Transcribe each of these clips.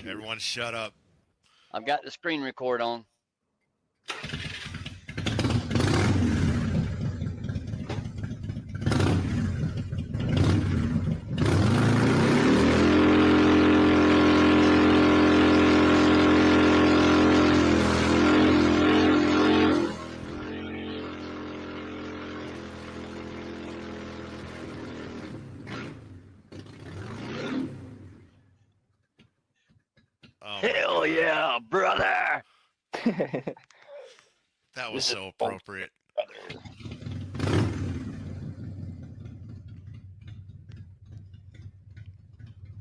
Everyone shut up. I've got the screen record on. Oh, Hell yeah, brother. that was so appropriate.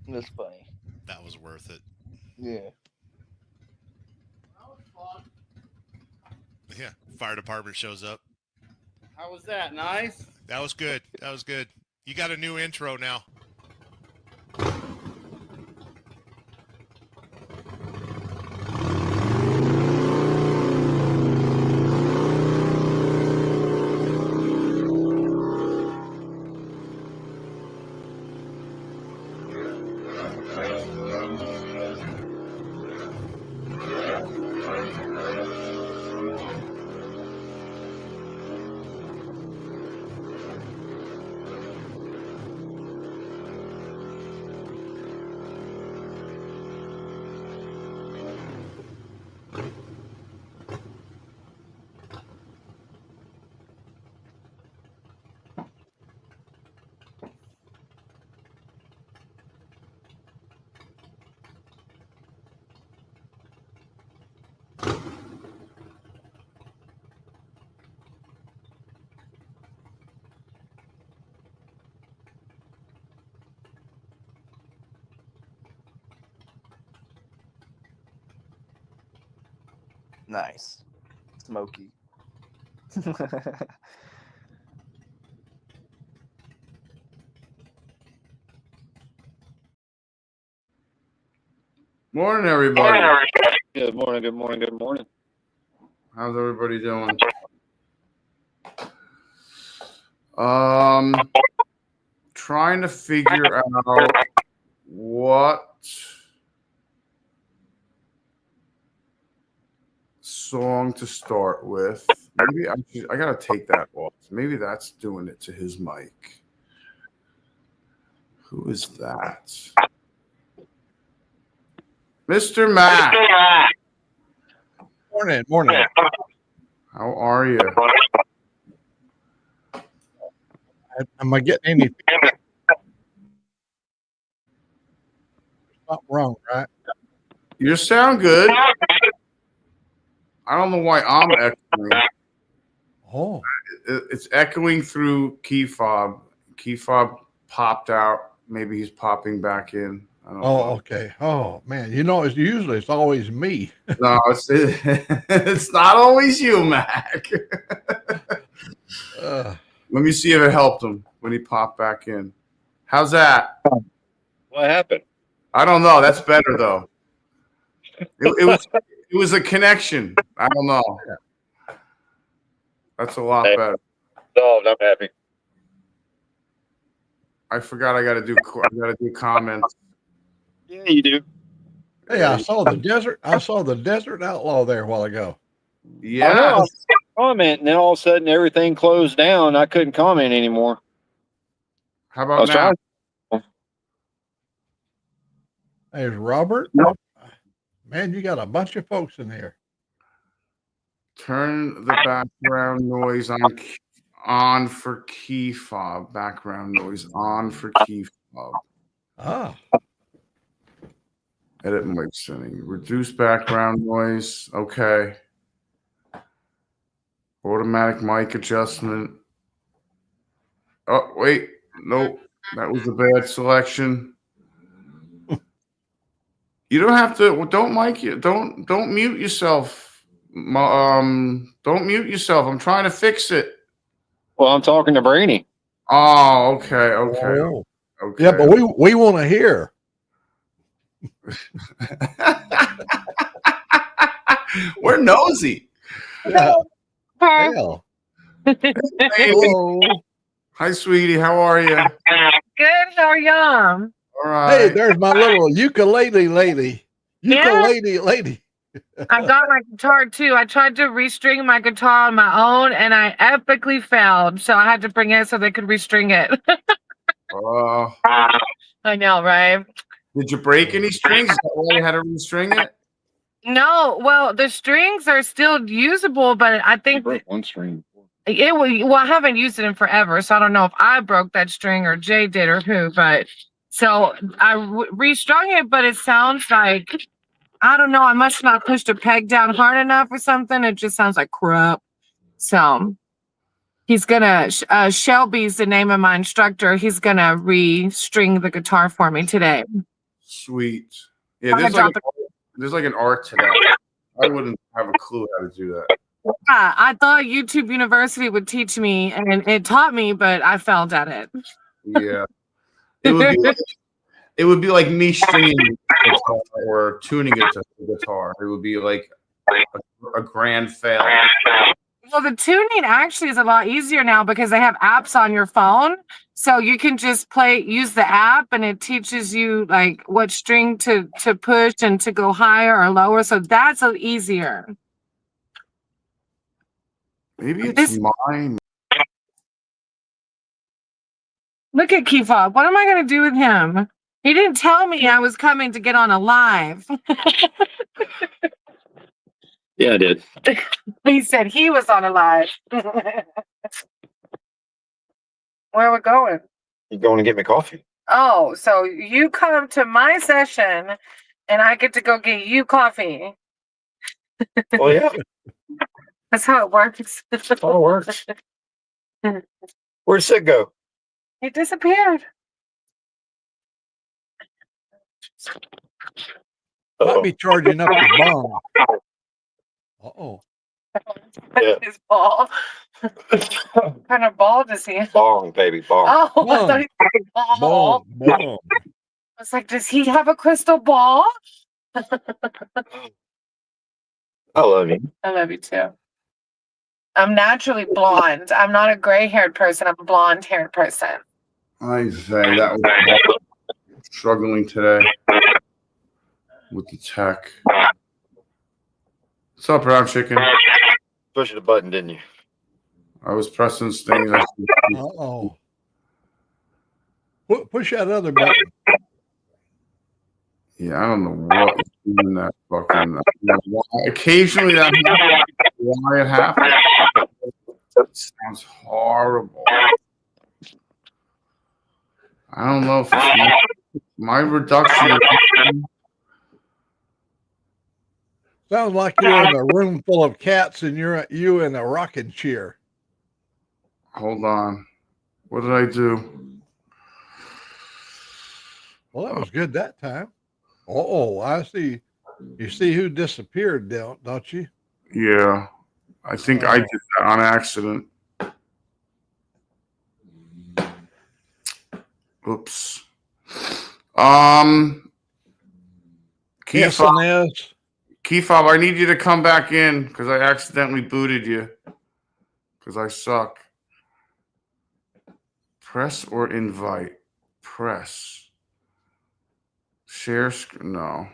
That's funny. That was worth it. Yeah. That was fun. Yeah. Fire department shows up. How was that? Nice? That was good. That was good. You got a new intro now. Nice. Smoky. Morning, everybody. Good morning, good morning, good morning. How's everybody doing? Trying to figure out what song to start with. Maybe I gotta take that off. Maybe that's doing it to his mic. Who is that? Mr. Mac. Morning. How are you? Am I getting any? Something wrong, right? You sound good. I don't know why I'm echoing. Oh, It's echoing through key fob. Key fob popped out. Maybe he's popping back in. I don't know. okay. Oh man, it's always me. No, it's not always you, Mac. Let me see if it helped him when he popped back in. How's that? What happened? I don't know. That's better though. It was a connection. I don't know. That's a lot better. Solved. I'm happy. I forgot I got to do comments. Yeah, you do. Hey, I saw the desert outlaw there a while ago. Yeah. I know. I was commenting, and then all of a sudden everything closed down. I couldn't comment anymore. How about now? There's Robert. Man, you got a bunch of folks in here. Turn the background noise on for key fob. Background noise on for key fob. Ah. Edit mic setting. Reduce background noise. Okay. Automatic mic adjustment. Oh, wait. Nope. That was a bad selection. You don't have to. Don't mic you. Don't mute yourself. Don't mute yourself. I'm trying to fix it. Well, I'm talking to Brainy. Oh, okay. Oh. Okay. Yeah, but we want to hear. We're nosy. Yeah. Hell. Hello. Hi, sweetie. How are you? Good. How are y'all? All right. Hey, there's my little ukulele lady. Ukulele lady. I got my guitar too. I tried to restring my guitar on my own and I epically failed. So I had to bring it so they could restring it. I know, right? Did you break any strings? Is that why you had to restring it? No, well, the strings are still usable, but I think broke one string. well, I haven't used it in forever, so I don't know if I broke that string or Jay did or who, but so I restrung it, but it sounds like, I don't know, I must not pushed a peg down hard enough or something. It just sounds like crap. So he's gonna, Shelby's the name of my instructor. He's gonna restring the guitar for me today. Sweet. Yeah, there's like an art to that. I wouldn't have a clue how to do that. Yeah, I thought YouTube University would teach me, and it taught me, but I failed at it. Yeah. It would be like me stringing a guitar or tuning it to the guitar. It would be like a grand fail. Well, the tuning actually is a lot easier now because they have apps on your phone. So you can just use the app and it teaches you like what string to push and to go higher or lower. So that's easier. Maybe it's mine. Look at Keyfob. What am I going to do with him? He didn't tell me I was coming to get on a live. Yeah, I did. He said he was on a live. Where are we going? You going to get me coffee? Oh, so you come to my session and I get to go get you coffee. Oh, yeah. That's how it works. That's how it works. Where'd Sid go? He disappeared. Might be charging up the bomb. Uh-oh. Yeah. His ball. What kind of ball does he have? Bong, baby, bong. Oh, I thought he had a ball. Bomb. I was like, does he have a crystal ball? I love you. I love you too. I'm naturally blonde. I'm not a gray-haired person. I'm a blonde-haired person. I say that was struggling today with the tech. What's up, Brown Chicken? Push the button, didn't you? I was pressing things. Uh-oh. Push that other button. Yeah, I don't know what is doing that fucking. Occasionally that happens. Why it happens? It sounds horrible. I don't know if it's my reduction. Sounds like you're in a room full of cats and you in a rocking chair. Hold on. What did I do? Well, that was good that time. Oh, I see. You see who disappeared, don't you? Yeah. I think I did that on accident. Oops. Keyfob, I need you to come back in because I accidentally booted you because I suck. Press or invite? Press. Share screen? No.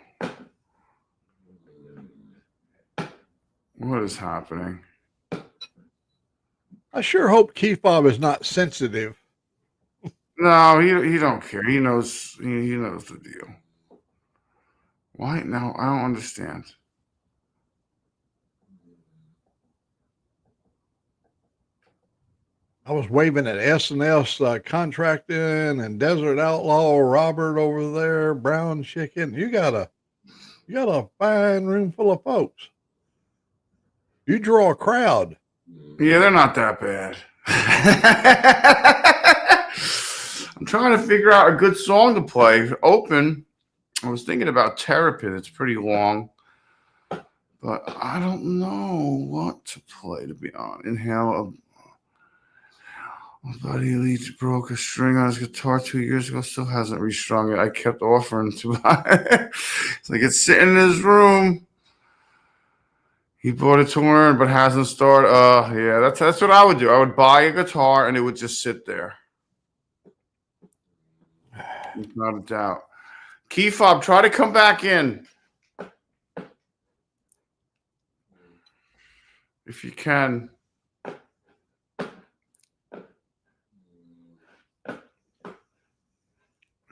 What is happening? I sure hope Keyfob is not sensitive. No, he don't care. He knows he knows the deal. Why? No, I don't understand. I was waving at S&S Contracting and Desert Outlaw Robert over there, Brown Chicken. You got a fine room full of folks. You draw a crowd. Yeah, they're not that bad. I'm trying to figure out a good song to play. Open. I was thinking about Terrapin. It's pretty long. But I don't know what to play, to be honest. Inhale. My buddy Elite broke a string on his guitar 2 years ago. Still hasn't restrung it. I kept offering to buy it. It's like it's sitting in his room. He bought it to learn, but hasn't started. Yeah, that's what I would do. I would buy a guitar and it would just sit there. Not a doubt. Keyfob, try to come back in. if you can.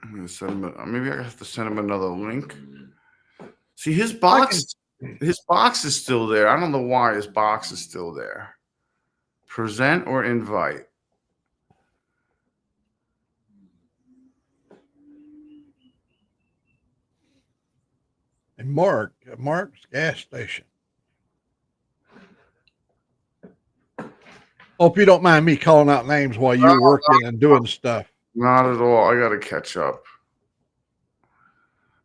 I'm gonna send him. Maybe I have to send him another link. See, his box is still there. I don't know why his box is still there. Present or invite. And Mark's gas station. Hope you don't mind me calling out names while you're working and doing stuff. Not at all. I gotta catch up.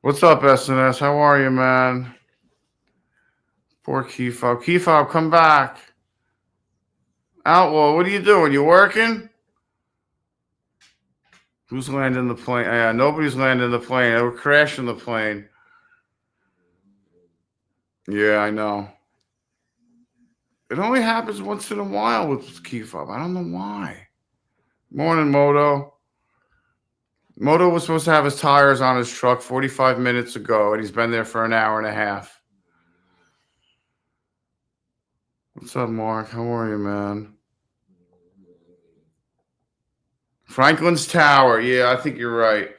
What's up, SNS? How are you, man? Poor Keyfob. Keyfob, come back. Outlaw, what are you doing? You working? Who's landing the plane? Yeah, nobody's landing the plane. They were crashing the plane. Yeah, I know. It only happens once in a while with Keyfob. I don't know why. Morning, Moto. Moto was supposed to have his tires on his truck 45 minutes ago, and he's been there for an hour and a half. What's up, Mark? How are you, man? Franklin's Tower. Yeah, I think you're right.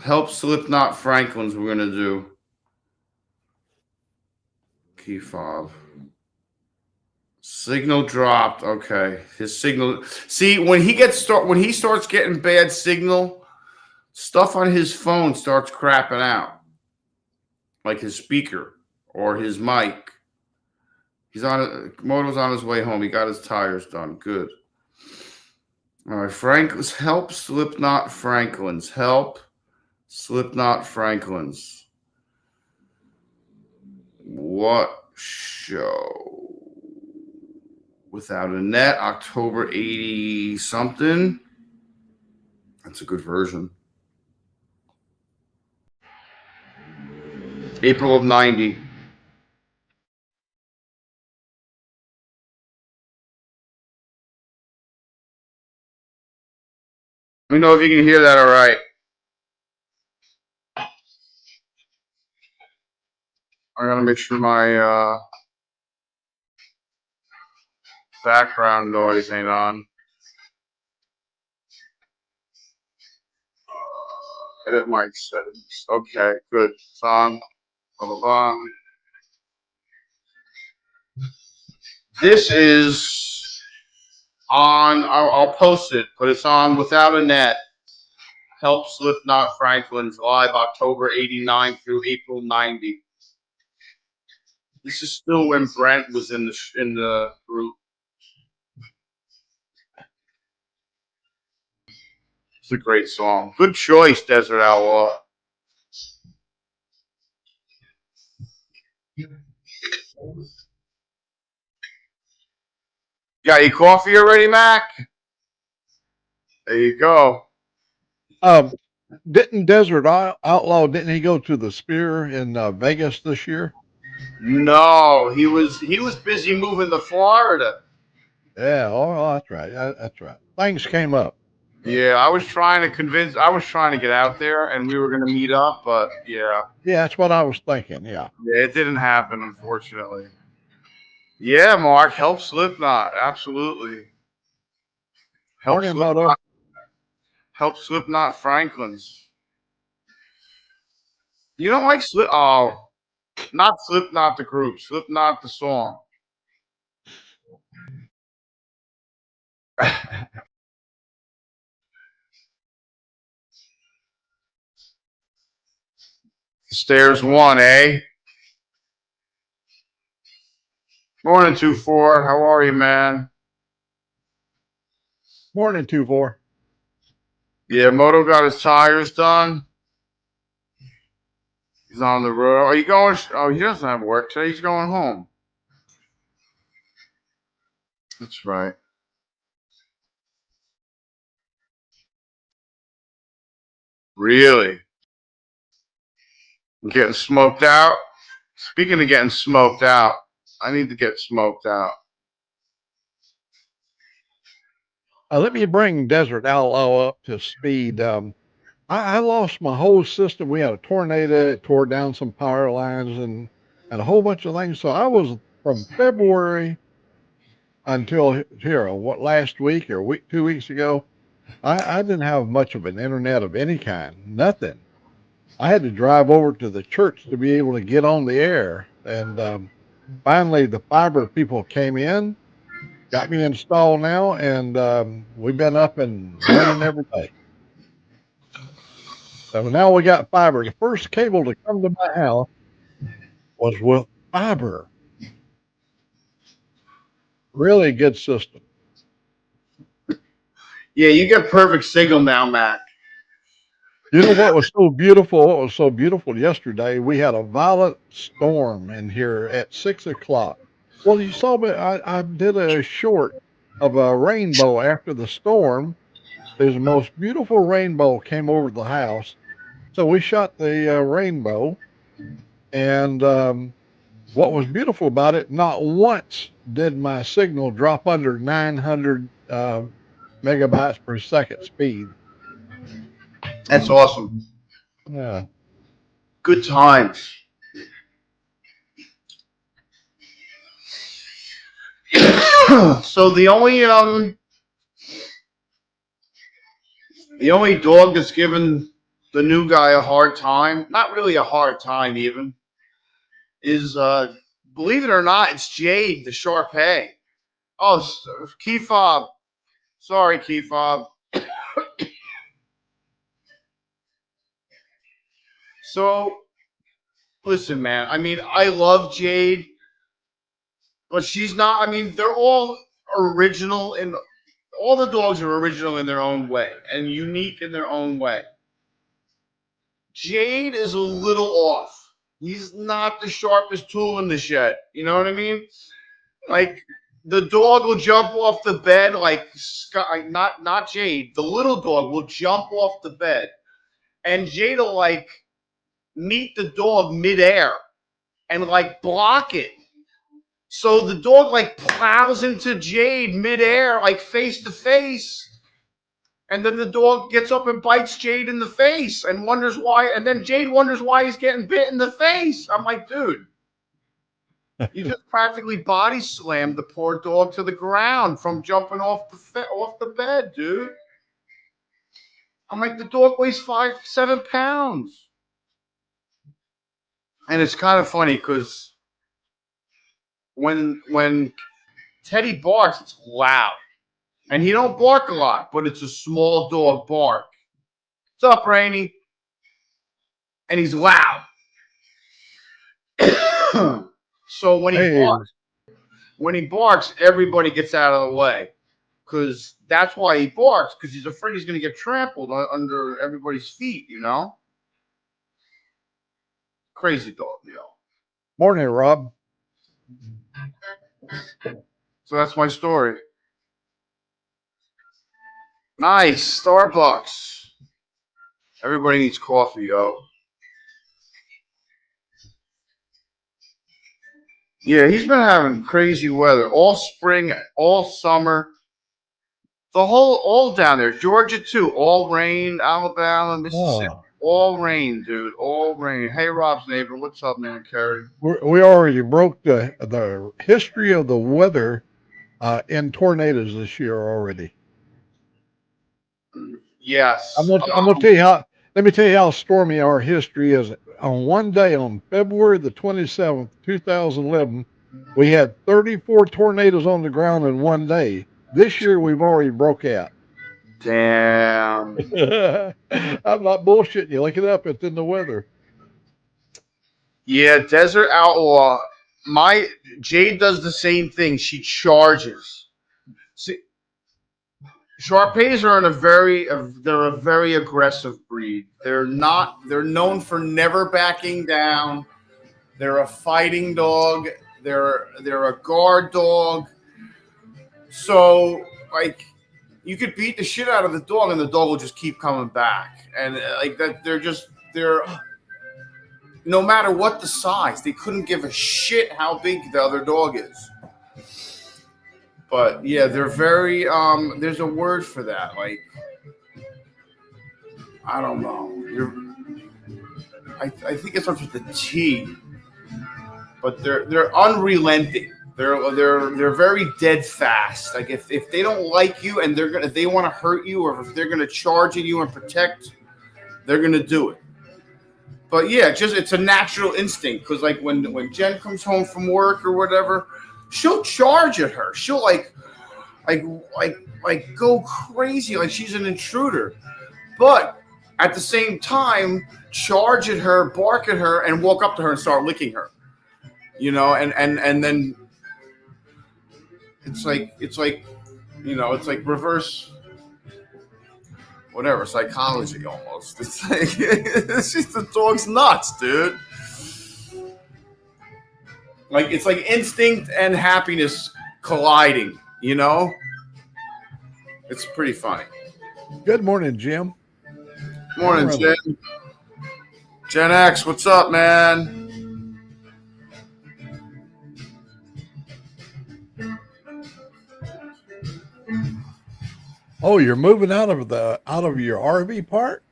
Help Slipknot Franklin's we're going to do. Key fob. Signal dropped. Okay. His signal. See, when he starts getting bad signal, stuff on his phone starts crapping out. Like his speaker or his mic. Moto's on his way home. He got his tires done. Good. All right, help Slipknot Franklin's. Help Slipknot Franklin's. What show? Without a Net, October 80 something. That's a good version. April of 90. Let me know if you can hear that all right. I gotta make sure my background noise ain't on. Edit mic settings. Okay, good. Song. Blah, blah, blah. This is on, I'll post it, but it's on Without a Net. Help Slipknot Franklin's live October 89 through April 90. This is still when Brent was in the group. It's a great song. Good choice, Desert Outlaw. Got your coffee already, Mac? There you go. Didn't Desert Outlaw, didn't he go to the Spear in Vegas this year? No, he was busy moving to Florida. Yeah, oh, that's right. That's right. Things came up. Yeah, I was trying to get out there, and we were going to meet up, but yeah. Yeah, that's what I was thinking. Yeah. Yeah, it didn't happen, unfortunately. Yeah, Mark, help Slipknot. Absolutely. Help Morning, Moto. Slipknot Franklin's. You don't like not Slipknot the group, Slipknot the song. Stairs 1, eh? Morning, 2-4. How are you, man? Morning, 2-4. Yeah, Moto got his tires done. He's on the road. Are you going? Oh, he doesn't have work today. He's going home. That's right. Really? I'm getting smoked out? Speaking of getting smoked out, I need to get smoked out. Let me bring Desert Outlaw up to speed. I lost my whole system. We had a tornado, it tore down some power lines and a whole bunch of things. So I was from February until here, what last week or 2 weeks ago, I didn't have much of an internet of any kind, nothing. I had to drive over to the church to be able to get on the air. And finally, the fiber people came in, got me installed now, and we've been up and running every day. So now we got fiber. The first cable to come to my house was with fiber. Really good system. Yeah, you get perfect signal now, Matt. You know what was so beautiful? What was so beautiful yesterday? We had a violent storm in here at 6 o'clock. Well, you saw me. I did a short of a rainbow after the storm. There's the most beautiful rainbow came over the house. So we shot the rainbow, and what was beautiful about it, not once did my signal drop under 900 megabytes per second speed. That's awesome. Yeah. Good times. So the only dog that's given the new guy a hard time, not really a hard time even, is believe it or not, it's Jade the Shar-Pei. Oh, Key Fob. Sorry, Key Fob. So listen, man. I mean, I love Jade, but she's not. I mean, they're all original, and all the dogs are original in their own way and unique in their own way. Jade is a little off. He's not the sharpest tool in the shed. You know what I mean? Like the dog will jump off the bed like not Jade. The little dog will jump off the bed, and Jade will like meet the dog midair and like block it. So the dog like plows into Jade midair, like face to face. And then the dog gets up and bites Jade in the face and wonders why. And then Jade wonders why he's getting bit in the face. I'm like, dude, you just practically body slammed the poor dog to the ground from jumping off the bed, dude. I'm like, the dog weighs 7 pounds. And it's kind of funny because when Teddy barks, it's loud. And he don't bark a lot, but it's a small dog bark. What's up, Rainey? And he's loud. So when he barks, everybody gets out of the way. Because that's why he barks, because he's afraid he's going to get trampled under everybody's feet, you know? Crazy dog, yo. Morning, Rob. So that's my story. Nice. Starbucks. Everybody needs coffee, yo. Yeah, he's been having crazy weather all spring, all summer. All down there. Georgia, too. All rain. Alabama, Mississippi. Oh, All rain, dude. All rain. Hey, Rob's neighbor. What's up, man, Kerry? we already broke the history of the weather in tornadoes this year already. Yes. I'm gonna tell you how. Let me tell you how stormy our history is. On one day, on February the 27th, 2011, we had 34 tornadoes on the ground in one day. This year, we've already broke out. Damn. I'm not bullshitting you. Look it up. It's in the weather. Yeah, Desert Outlaw. My Jade does the same thing. She charges. See, Shar-Peis are they're a very aggressive breed. They're known for never backing down. They're a fighting dog. They're a guard dog. So like you could beat the shit out of the dog and the dog will just keep coming back. And like that they're no matter what the size, they couldn't give a shit how big the other dog is. But yeah, they're very there's a word for that. Like I don't know. I think it starts with the T. but they're unrelenting. They're very dead fast. Like if they don't like you and if they want to hurt you, or if they're gonna charge at you and protect, they're gonna do it. But yeah, it's a natural instinct, because like when Jen comes home from work or whatever, she'll charge at her. She'll like go crazy, like she's an intruder. But at the same time, charge at her, bark at her, and walk up to her and start licking her. You know, and then it's like reverse whatever psychology almost. It's like it's just the dog's nuts, dude. Like it's like instinct and happiness colliding, you know? It's pretty funny. Good morning, Jim. Morning, Jen. Gen X, what's up, man? Oh, you're moving out of your RV park?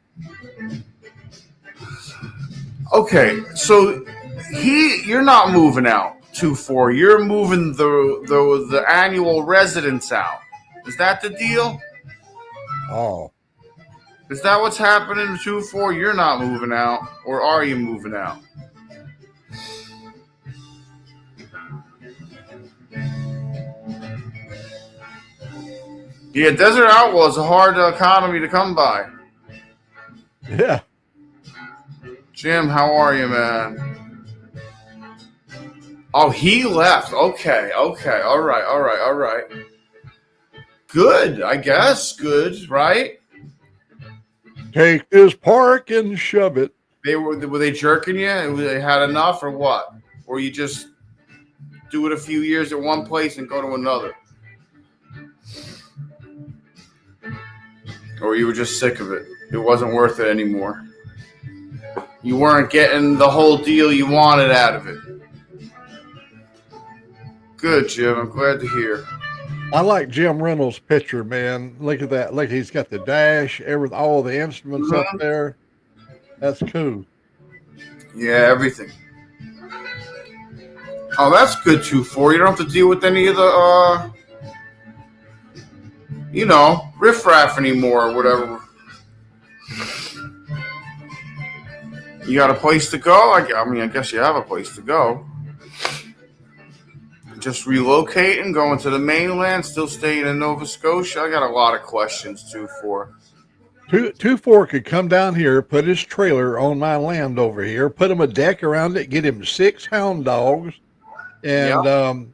Okay, so you're not moving out 2-4. You're moving the annual residents out. Is that the deal? Oh. Is that what's happening in 2-4? You're not moving out, or are you moving out? Yeah, Desert Outlaw is a hard economy to come by. Yeah. Jim, how are you, man? Oh, he left. Okay. All right. Good, I guess. Good, right? Take this park and shove it. Were they jerking you? They had enough, or what? Or you just do it a few years at one place and go to another? Or you were just sick of it? It wasn't worth it anymore. You weren't getting the whole deal you wanted out of it. Good, Jim. I'm glad to hear. I like Jim Reynolds' picture, man. Look at that. Look, he's got the dash, all the instruments up there. That's cool. Yeah, everything. Oh, that's good, 2-4. You don't have to deal with any of the, riffraff anymore or whatever. You got a place to go? I guess you have a place to go. Just relocating, going to the mainland, still staying in Nova Scotia? I got a lot of questions, 2-4. 2-4 could come down here, put his trailer on my land over here, put him a deck around it, get him 6 hound dogs, and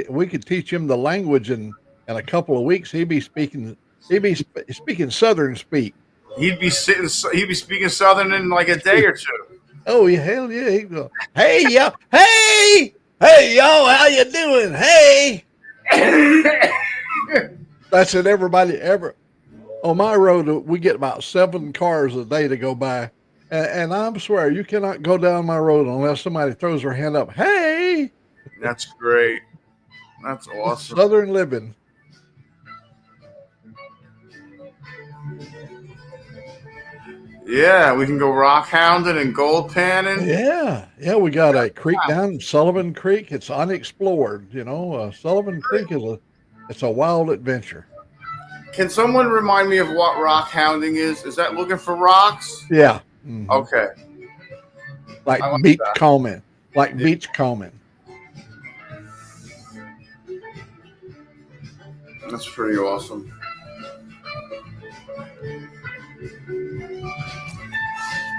we could teach him the language in a couple of weeks. He'd be speaking Southern speak. He'd be speaking Southern in like a day or two. Oh, yeah, hell yeah. He'd go, hey, y'all, how you doing? Hey. That's it, everybody ever. On my road, we get about 7 cars a day to go by. And I swear, you cannot go down my road unless somebody throws their hand up. Hey. That's great. That's awesome. Southern living. Yeah, we can go rock hounding and gold panning. Yeah, we got a creek down Sullivan Creek. It's unexplored. Sullivan Creek it's a wild adventure. Can someone remind me of what rock hounding is? Is that looking for rocks? Yeah. Mm-hmm. Okay. Like beach combing. Beach combing. That's pretty awesome.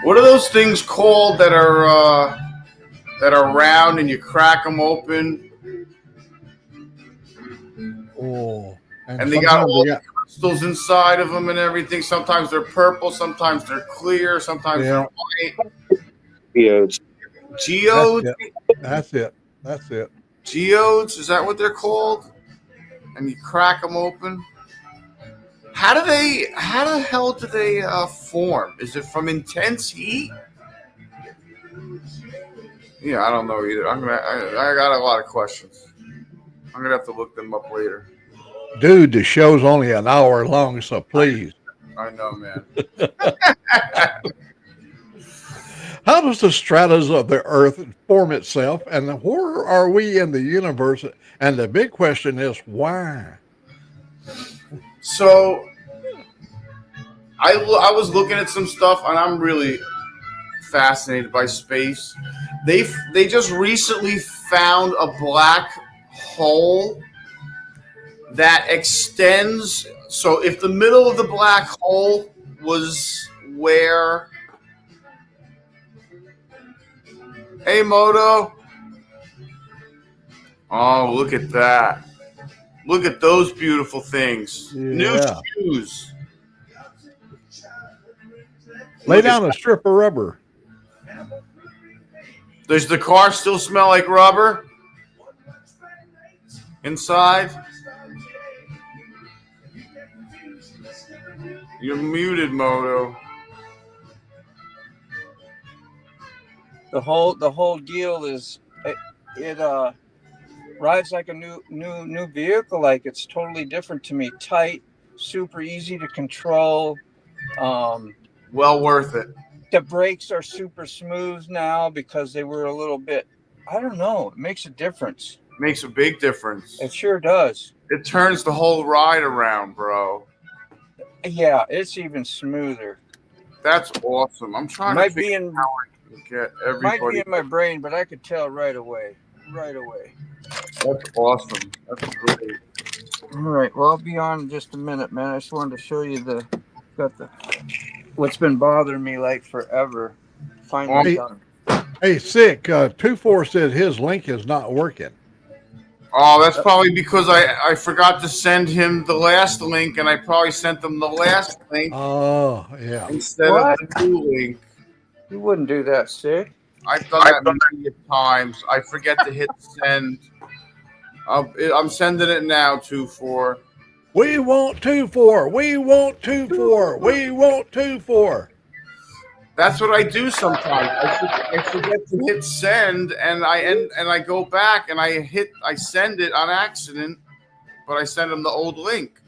What are those things called that are round and you crack them open? Oh, and they got all the crystals inside of them and everything. Sometimes they're purple, sometimes they're clear, sometimes they're white. Geodes. Geodes? That's it. Geodes, is that what they're called? And you crack them open. How the hell do they form? Is it from intense heat? Yeah, I don't know either. I got a lot of questions. I'm gonna have to look them up later. Dude, the show's only an hour long, so please. I know, man. How does the stratas of the Earth form itself, and where are we in the universe? And the big question is why? So I was looking at some stuff, and I'm really fascinated by space. They just recently found a black hole that extends. So if the middle of the black hole was where, hey Moto, oh look at that! Look at those beautiful things. New Yeah. shoes. Lay Look down at a strip of rubber. Does the car still smell like rubber inside? You're muted, Moto. The whole deal is it rides like a new vehicle. Like it's totally different to me. Tight, super easy to control. Well worth it. The brakes are super smooth now because they were a little bit. I don't know. It makes a difference. Makes a big difference. It sure does. It turns the whole ride around, bro. Yeah, it's even smoother. That's awesome. I'm trying Might to be in get might everybody. be in my brain, but I could tell right away. Right away. That's awesome. That's great. All right. Well, I'll be on in just a minute, man. I just wanted to show you what's been bothering me like forever. Finally done. Hey, Sick, 2-4 said his link is not working. Oh, that's probably because I forgot to send him the last link, and I probably sent them the last link Oh, yeah. instead What? of the new link. You wouldn't do that, Sick. I've done that many times. I forget to hit send. I'm sending it now, 2-4. We want 2-4. We want 2-4. We want 2-4. That's what I do sometimes. I forget to hit send, and I go back and I send it on accident, but I send them the old link.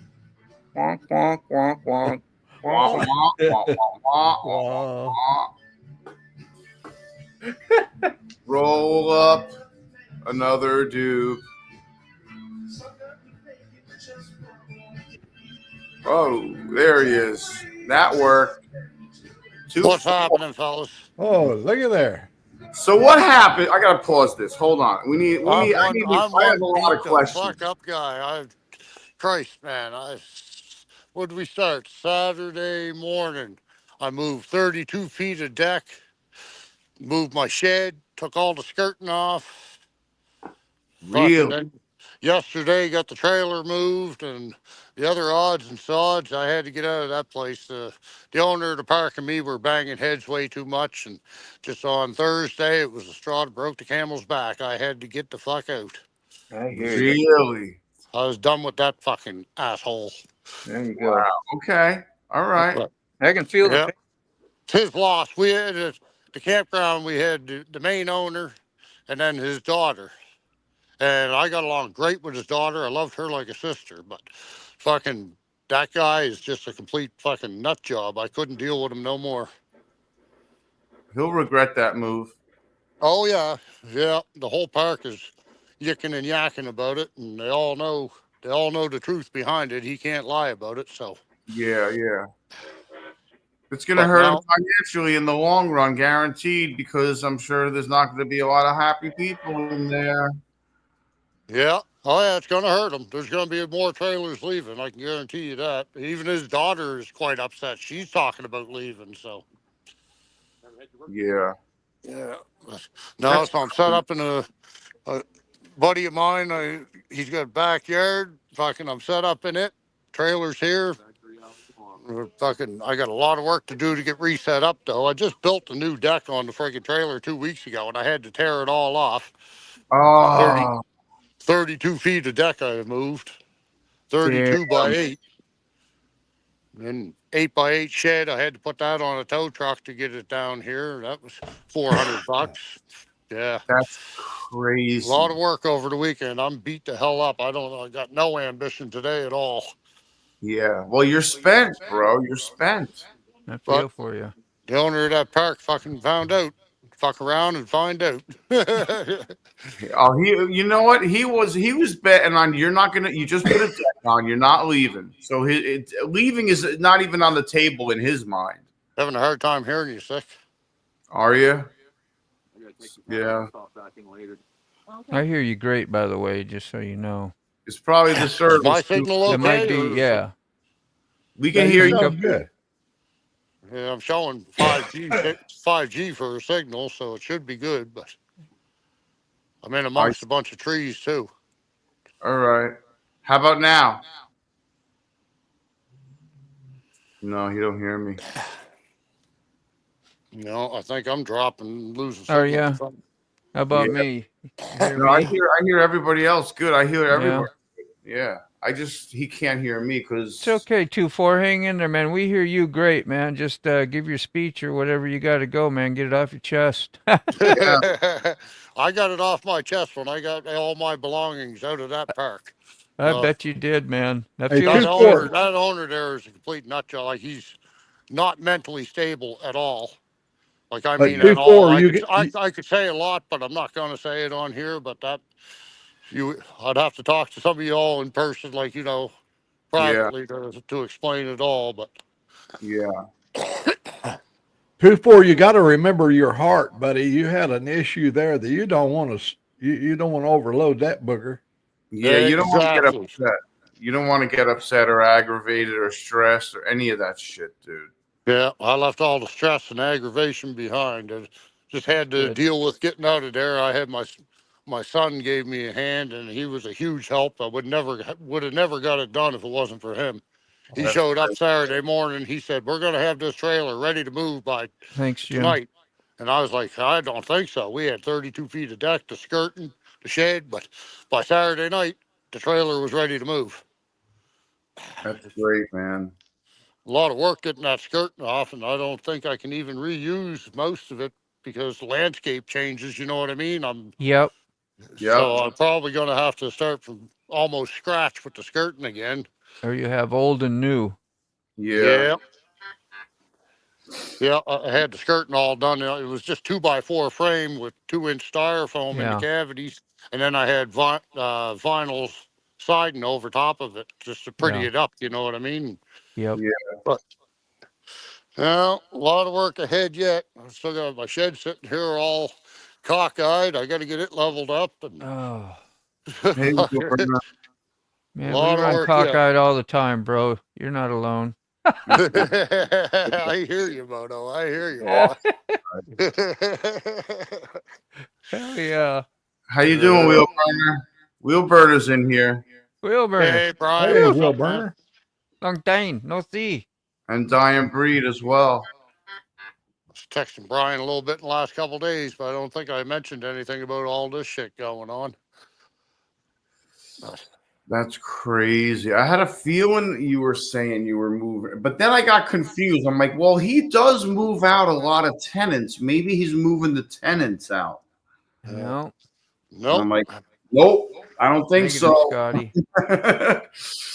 Wonk, wonk, wonk, wonk. Wah, wah, wah, wah, wah, Wow. wah. Roll up another dupe. Oh, there he is. That worked. What's happening, fellas? Oh, look at there. So what happened? I gotta pause this. Hold on. I have a lot of questions. Fuck up guy. Christ, man. When did we start? Saturday morning. I moved 32 feet of deck, moved my shed, took all the skirting off. Real. Then yesterday, got the trailer moved and the other odds and sods. I had to get out of that place. The owner of the park and me were banging heads way too much. And just on Thursday, it was the straw that broke the camel's back. I had to get the fuck out. I hear you. Really? I was done with that fucking asshole. There you go. Wow. Okay. All right. But, I can feel yeah, the it's his loss. We had the campground. We had the main owner and then his daughter. And I got along great with his daughter. I loved her like a sister. But fucking that guy is just a complete fucking nut job. I couldn't deal with him no more. He'll regret that move. Oh yeah, yeah. The whole park is yicking and yakking about it, and they all know the truth behind it. He can't lie about it. So Yeah. It's gonna But hurt him now- financially in the long run, guaranteed, because I'm sure there's not gonna be a lot of happy people in there. yeah. Oh yeah, it's gonna hurt him. There's gonna be more trailers leaving. I can guarantee you that. Even his daughter is quite upset. She's talking about leaving. So Yeah. yeah. No, so I'm set up in a buddy of mine. He's got a backyard. Fucking, I'm set up in it. Trailers here. Fucking, I got a lot of work to do to get reset up though. I just built a new deck on the friggin' trailer 2 weeks ago, and I had to tear it all off. Oh, 32 feet of deck I moved. 32 by 8. Then 8 by 8 shed. I had to put that on a tow truck to get it down here. That was $400. Yeah. that's crazy. A lot of work over the weekend. I'm beat the hell up. I got no ambition today at all. Yeah. Well, you're spent, bro. You're spent. I But- feel for you. The owner of that park fucking found out. fuck around and find out. Oh, you know what? He was betting on you're not gonna. You just put a deck on. You're not leaving. So leaving is not even on the table in his mind. Having a hard time hearing you, sick. Are you? Yeah. I hear you great, by the way, just so you know. It's probably the service. My signal okay? It might be, yeah. We can hear you. Good. Yeah, I'm showing 5G for a signal, so it should be good. But I'm in amongst a bunch of trees too. All right. How about now? No, you don't hear me. No, I think I'm dropping, losing. Oh yeah. How about me? No, I hear everybody else good. I hear everybody. Yeah. He can't hear me because it's okay. 2-4, hang in there, man. We hear you great, man. Just give your speech or whatever you got to go, man. Get it off your chest. I got it off my chest when I got all my belongings out of that park. I bet you did, man. That That feels good. owner there is a complete nutshell. Like he's not mentally stable at all. Like I mean, at all. I could say a lot, but I'm not going to say it on here. But I'd have to talk to some of you all in person, like privately to explain it all. But yeah. 2-4, you got to remember your heart, buddy. You had an issue there that you don't want to. You don't want to overload that booger. Yeah, you don't want to get upset. You don't want to get upset or aggravated or stressed or any of that shit, dude. Yeah, I left all the stress and aggravation behind. I just had to deal with getting out of there. I had my son gave me a hand, and he was a huge help. I would have never got it done if it wasn't for him. He showed up Saturday morning. He said, "We're going to have this trailer ready to move by tonight." And I was like, "I don't think so." We had 32 feet of deck, the skirting, the shed, but by Saturday night, the trailer was ready to move. That's great, man. A lot of work getting that skirting off, and I don't think I can even reuse most of it because the landscape changes. You know what I mean? Yep. So I'm probably going to have to start from almost scratch with the skirting again. Or you have old and new. Yeah. Yeah, I had the skirting all done. It was just 2x4 frame with 2-inch styrofoam in the cavities, and then I had vinyl siding over top of it just to pretty it up. You know what I mean? Yep. Yeah. But a lot of work ahead yet. I still got my shed sitting here all cockeyed. I got to get it leveled up. And man, we run cockeyed all the time, bro. You're not alone. I hear you, Moto. I hear you. Hell yeah. How you doing, Wheelburner? Wheelburner's in here. Wheelburner. Hey, Brian. Hey, Wheelburner. Long time. No see. And Dying Breed as well. I was texting Brian a little bit in the last couple of days, but I don't think I mentioned anything about all this shit going on. That's crazy. I had a feeling you were saying you were moving, but then I got confused. I'm like, well, he does move out a lot of tenants. Maybe he's moving the tenants out. No. Nope. I'm like, nope, I don't think so. Scotty.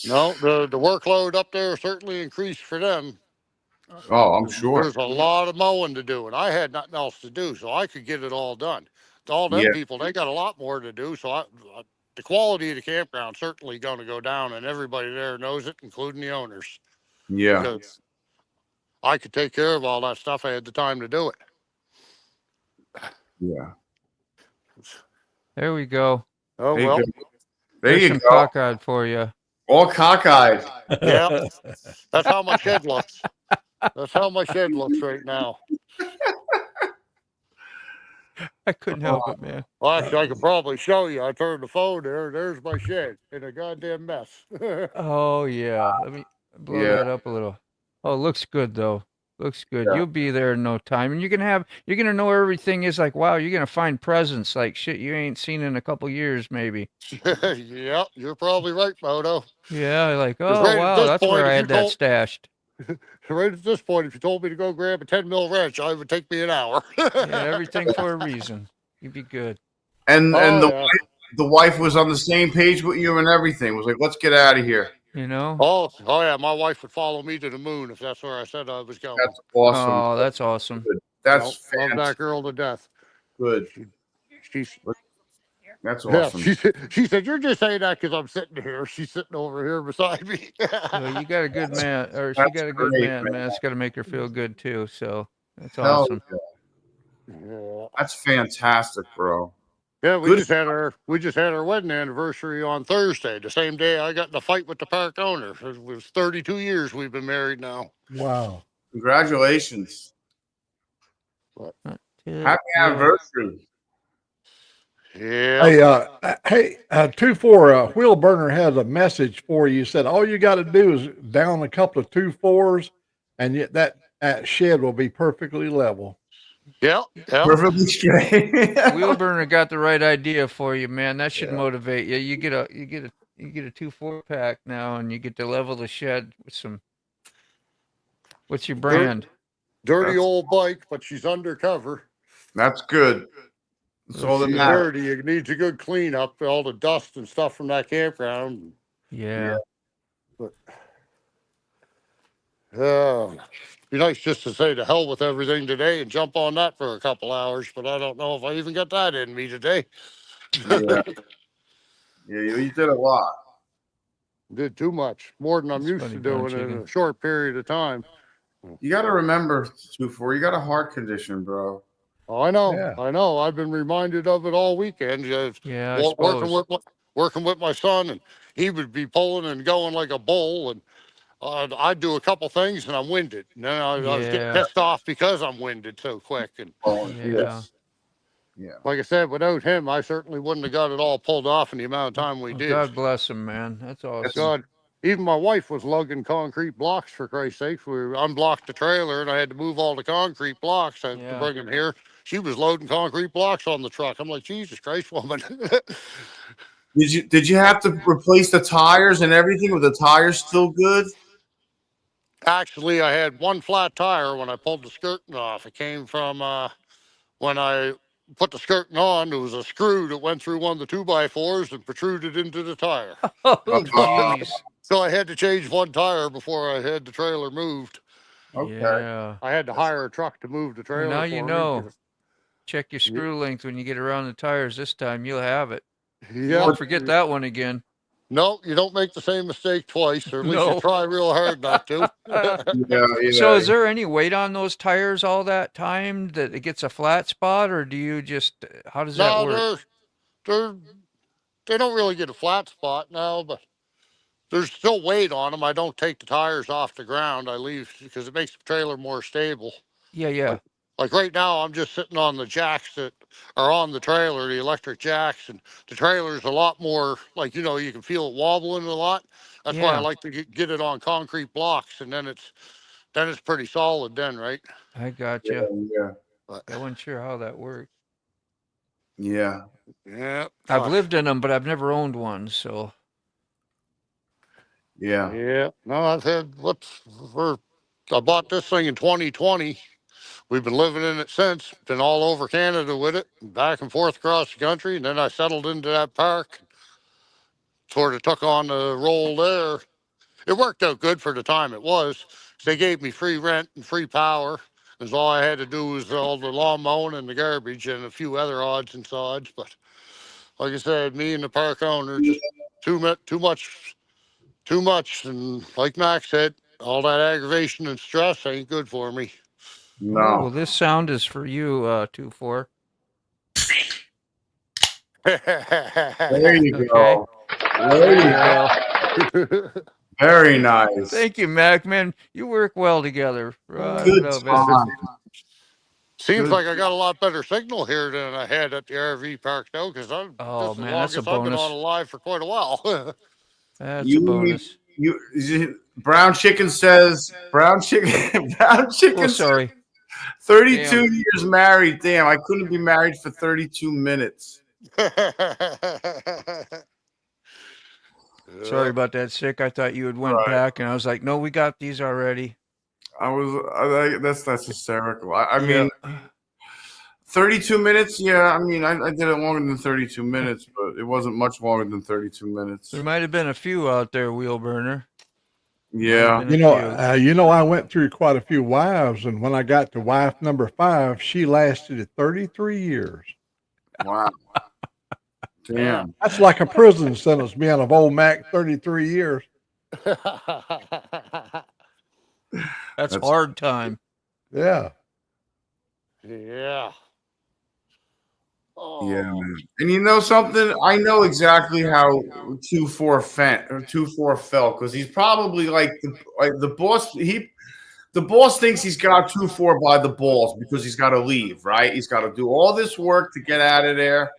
No, the workload up there certainly increased for them. Oh, I'm sure. There's a lot of mowing to do, and I had nothing else to do, so I could get it all done. All them people, they got a lot more to do, so the quality of the campground certainly going to go down, and everybody there knows it, including the owners. Yeah. Because I could take care of all that stuff. I had the time to do it. Yeah. There we go. Oh, well. There you some go. Cockeyed for you. All cockeyed. Yeah. That's how my shed looks. That's how my shed looks right now. I couldn't help it, man. Well, actually, I could probably show you. I turned the phone there. There's my shed in a goddamn mess. Oh, yeah. Let me blow that up a little. Oh, it looks good, though. Looks good. Yeah. You'll be there in no time. And you're going to know everything is like, wow, you're going to find presents like shit you ain't seen in a couple years, maybe. Yeah, you're probably right, Moto. Yeah, like, oh, wow, that's where I had that stashed. Right at this point, if you told me to go grab a 10-mil wrench, it would take me an hour. Yeah, everything for a reason. You'd be good. And the wife was on the same page with you and everything. Was like, let's get out of here. You know? Oh yeah, my wife would follow me to the moon if that's where I said I was going. That's awesome. Oh, that's awesome. That's love that girl to death. Good. She's That's yeah. awesome. She said you're just saying that because I'm sitting here. She's sitting over here beside me. Well, you got a good man, or she That's got a good great, man. Man, it's got to make her feel good too. So that's Hell awesome. Yeah. That's fantastic, bro. Yeah, we Good. just had our wedding anniversary on Thursday, the same day I got in a fight with the park owner. It was 32 years we've been married now. Wow. Congratulations. But, Happy Yeah. anniversary. yeah. Hey, 2-4 wheel burner has a message for you. Said all you got to do is down a couple of 2-4s, and yet that shed will be perfectly level. Yep. Perfectly straight. Wheelburner got the right idea for you, man. That should Yeah. motivate you. You get a 2-4 pack now, and you get to level the shed with some. What's your brand? Dirty old bike, but she's undercover. That's good. That's all that She's matters. dirty. It needs a good cleanup. All the dust and stuff from that campground. Yeah. But be nice just to say to hell with everything today and jump on that for a couple hours. But I don't know if I even got that in me today. Yeah. Yeah, you did a lot. Did too much, more than I'm That's used funny, to Brown doing in Chicken. a short period of time. You got to remember, 2-4, you got a heart condition, bro. Oh, I know, Yeah. I know. I've been reminded of it all weekend. Yeah, I Working suppose. working with my son, and he would be pulling and going like a bull, and I'd do a couple things, and I'm winded. And then I was getting Yeah. pissed off because I'm winded so quick. And Oh, Yeah. Yeah. like I said, without him, I certainly wouldn't have got it all pulled off in the amount of time we Well, did. God bless him, man. That's awesome. God, even my wife was lugging concrete blocks, for Christ's sakes. We unblocked the trailer and I had to move all the concrete blocks to Yeah. bring them here. She was loading concrete blocks on the truck. I'm like, Jesus Christ, woman. Did you have to replace the tires and everything? Were the tires still good? Actually, I had one flat tire when I pulled the skirting off. It came from when I put the skirting on, there was a screw that went through one of the 2x4s and protruded into the tire. Oh, jeez. So I had to change one tire before I had the trailer moved. Okay. Yeah. I had to hire a truck to move the trailer. Now for you me. know. Check your screw length when you get around the tires. This time you'll have it. You Yeah. won't forget that one again. No, you don't make the same mistake twice, or at least No. you try real hard not to. Yeah. So is there any weight on those tires all that time that it gets a flat spot, or do you just, how does that work? They don't really get a flat spot now, but there's still weight on them. I don't take the tires off the ground. I leave because it makes the trailer more stable. Yeah. Like right now, I'm just sitting on the jacks that are on the trailer, the electric jacks, and the trailer's a lot more like, you can feel it wobbling a lot. That's why I Yeah. like to get it on concrete blocks, and then it's pretty solid then, right? I got you. Yeah. But, I wasn't sure how that worked. Yeah. yeah. I've fuck. lived in them, but I've never owned one. So Yeah. Yeah. No, I've had I bought this thing in 2020. We've been living in it since. Been all over Canada with it, back and forth across the country. And then I settled into that park. Sort of took on the role there. It worked out good for the time it was. They gave me free rent and free power. Because all I had to do was all the lawn mowing and the garbage and a few other odds and sods. But like I said, me and the park owner just too much. And like Max said, all that aggravation and stress ain't good for me. No. well, this sound is for you, 2-4. There you Okay. go. There you go. Very nice. Thank you, Mac. Man, you work well together. Right Good up, man. time. Seems Good. like I got a lot better signal here than I had at the RV park now, because Oh, this is the man, that's a longest I've been bonus. on alive for quite a while. That's a bonus. Brown Chicken says, Brown Chicken Oh, says, sorry. 32 Damn. years married. Damn, I couldn't be married for 32 minutes. Sorry about that, Sick. I thought you had went Right. back, and I was like, no, we got these already. That's hysterical. I Yeah. mean, 32 minutes. Yeah, I mean, I did it longer than 32 minutes, but it wasn't much longer than 32 minutes. There might have been a few out there, Wheelburner. Yeah. Been a few. You know, I went through quite a few wives, and when I got to wife number 5, she lasted 33 years. Wow. Damn. That's like a prison sentence, being of old Mac 33 years. That's hard time. Yeah. Yeah. Oh. Yeah, man. And you know something? I know exactly how 2-4 felt because he's probably like the boss. The boss thinks he's got 2-4 by the balls because he's got to leave, right? He's got to do all this work to get out of there.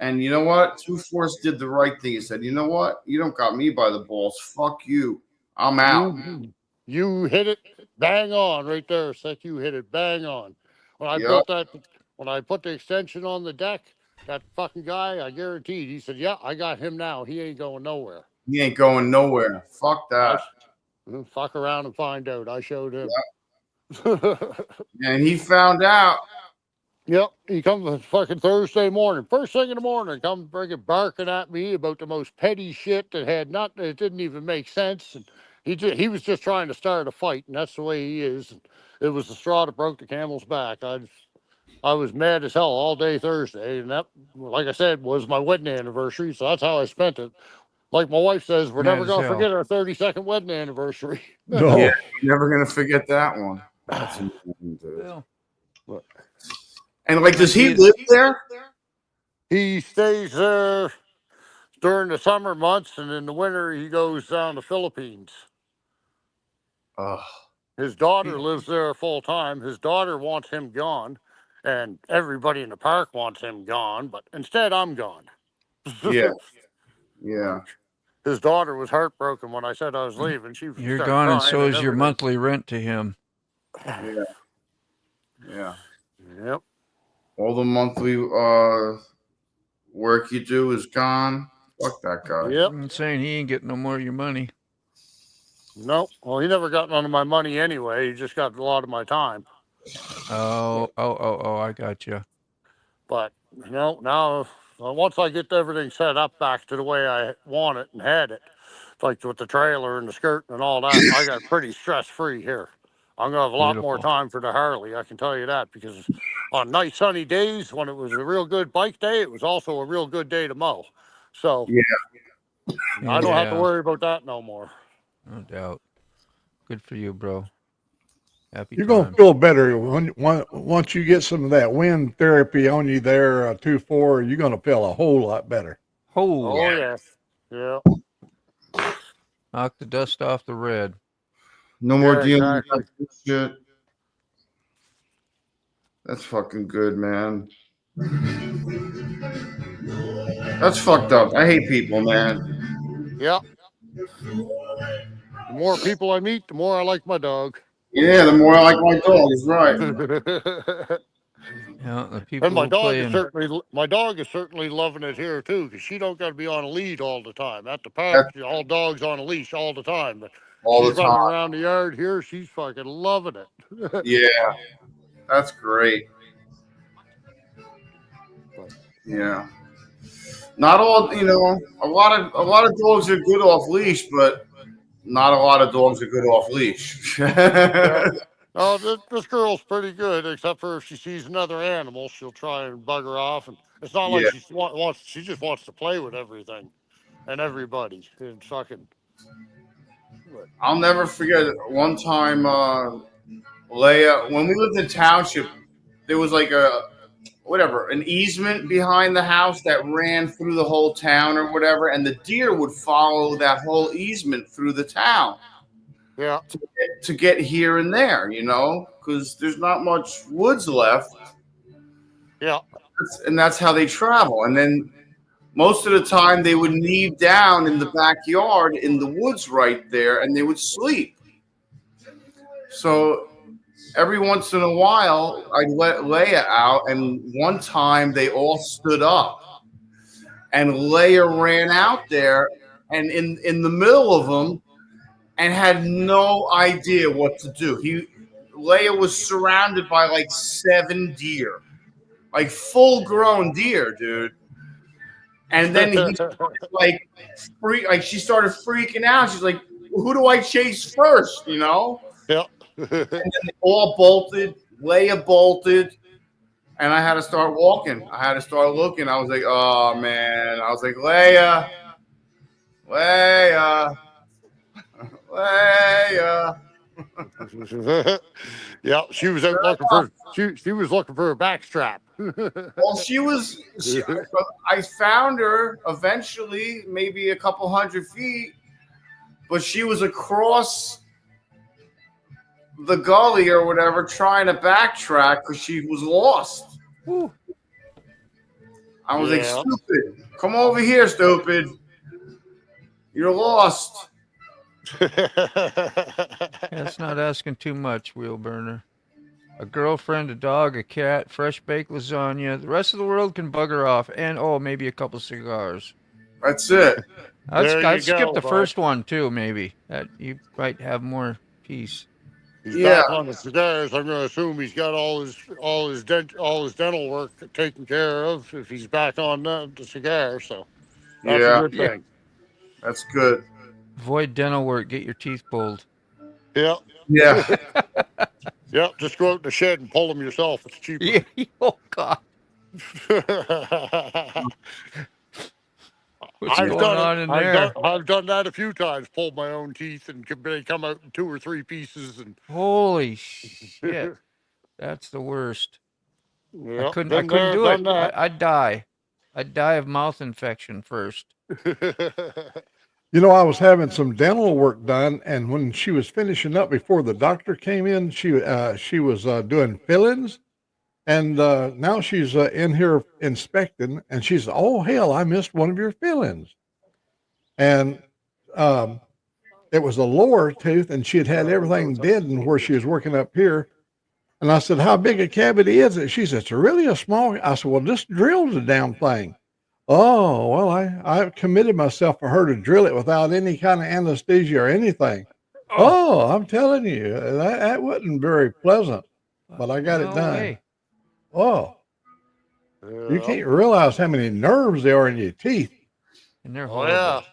And you know what? 2-4 did the right thing. He said, "You know what? You don't got me by the balls. Fuck you. I'm out." You hit it bang on right there, Seth. You hit it bang on. When I put the extension on the deck, that fucking guy, I guaranteed, he said, "Yeah, I got him now. He ain't going nowhere." He ain't going nowhere. Fuck that. Fuck around and find out. I showed him. And he found out. Yep, he comes fucking Thursday morning, first thing in the morning, come friggin' barking at me about the most petty shit that it didn't even make sense. And he was just trying to start a fight, and that's the way he is. And it was the straw that broke the camel's back. I was mad as hell all day Thursday, and that, like I said, was my wedding anniversary, so that's how I spent it. Like my wife says, we're never gonna forget our 32nd wedding anniversary. No, yeah, you're never gonna forget that one. That's amazing, dude. And like, does he live there? He stays there during the summer months, and in the winter he goes down to the Philippines. His daughter lives there full time. His daughter wants him gone, and everybody in the park wants him gone, but instead I'm gone. Yeah. Yeah. His daughter was heartbroken when I said I was leaving. You're gone, and so is your monthly rent to him. Yeah. Yeah. Yep. All the monthly work you do is gone. Fuck that guy. Yep. I'm saying he ain't getting no more of your money. Nope. Well, he never got none of my money anyway. He just got a lot of my time. Oh, I got you. But, now once I get everything set up back to the way I want it and had it, like with the trailer and the skirt and all that, I got pretty stress-free here. I'm going to have a lot more time for the Harley, I can tell you that, because on nice sunny days, when it was a real good bike day, it was also a real good day to mow. So I don't have to worry about that no more. No doubt. Good for you, bro. Happy You're going to feel better once you get some of that wind therapy on you there, 2-4. You're going to feel a whole lot better. Oh, yes. Yeah. Knock the dust off the red. No more dealing with that shit. That's fucking good, man. That's fucked up. I hate people, man. Yep. The more people I meet, the more I like my dog. Yeah, the more I like my dog is right. Yeah, the people And my dog is certainly loving it here too, because she don't got to be on a lead all the time. At the park, all dogs on a leash all the time. But she's running around the yard here. She's fucking loving it. Yeah, that's great. Yeah, not all. A lot of dogs are good off leash, but not a lot of dogs are good off leash. Oh, this girl's pretty good, except for if she sees another animal, she'll try and bug her off. And it's not like she just wants to play with everything and everybody. And fucking. I'll never forget one time, Leia, when we lived in township, there was like an easement behind the house that ran through the whole town or whatever, and the deer would follow that whole easement through the town. Yeah. To get here and there, because there's not much woods left. Yeah. And that's how they travel. And then most of the time they would knee down in the backyard in the woods right there, and they would sleep. So every once in a while, I'd let Leia out, and one time they all stood up, and Leia ran out there, and in the middle of them, and had no idea what to do. Leia was surrounded by like 7 deer, like full-grown deer, dude. And then he she started freaking out. She's like, who do I chase first? You know. Yeah. And then they all bolted. Leia bolted. And I had to start walking. I had to start looking. I was like, oh, man. I was like, Leia. Yeah, she was out looking for she was looking for a backstrap. Well, I found her eventually, maybe a couple 100 feet, but she was across the gully or whatever trying to backtrack because she was lost. Woo. I was like, stupid. Come over here, stupid. You're lost. That's not asking too much, wheel burner. A girlfriend, a dog, a cat, fresh baked lasagna. The rest of the world can bugger off, and maybe a couple cigars. That's it. I'd skip the first one too, maybe. That you might have more peace. He's back on the cigars. I'm going to assume he's got all his dental work taken care of if he's back on the cigar. So that's a good thing. That's good. Avoid dental work. Get your teeth pulled. Yeah. Yeah. Yeah. Just go out in the shed and pull them yourself. It's cheaper. Yeah. Oh God. What's going on in there? I've done that a few times. Pulled my own teeth and they come out in 2 or 3 pieces. And holy shit, that's the worst. Yeah, I couldn't do it. I'd die. I'd die of mouth infection first. You know, I was having some dental work done, and when she was finishing up before the doctor came in, she was doing fillings. And now she's in here inspecting, and she's, oh, hell, I missed one of your fillings. And it was a lower tooth, and she had everything deadened where she was working up here. And I said, how big a cavity is it? She said, it's really a small. I said, well, just drill the damn thing. Oh, well, I committed myself for her to drill it without any kind of anesthesia or anything. Oh, I'm telling you, that wasn't very pleasant, but I got it done. Way. Oh, you can't realize how many nerves there are in your teeth. And they're Oh, horrible.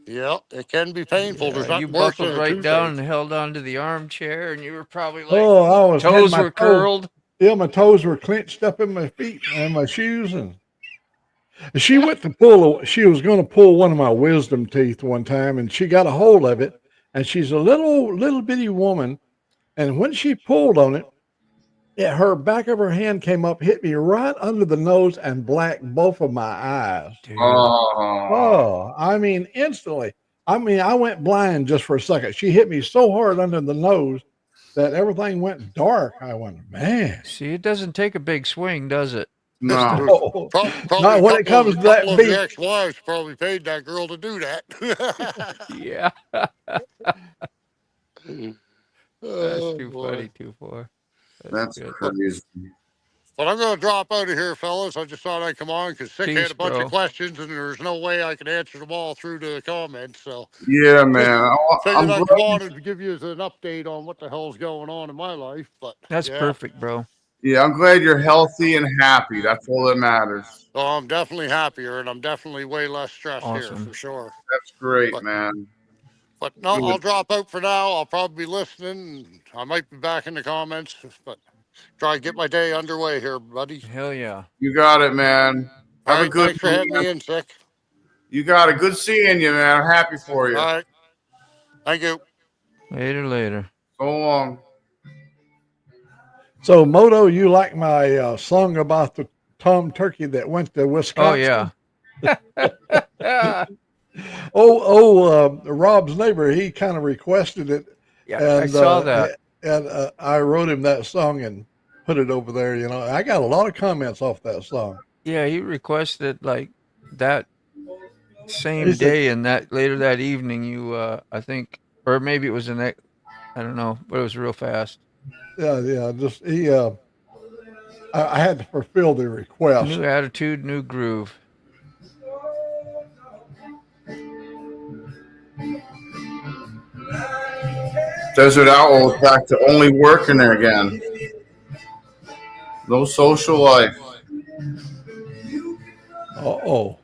yeah, it can be painful. There's nothing You worse buckled than a right down toothache. and held onto the armchair, and you were probably like, toes were curled. Yeah, my toes were clenched up in my feet and my shoes, and she went to pull. She was going to pull one of my wisdom teeth one time, and she got a hold of it. And she's a little bitty woman, and when she pulled on it, her back of her hand came up, hit me right under the nose, and blacked both of my eyes. Oh, I mean, instantly. I mean, I went blind just for a second. She hit me so hard under the nose that everything went dark. I went, man. See, it doesn't take a big swing, does it? No. Probably Not when it comes to that beat. beat. The ex-wives probably paid that girl to do that. Yeah. That's too boy. funny, too far. That's crazy. But I'm going to drop out of here, fellas. I just thought I'd come on because Sick had Peace, a bunch bro. of questions, and there's no way I can answer them all through the comments. So Yeah, man. figured I'd come on and give you an update on what the hell's going on in my life. But That's perfect, bro. Yeah, I'm glad you're healthy and happy. That's all that matters. Oh, I'm definitely happier, and I'm definitely way less stressed here Awesome. for sure. That's great, man. But no, I'll drop out for now. I'll probably be listening. I might be back in the comments, but try to get my day underway here, buddy. Hell yeah. You got it, man. All Have right, a good thanks for having me in, Sick. You got it. Good seeing you, man. I'm happy for you. All right. Thank you. Later. So long. So, Moto, you like my song about the Tom Turkey that went to Wisconsin? Oh, yeah. Rob's neighbor, he kind of requested it. Yeah, I saw that. And I wrote him that song and put it over there. You know, I got a lot of comments off that song. Yeah, he requested like that same day and that later that evening. You, I think, or maybe it was the next. I don't know, but it was real fast. Yeah. Just I had to fulfill the request. New attitude, new groove. Desert Owl is back to only working there again. No social life. Uh-oh.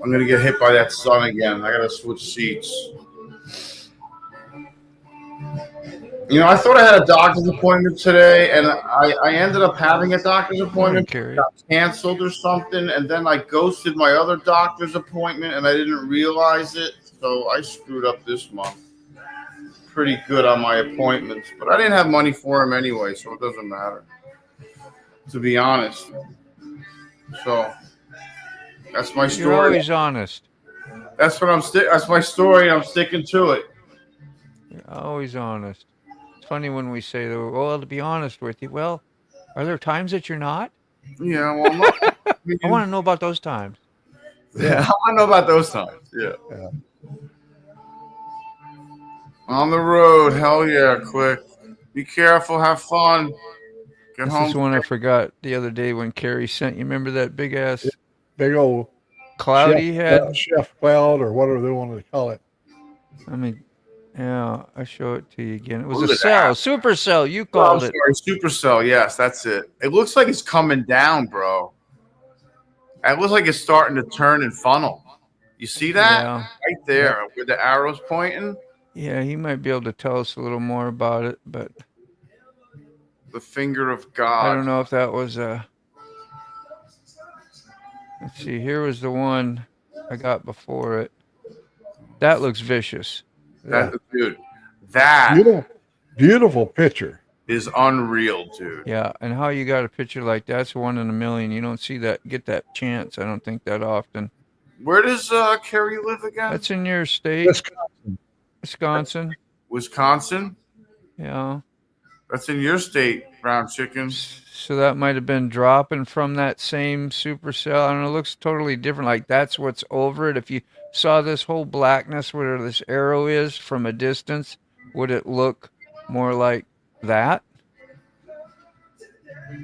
I'm gonna get hit by that sun again. I gotta switch seats. You know, I thought I had a doctor's appointment today, and I ended up having a doctor's appointment. Carrie. Got canceled or something, and then I ghosted my other doctor's appointment, and I didn't realize it. So I screwed up this month. Pretty good on my appointments, but I didn't have money for him anyway, so it doesn't matter. To be honest. So that's my story. You're always honest. That's what that's my story. I'm sticking to it. You're always honest. It's funny when we say, well, to be honest with you, well, are there times that you're not? Yeah, well, I want to know about those times. Yeah, I want to know about those times. Yeah. On the road, hell yeah, quick. Be careful, have fun. Get This home. is one I forgot the other day when Carrie sent you. Remember that big old cloud he had? chef cloud or whatever they wanted to call it. I mean, yeah, I'll show it to you again. It was Look a at cell, that. supercell. You Oh, called I'm it. sorry, Supercell. Yes, that's it. It looks like it's coming down, bro. It looks like it's starting to turn and funnel. You see that? Yeah. Right there where the arrow's pointing? Yeah, he might be able to tell us a little more about it, but The finger of God. I don't know if that was a. Let's see. Here was the one I got before it. That looks vicious. That, dude, that Beautiful picture. is unreal, dude. Yeah, and how you got a picture like that's 1 in a million. You don't see that, get that chance. I don't think that often. Where does Carrie live again? That's in your state, Wisconsin. Wisconsin? Yeah. That's in your state, brown chicken. So that might have been dropping from that same supercell. I don't know. It looks totally different. Like that's what's over it. If you saw this whole blackness where this arrow is from a distance, would it look more like that?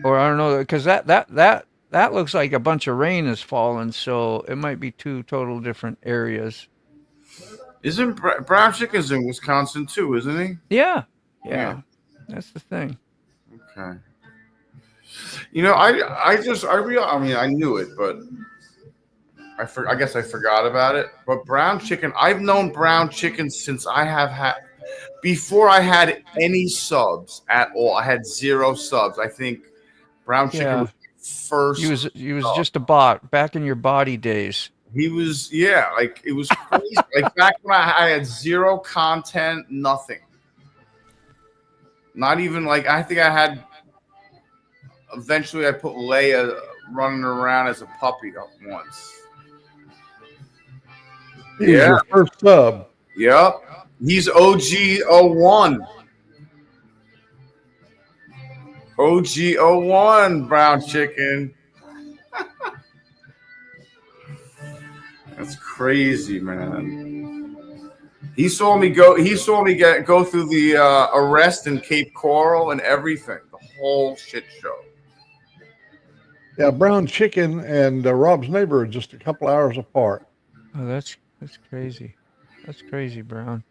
Or I don't know, because that looks like a bunch of rain has fallen. So it might be two total different areas. Isn't brown chicken's in Wisconsin too, isn't he? Yeah. Yeah. That's the thing. Okay. You know, I mean, I knew it, but I guess I forgot about it. But brown chicken, I've known brown chicken since I have had, before I had any subs at all. I had 0 subs. I think brown chicken was first. He was just a bot back in your body days. He was, yeah, like it was crazy. Like back when I had 0 content, nothing. Not even like, I think I had, eventually I put Leia running around as a puppy up once. He was your first sub. Yep. He's OG01. OG01, brown chicken. That's crazy, man. He saw me go through the arrest in Cape Coral and everything. The whole shit show. Yeah, brown chicken and Rob's neighbor are just a couple hours apart. Oh, that's crazy. That's crazy, Brown.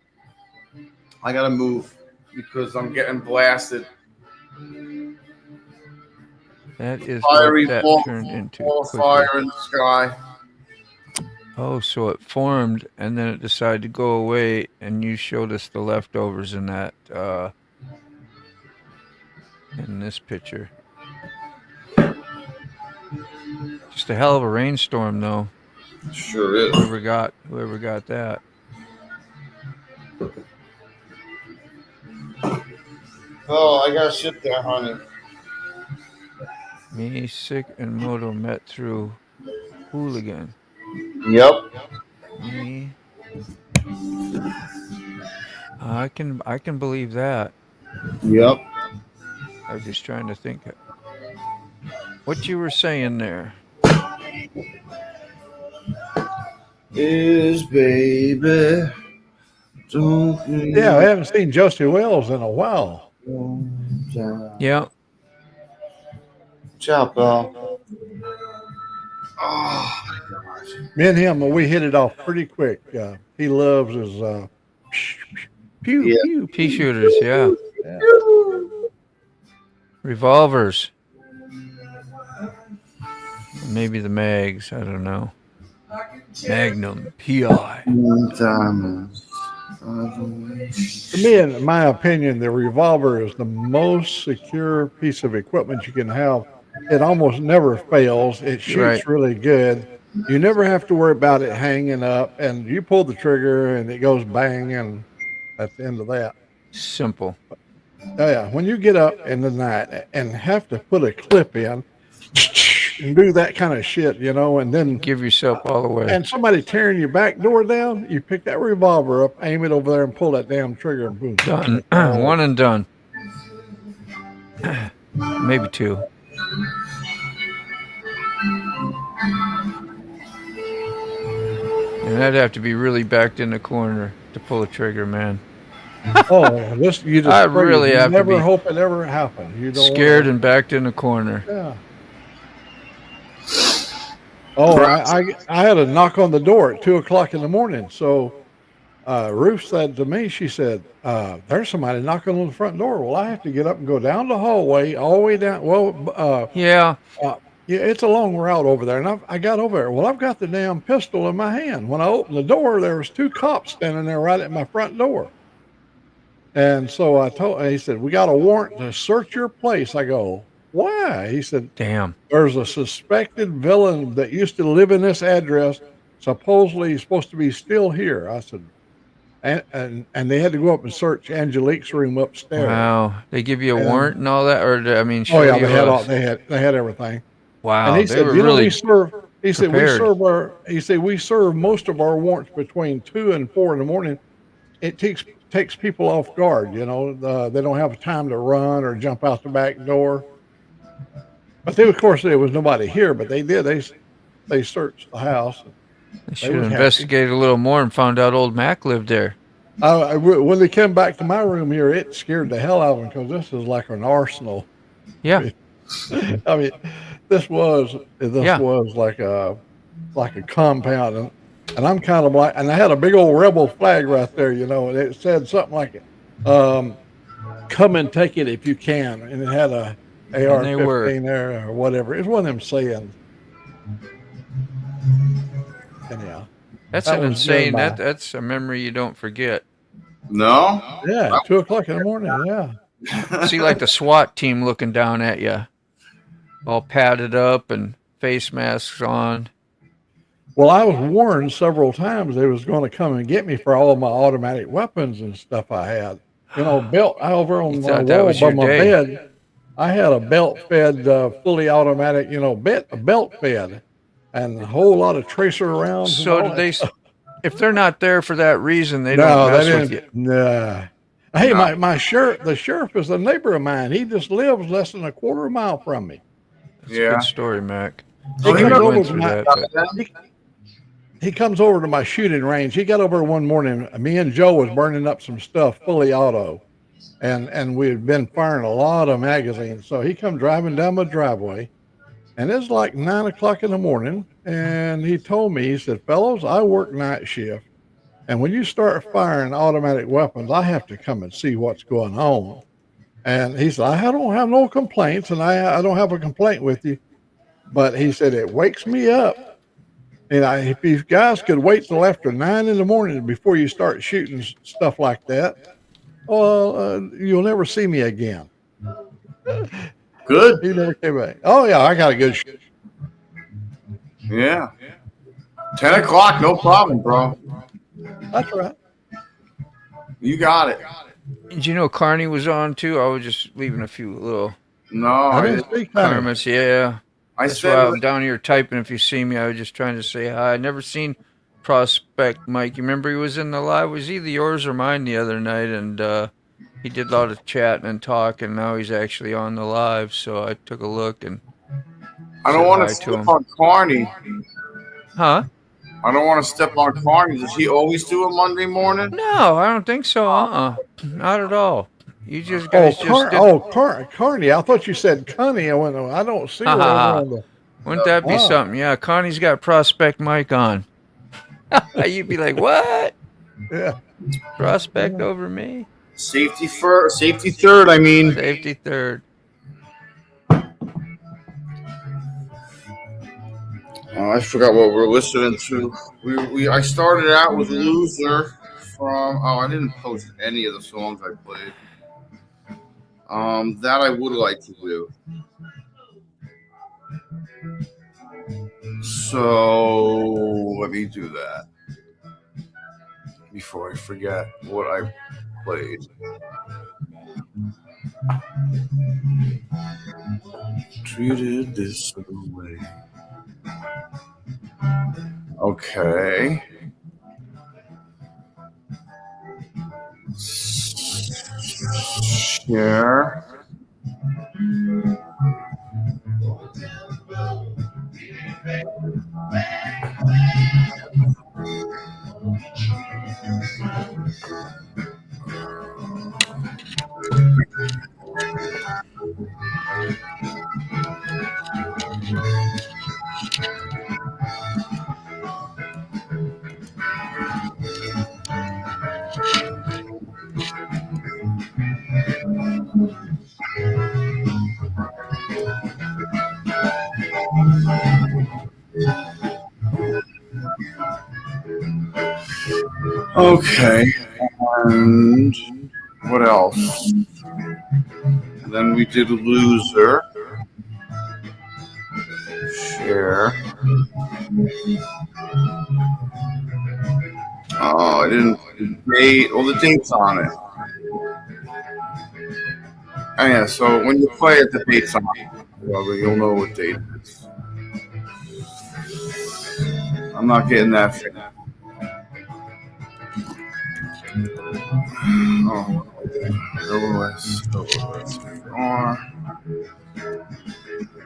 I gotta move because I'm getting blasted. That is fiery what that ball, turned into. ball of quickly. fire in the sky. Oh, so it formed and then it decided to go away, and you showed us the leftovers in that in this picture. Just a hell of a rainstorm, though. Sure is. Whoever got that. Oh, I got shit there, honey. Me, Sick, and Moto met through hooligan. Yep. Me. I can believe that. Yep. I was just trying to think what you were saying there. Is baby. Yeah, I haven't seen Josie Wells in a while. Yeah. Ciao, pal. Oh my gosh. Me and him, we hit it off pretty quick. He loves his pew. Pea shooters, yeah. Revolvers. Maybe the mags, I don't know. Magnum PI. To me, in my opinion, the revolver is the most secure piece of equipment you can have. It almost never fails. It shoots Right. really good. You never have to worry about it hanging up, and you pull the trigger and it goes bang, and that's the end of that. Simple. Oh, yeah, when you get up in the night and have to put a clip in and do that kind of shit, and then Give yourself all the way. and somebody tearing your back door down, you pick that revolver up, aim it over there, and pull that damn trigger, and boom. Done. One and done. Maybe two. And I'd have to be really backed in the corner to pull a trigger, man. Oh, this you just I really have to never be hope it ever happens. You don't Scared and backed in the corner. Yeah. Oh, I had a knock on the door at 2:00 in the morning. So Ruth said to me, she said, "There's somebody knocking on the front door." Well, I have to get up and go down the hallway, all the way down. Well, Yeah. yeah, it's a long route over there, and I got over there. Well, I've got the damn pistol in my hand. When I opened the door, there was 2 cops standing there right at my front door. And so he said, "We got a warrant to search your place." I go, "Why?" He said, Damn. "There's a suspected villain that used to live in this address. Supposedly he's supposed to be still here." I said, and they had to go up and search Angelique's room upstairs. Wow. They give you a And- warrant and all that, or I mean, Oh show yeah, you they had everything. Wow. And he They said, were "You know, really we serve." He said, prepared. we serve most of our warrants between 2 and 4 in the morning. It takes people off guard. They don't have time to run or jump out the back door. But of course, there was nobody here. But they did. They searched the house. They should have was happy. investigated a little more and found out old Mac lived there. When they came back to my room here, it scared the hell out of them because this is like an arsenal. Yeah. I mean, this was Yeah. like a compound, and I'm kind of like, and I had a big old rebel flag right there, and it said something like, "Come and take it if you can," and it had a AR-15 there or whatever. It was one of them sayings. Anyhow, That's that an was insane. nearby. That's a memory you don't forget. No. Yeah, 2:00 in the morning. Yeah. See, like the SWAT team looking down at you, all padded up and face masks on. Well, I was warned several times they was going to come and get me for all of my automatic weapons and stuff I had. Belt over on You my thought that wall was by your my day. bed. I had a belt-fed, fully automatic, belt-fed, and a whole lot of tracer rounds. So and all did they? that. If they're not there for that reason, they No, don't they mess with didn't. you. Nah. Hey, No. my sheriff, the sheriff is a neighbor of mine. He just lives less than a quarter mile from me. That's a Yeah. good story, Mac. He I comes went over to through my, that, but he comes over to my shooting range. He got over one morning. Me and Joe was burning up some stuff, fully auto, and we had been firing a lot of magazines. So he come driving down my driveway, and it's like 9:00 in the morning. And he told me, he said, "Fellows, I work night shift, and when you start firing automatic weapons, I have to come and see what's going on." And he said, "I don't have no complaints, and I don't have a complaint with you, but," he said, "it wakes me up. And if you guys could wait till after 9 in the morning before you start shooting stuff like that, well, you'll never see me again." Good. He never came back. Oh yeah, I got a good. Yeah. 10:00, no problem, bro. That's right. You got it. did you know Carney was on too? I was just leaving a few little No, I I didn't didn't. speak Carney. comments. Yeah. I That's why said I'm down here typing. If you see me, I was just trying to say hi. I never seen Prospect Mike. You remember he was in the live? Was either yours or mine the other night? And he did a lot of chatting and talking. Now he's actually on the live. So I took a look and I don't said want hi to to step him. on Carney. Huh? I don't want to step on Carney. Does he always do a Monday morning? No, I don't think so. Not at all. You just Oh, guys just did. Carney. I thought you said Connie. I went, I don't see her over on the. Wouldn't that be Oh. something? Yeah, Connie's got Prospect Mike on. You'd be like, what? Yeah. Prospect over me? Safety first, safety third. I mean, Safety third. I forgot what we're listening to. I started out with Loser from. Oh, I didn't post any of the songs I played. That I would like to do. So let me do that before I forget what I played. Treated this way. Okay. Share. Okay, and what else? Then we did Loser. Share. Oh, I didn't date. Well, the date's on it. Oh, yeah, so when you play it, the date's on it. Well, you'll know what date it is. I'm not getting that thing.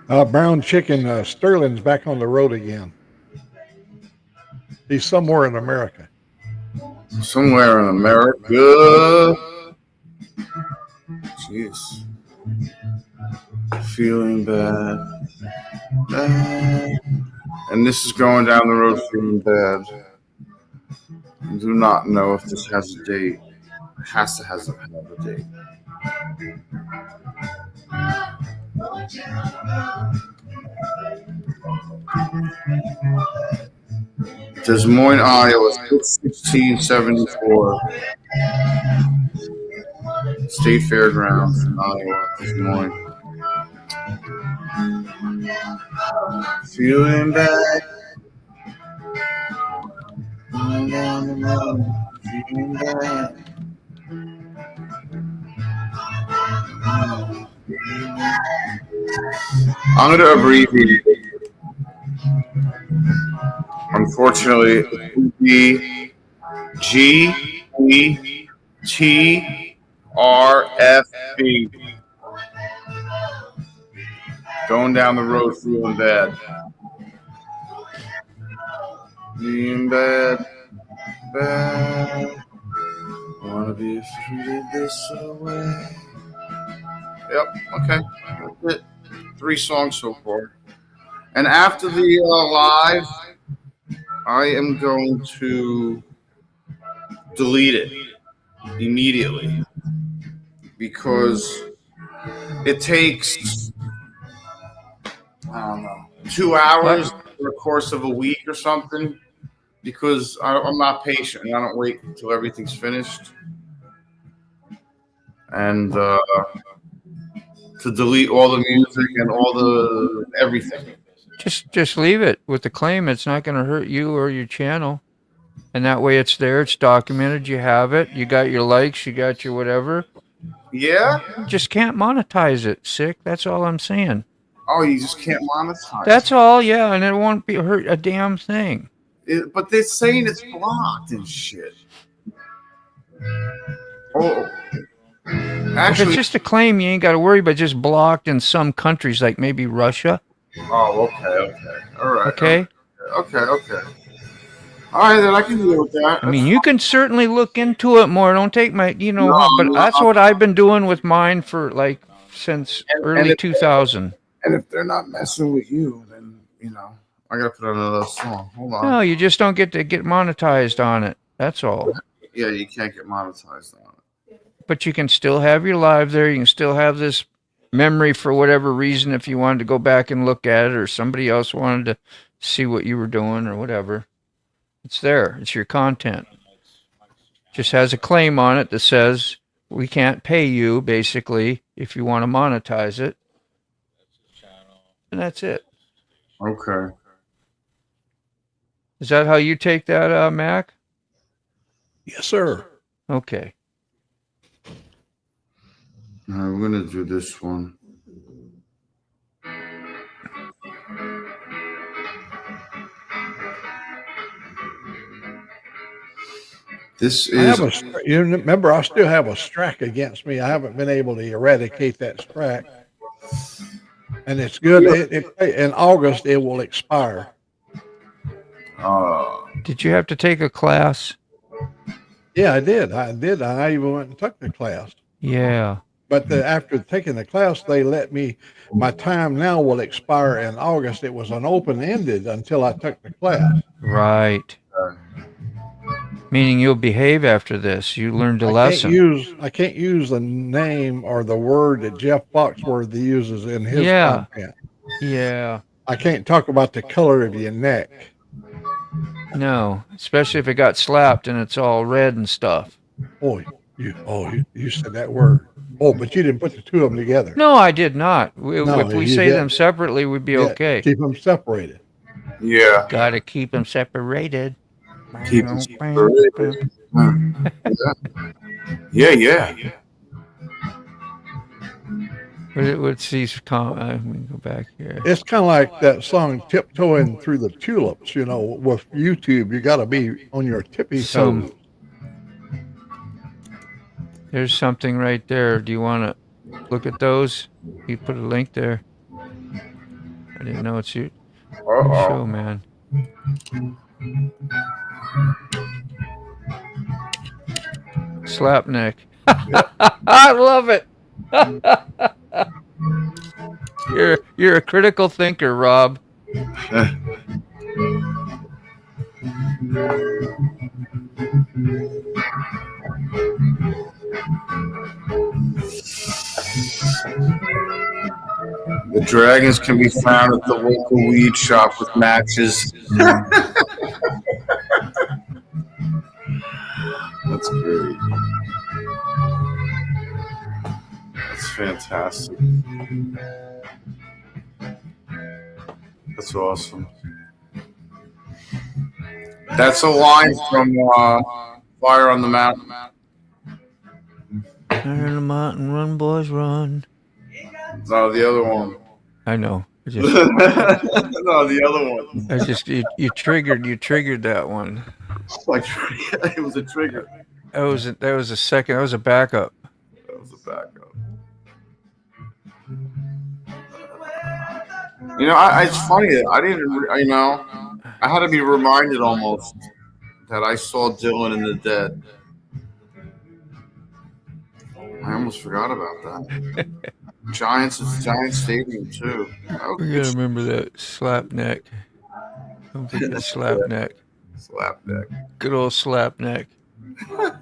Oh, Brown Chicken, Sterling's back on the road again. He's somewhere in America. Somewhere in America. Jeez. Feeling bad. And this is going down the road feeling bad. I do not know if this has a date. It has to have a date. Des Moines, Iowa, 1674. State Fairgrounds, Iowa, Des Moines. Feeling bad. Feeling bad. I'm going to abbreviate. Unfortunately, it would be GETRFB. Going down the road feeling bad. Feeling bad. Bad. Wanna be treated this way. Yep, okay. That's it. 3 songs so far. And after the live, I am going to delete it immediately because it takes, I don't know, 2 hours over the course of a week or something because I'm not patient and I don't wait until everything's finished. And to delete all the music and all the everything. Just leave it with the claim. It's not going to hurt you or your channel. And that way it's there. It's documented. You have it. You got your likes. You got your whatever. Yeah? You just can't monetize it, Sick. That's all I'm saying. Oh, you just can't monetize That's all, yeah. And it won't be hurt a damn thing. But they're saying it's blocked and shit. Oh. Actually, if it's just a claim, you ain't got to worry about just blocked in some countries, like maybe Russia. Oh, okay. All right. Okay? Okay. All right, then I can deal with that. I mean, you can certainly look into it more. Don't take my, but that's what I've been doing with mine for since early 2000. And if they're not messing with you, then, I got to put on another song. Hold on. No, you just don't get to get monetized on it. That's all. Yeah, you can't get monetized on it. But you can still have your live there. You can still have this memory for whatever reason if you wanted to go back and look at it or somebody else wanted to see what you were doing or whatever. It's there. It's your content. Just has a claim on it that says we can't pay you, basically, if you want to monetize it. And that's it. Okay. Is that how you take that, Mac? Yes, sir. Okay. All right, we're gonna do this one. This I is have you remember, I still have a strike against me. I haven't been able to eradicate that strike. And it's good. In August, it will expire. Did you have to take a class? Yeah, I did. I even went and took the class. Yeah. But after taking the class, they let me, my time now will expire in August. It was an open-ended until I took the class. Right. Meaning you'll behave after this. You learned a lesson. I can't use the name or the word that Jeff Foxworthy uses in his content. Yeah. I can't talk about the color of your neck. No, especially if it got slapped and it's all red and stuff. You said that word. Oh, but you didn't put the two of them together. No, I did not. If we say them separately, we'd be okay. Keep them separated. Yeah. Got to keep them separated. Keep them separated. Yeah. What's these? Let me go back here. It's kind of like that song "Tiptoeing Through the Tulips." You know, with YouTube, you got to be on your tippy toes. There's something right there. Do you want to look at those? You put a link there. I didn't know it's you. Show, man. Slapneck. I love it. You're a critical thinker, Rob. The dragons can be found at the local weed shop with matches. That's great. That's fantastic. That's awesome. That's a line from Fire on the Mountain. Fire on the mountain, run, boys, run. No, the other one. I know. No, the other one. I just you triggered that one. Like it was a trigger. That was a second. That was a backup. That was a backup. You know, it's funny. I didn't. You know, I had to be reminded almost that I saw Dylan in the Dead. I almost forgot about that. Giants Stadium too. We gotta remember that Slapneck. Don't forget Slapneck. Slapneck. Good old Slapneck. That's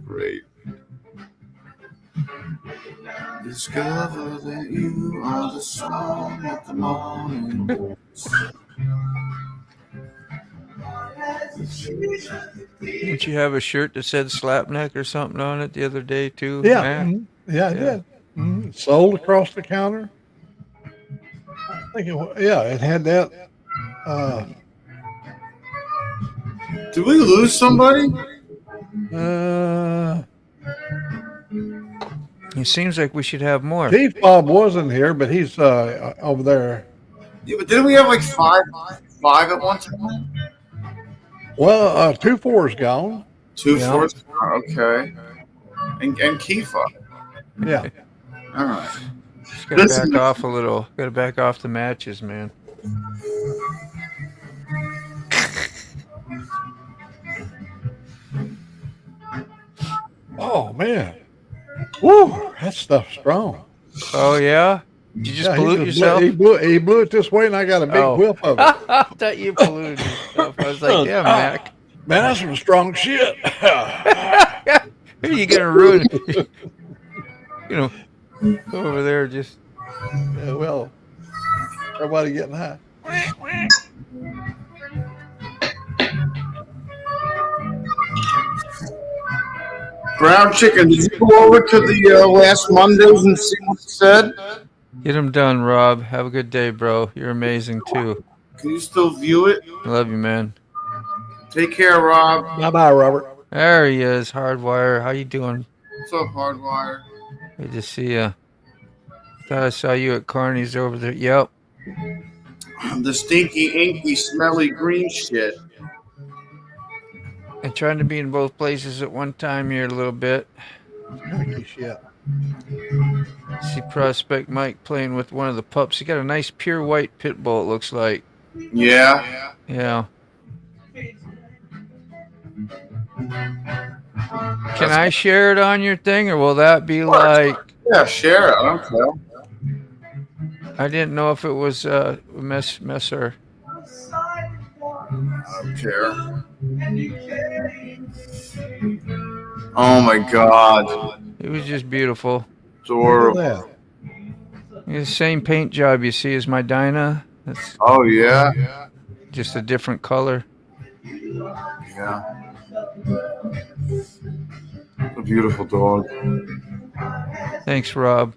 great. Discover that you are the song of the morning. Didn't you have a shirt that said Slapneck or something on it the other day too? Yeah, Matt? yeah, I did. Mm-hmm. Sold across the counter. I think it had that. Did we lose somebody? It seems like we should have more. Chief Bob wasn't here, but he's over there. Yeah, but didn't we have like five at one time? Well, 2-4's gone. 2-4's gone. Okay. And Kifa. Yeah. All right. Just gotta back off a little. Gotta back off the matches, man. Oh man. Woo! That stuff's strong. Oh yeah? Did you just pollute yourself? He blew it this way, and I got a big whiff of it. I thought you polluted yourself. I was like, yeah, Mac. Man, that's some strong shit. You're gonna ruin it. You know, go over there, just Yeah, well, everybody getting high. Brown chicken. Did you go over to the last Mondays and see what it said? Get them done, Rob. Have a good day, bro. You're amazing too. Can you still view it? I love you, man. Take care, Rob. Bye-bye, Robert. There he is, Hardwire. How you doing? What's up, Hardwire? Good to see you. Thought I saw you at Carney's over there. Yep. The stinky, inky, smelly green shit. And trying to be in both places at one time here a little bit. Stinky shit. See Prospect Mike playing with one of the pups. He got a nice pure white pit bull, it looks like. Yeah. Yeah. Can I share it on your thing, or will that be like... Yeah, share it. I don't care. I didn't know if it was messer. I don't care. Oh my God. It was just beautiful. Adorable. The same paint job you see as my Dinah. That's Oh yeah. just a different color. Yeah. A beautiful dog. Thanks, Rob.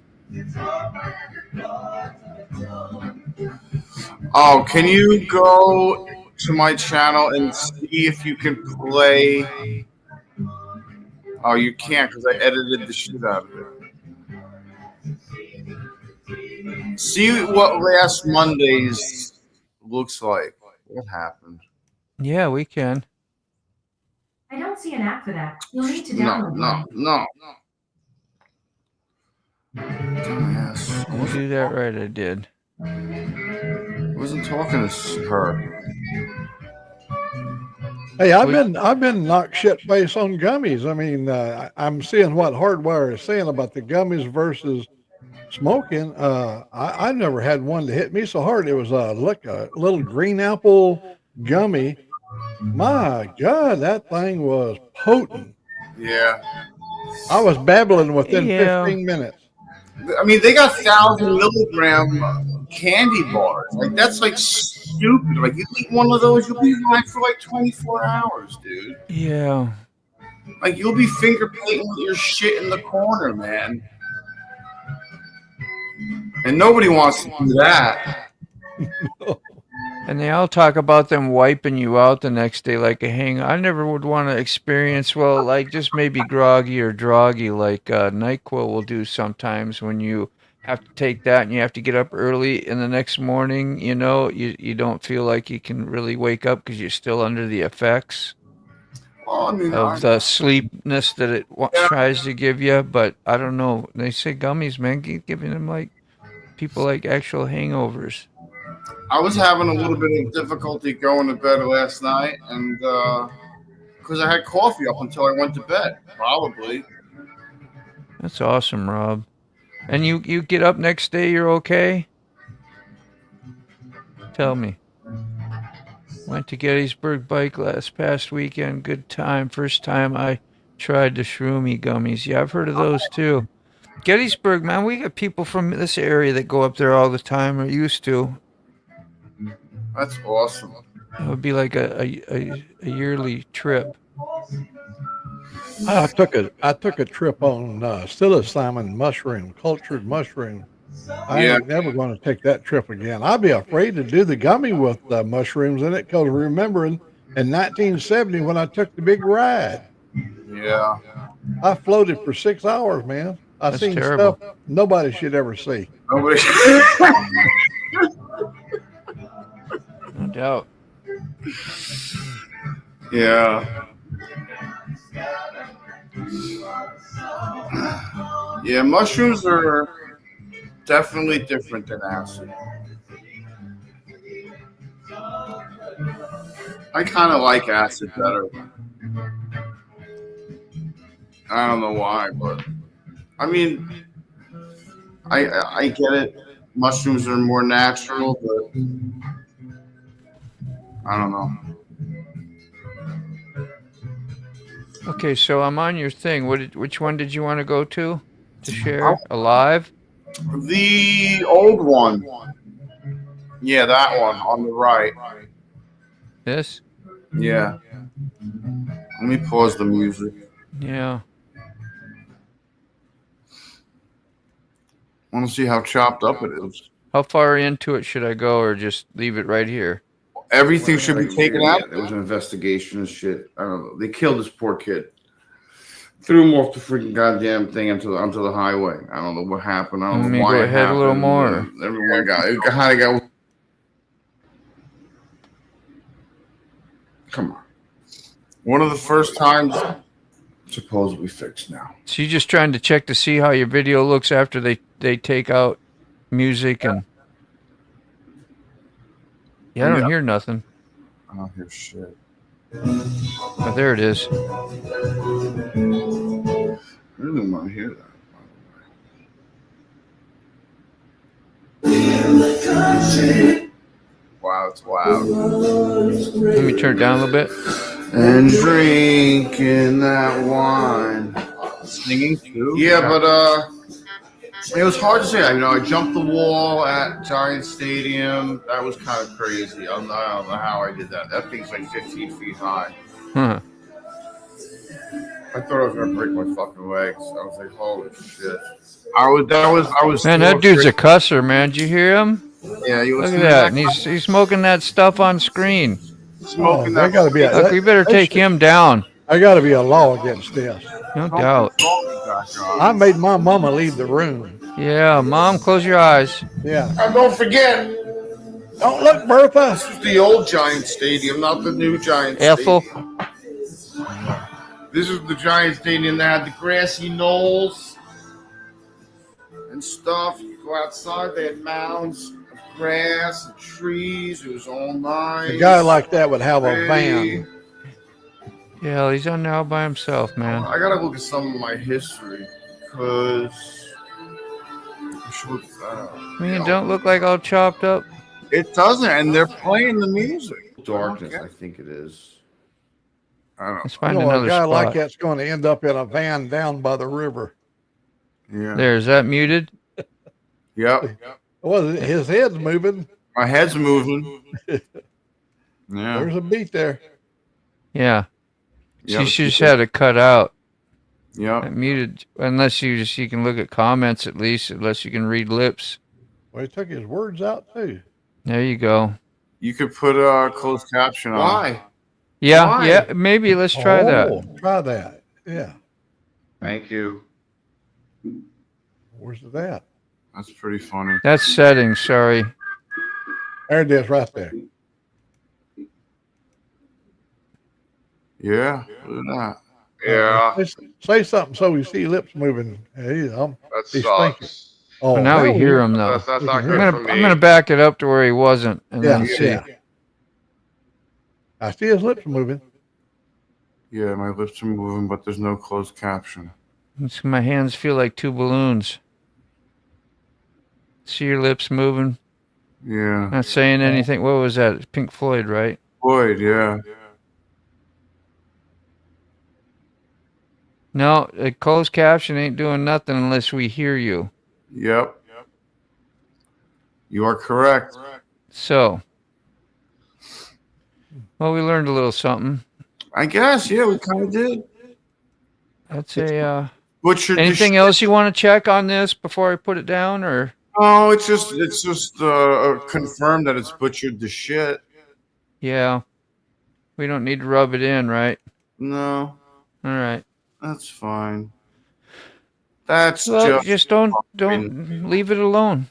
Oh, can you go to my channel and see if you can play? Oh, you can't because I edited the shit out of it. See what last Monday's looks like. What happened? Yeah, we can. I don't see an app for that. You'll need to No, download no, one. no. Dumbass. You do that right, I did. I wasn't talking to her. Hey, I've been knocked shit face on gummies. I mean, I'm seeing what Hardwire is saying about the gummies versus smoking. I never had one to hit me so hard. It was like a little green apple gummy. My God, that thing was potent. Yeah. I was babbling within Yeah. 15 minutes. I mean, they got 1,000 milligram candy bars. Like, that's like stupid. Like, you eat one of those, you'll be high for like 24 hours, dude. Yeah. Like, you'll be finger painting with your shit in the corner, man. And nobody wants to do that. And they all talk about them wiping you out the next day like a hang. I never would want to experience, well, like just maybe groggy or droggy like NyQuil will do sometimes when you have to take that and you have to get up early in the next morning, you know, you don't feel like you can really wake up because you're still under the effects Well, I mean, of the sleepness that it Yeah. tries to give you. But I don't know. They say gummies, man, keep giving them like people like actual hangovers. I was having a little bit of difficulty going to bed last night, and because I had coffee up until I went to bed, probably. That's awesome, Rob. And you get up next day, you're okay? Tell me. Went to Gettysburg Bike last past weekend. Good time. First time I tried the shroomy gummies. Yeah, I've heard of those too. Gettysburg, man, we got people from this area that go up there all the time, or used to. That's awesome. It would be like a yearly trip. I took a trip on psilocybin mushroom, cultured mushroom. I ain't never going to take that trip again. I'd be afraid to do the gummy with mushrooms in it because remembering in 1970 when I took the big ride, Yeah. I floated for 6 hours, man. I That's seen terrible. stuff nobody should ever see. Nobody. No doubt. Yeah. Yeah, mushrooms are definitely different than acid. I kind of like acid better. I don't know why, but I mean, I get it. Mushrooms are more natural, but I don't know. Okay, so I'm on your thing. Which one did you want to go to share? Alive? The old one. Yeah, that one on the right. This? Yeah. Let me pause the music. Yeah. I want to see how chopped up it is. How far into it should I go, or just leave it right here? Everything should be taken out. There was an investigation and shit. I don't know. They killed this poor kid. Threw him off the freaking goddamn thing onto the highway. I don't know what happened. I don't Let know me why go it ahead happened. a little more. Everyone got. Come on. One of the first times supposedly fixed now. So you're just trying to check to see how your video looks after they take out music and. Yeah, I don't hear nothing. I don't hear shit. Oh, there it is. I really want to hear that. Wow, it's loud. Let me turn it down a little bit. And drinking that wine. Singing too? Yeah, but it was hard to say. I jumped the wall at Giant Stadium. That was kind of crazy. I don't know how I did that. That thing's like 15 feet high. Huh. I thought I was gonna break my fucking legs. I was like, holy shit. I was. Man, that dude's a cusser, man. Did you hear him? Yeah, you look at that. And he's smoking that stuff on screen. Smoking that got to be. Look, we better take him down. I got to be a law against this. No doubt. I made my mama leave the room. Yeah, Mom, close your eyes. Yeah. And don't forget. Don't look, Bertha. This is the old Giant Stadium, not the new Giant Ethel. Stadium. This is the Giant Stadium that had the grassy knolls and stuff. You go outside, they had mounds of grass and trees. It was all nice. A guy like that would have a van. Yeah, he's on now by himself, man. I gotta look at some of my history because I mean, it don't look like all chopped up. It doesn't, and they're playing the music. Darkness, I think it is. I don't know. Let's find another a guy spot. like that's going to end up in a van down by the river. Yeah. There, is that muted? Yep. Well, his head's moving. My head's moving. Yeah. There's a beat there. Yeah. Yep. She just had it cut out. Yeah. Muted, unless you can look at comments at least, unless you can read lips. Well, he took his words out too. There you go. You could put a closed caption on. Why? Yeah, Why? yeah, maybe let's try that. Try that. Yeah. Thank you. Where's it at? That's pretty funny. That's settings, sorry. There it is, right there. Yeah. Look at that. Yeah. Say something so we see lips moving. Hey, That he's sucks. thinking. Oh, But now we hear him though. That's not I'm good for me. I'm gonna back it up to where he wasn't, and then see. Yeah. I see his lips moving. Yeah, my lips are moving, but there's no closed caption. My hands feel like two balloons. See your lips moving? Yeah. Not saying anything. What was that? Pink Floyd, right? Floyd, yeah. No, a closed caption ain't doing nothing unless we hear you. Yep. You are correct. So, well, we learned a little something. I guess, yeah, we kind of did. That's a. Butchered Anything else you want to check on this before I put it down, or? Oh, it's just confirmed that it's butchered the shit. Yeah. We don't need to rub it in, right? No. All right. That's fine. That's Well, just don't leave it alone.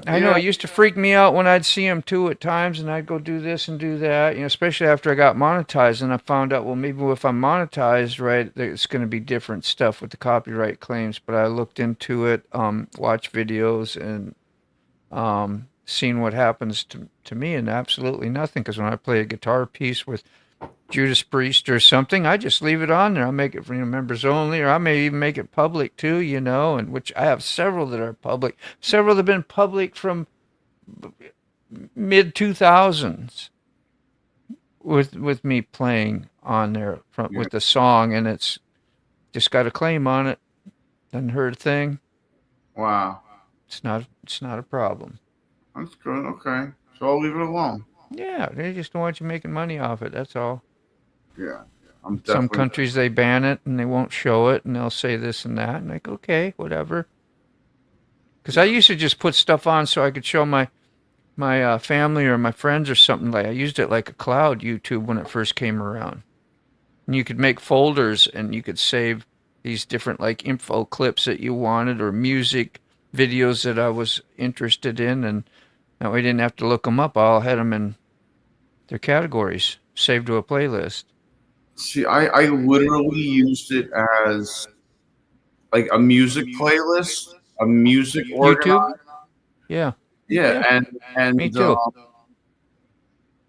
I know it used to freak me out when I'd see him too at times, and I'd go do this and do that, especially after I got monetized, and I found out, well, maybe if I'm monetized, right, it's going to be different stuff with the copyright claims. But I looked into it, watched videos, and seen what happens to me, and absolutely nothing. Because when I play a guitar piece with Judas Priest or something, I just leave it on there. I'll make it for members only, or I may even make it public too, and which I have several that are public. Several that have been public from mid 2000s with me playing on there with the song, and it's just got a claim on it. Doesn't hurt a thing. Wow. It's not a problem. That's good. Okay. So I'll leave it alone. Yeah, they just don't want you making money off it. That's all. Yeah. I'm Some definitely. countries they ban it and they won't show it and they'll say this and that. And like, okay, whatever. Because I used to just put stuff on so I could show my family or my friends or something. Like I used it like a cloud YouTube when it first came around. And you could make folders and you could save these different like info clips that you wanted or music videos that I was interested in, and that way I didn't have to look them up. I had them in their categories, saved to a playlist. See, I literally used it as like a music playlist, a music organizer. Yeah. Yeah, and Me too.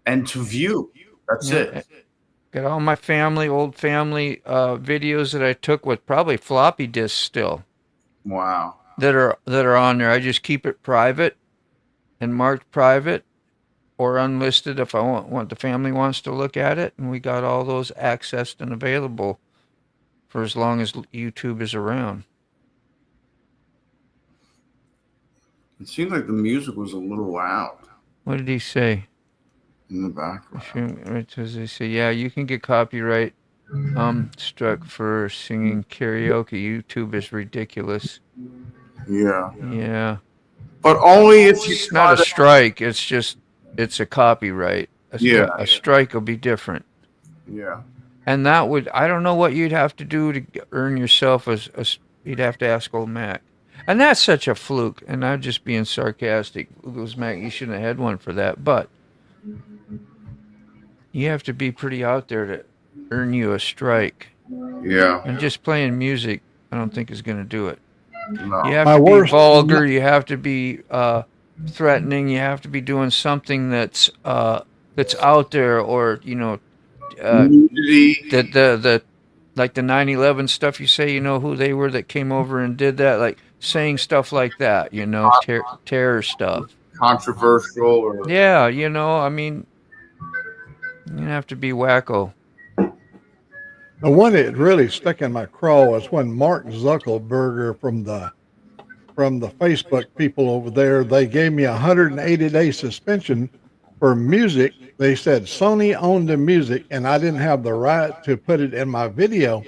And to view. That's it. Got all my old family videos that I took with probably floppy disks still. Wow. That are on there. I just keep it private and marked private or unlisted if I want the family wants to look at it, and we got all those accessed and available for as long as YouTube is around. It seemed like the music was a little loud. What did he say? In the background. Right, does he say, yeah, you can get copyright struck for singing karaoke. YouTube is ridiculous. Yeah. Yeah. But only if you. It's not a strike. It's a copyright. A strike will be different. Yeah. And that would, I don't know what you'd have to do to earn yourself you'd have to ask old Mac. And that's such a fluke. And I'm just being sarcastic. Goes Mac, you shouldn't have had one for that. But you have to be pretty out there to earn you a strike. Yeah. And just playing music, I don't think is going to do it. No. You have to be vulgar. You have to be threatening. You have to be doing something that's out there, or that like the 9/11 stuff. You say, who they were that came over and did that, like saying stuff like that. Terror stuff. Controversial. Or... Yeah, I mean, you have to be wacko. The one that really stuck in my craw was when Mark Zuckerberg from the Facebook people over there, they gave me a 180-day suspension for music. They said Sony owned the music and I didn't have the right to put it in my video.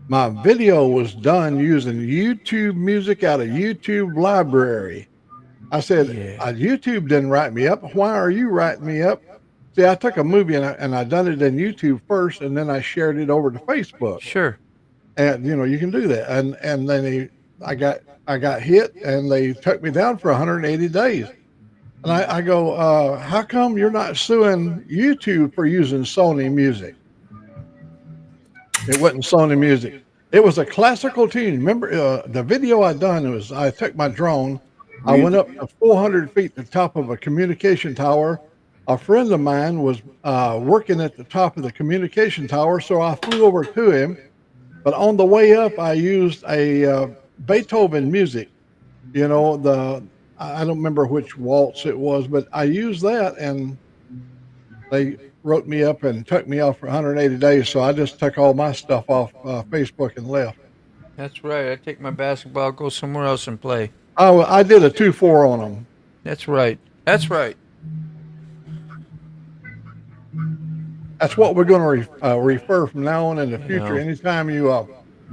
My video was done using YouTube music out of YouTube library. I said, YouTube didn't write me up. Why are you writing me up? See, I took a movie and I done it in YouTube first, and then I shared it over to Facebook. Sure. And you can do that. And then I got hit, and they took me down for 180 days. And I go, how come you're not suing YouTube for using Sony music? It wasn't Sony music. It was a classical tune. Remember the video I done was I took my drone, I went up to 400 feet to the top of a communication tower. A friend of mine was working at the top of the communication tower, so I flew over to him. But on the way up, I used a Beethoven music. I don't remember which waltz it was, but I used that, and they wrote me up and took me off for 180 days. So I just took all my stuff off Facebook and left. That's right. I take my basketball, go somewhere else and play. Oh, I did a 2-4 on them. That's right. That's right. That's what we're going to refer from now on in the future. Anytime you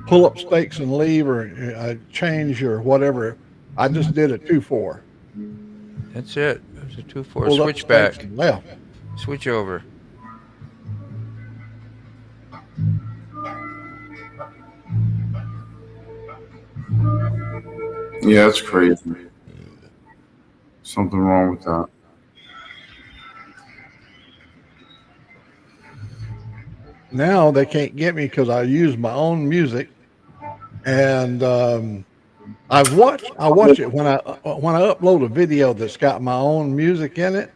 pull up stakes and leave or change or whatever, I just did a 2-4. That's it. It was a 2-4. Switch back. Left. Switch over. Yeah, that's crazy. Something wrong with that. Now they can't get me because I use my own music, and I watch it when I upload a video that's got my own music in it.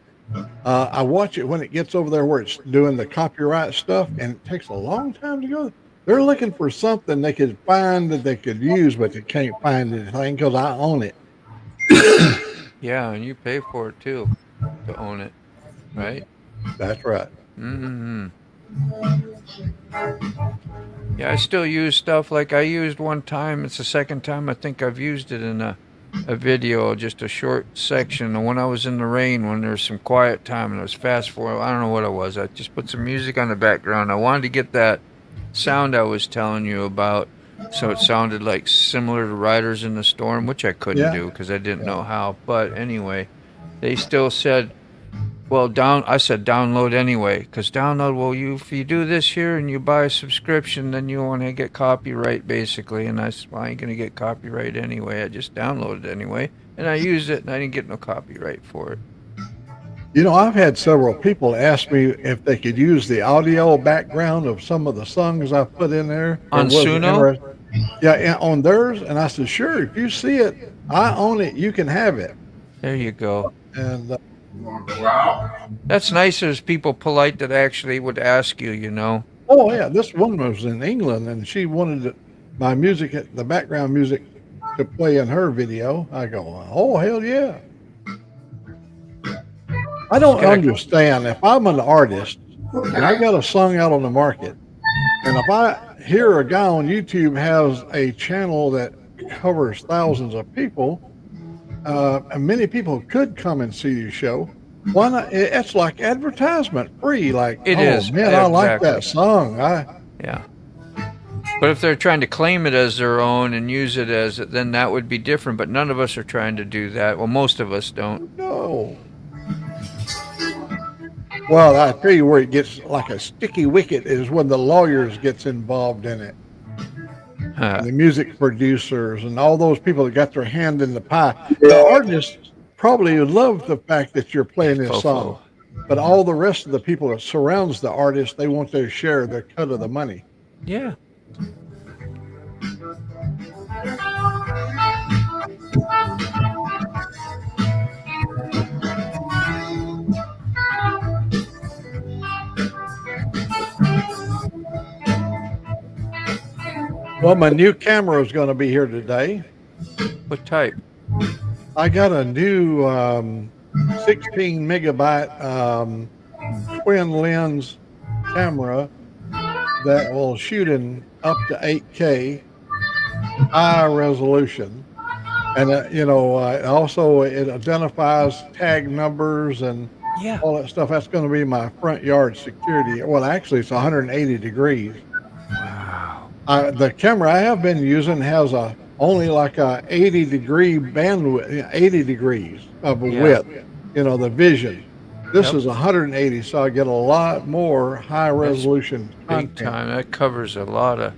I watch it when it gets over there where it's doing the copyright stuff, and it takes a long time to go. They're looking for something they could find that they could use, but they can't find anything because I own it. Yeah, and you pay for it too to own it, right? That's right. Mm-hmm. Yeah, I still use stuff like I used one time. It's the second time I think I've used it in a a video, just a short section. And when I was in the rain, when there was some quiet time and it was fast forward, I don't know what it was. I just put some music on the background. I wanted to get that sound I was telling you about, so it sounded like similar to Riders in the Storm, which I couldn't do because I didn't know how. But anyway, they still said, well, I said download anyway, because download, well, if you do this here and you buy a subscription, then you want to get copyright, basically. And I said, well, I ain't going to get copyright anyway. I just downloaded it anyway. And I used it, and I didn't get no copyright for it. You know, I've had several people ask me if they could use the audio background of some of the songs I put in there. On Suno? Yeah, on theirs. And I said, sure, if you see it, I own it, you can have it. There you go. And that's nice. There's people polite that actually would ask you, you know. Oh, yeah, this woman was in England, and she wanted my music, the background music, to play in her video. I go, oh, hell yeah. I don't understand. If I'm an artist and I got a song out on the market, and if I hear a guy on YouTube has a channel that covers thousands of people, and many people could come and see your show, why not? It's like advertisement free. Like, it oh, is. Man, I like that song. Yeah. But if they're trying to claim it as their own and use it as, then that would be different. But none of us are trying to do that. Well, most of us don't. No. Well, I tell you where it gets like a sticky wicket is when the lawyers gets involved in it. The music producers and all those people that got their hand in the pie. The artists probably love the fact that you're playing this song, but all the rest of the people that surrounds the artist, they want their share, their cut of the money. Yeah. Well, my new camera is going to be here today. What type? I got a new 16 megabyte twin lens camera that will shoot in up to 8K high resolution. And, you know, also it identifies tag numbers and all that stuff. That's going to be my front yard security. Well, actually, it's 180 degrees. Wow. The camera I have been using has only like a 80 degree bandwidth, 80 degrees of width, you know, the vision. This is 180, so I get a lot more high resolution content. Big time. That covers a lot of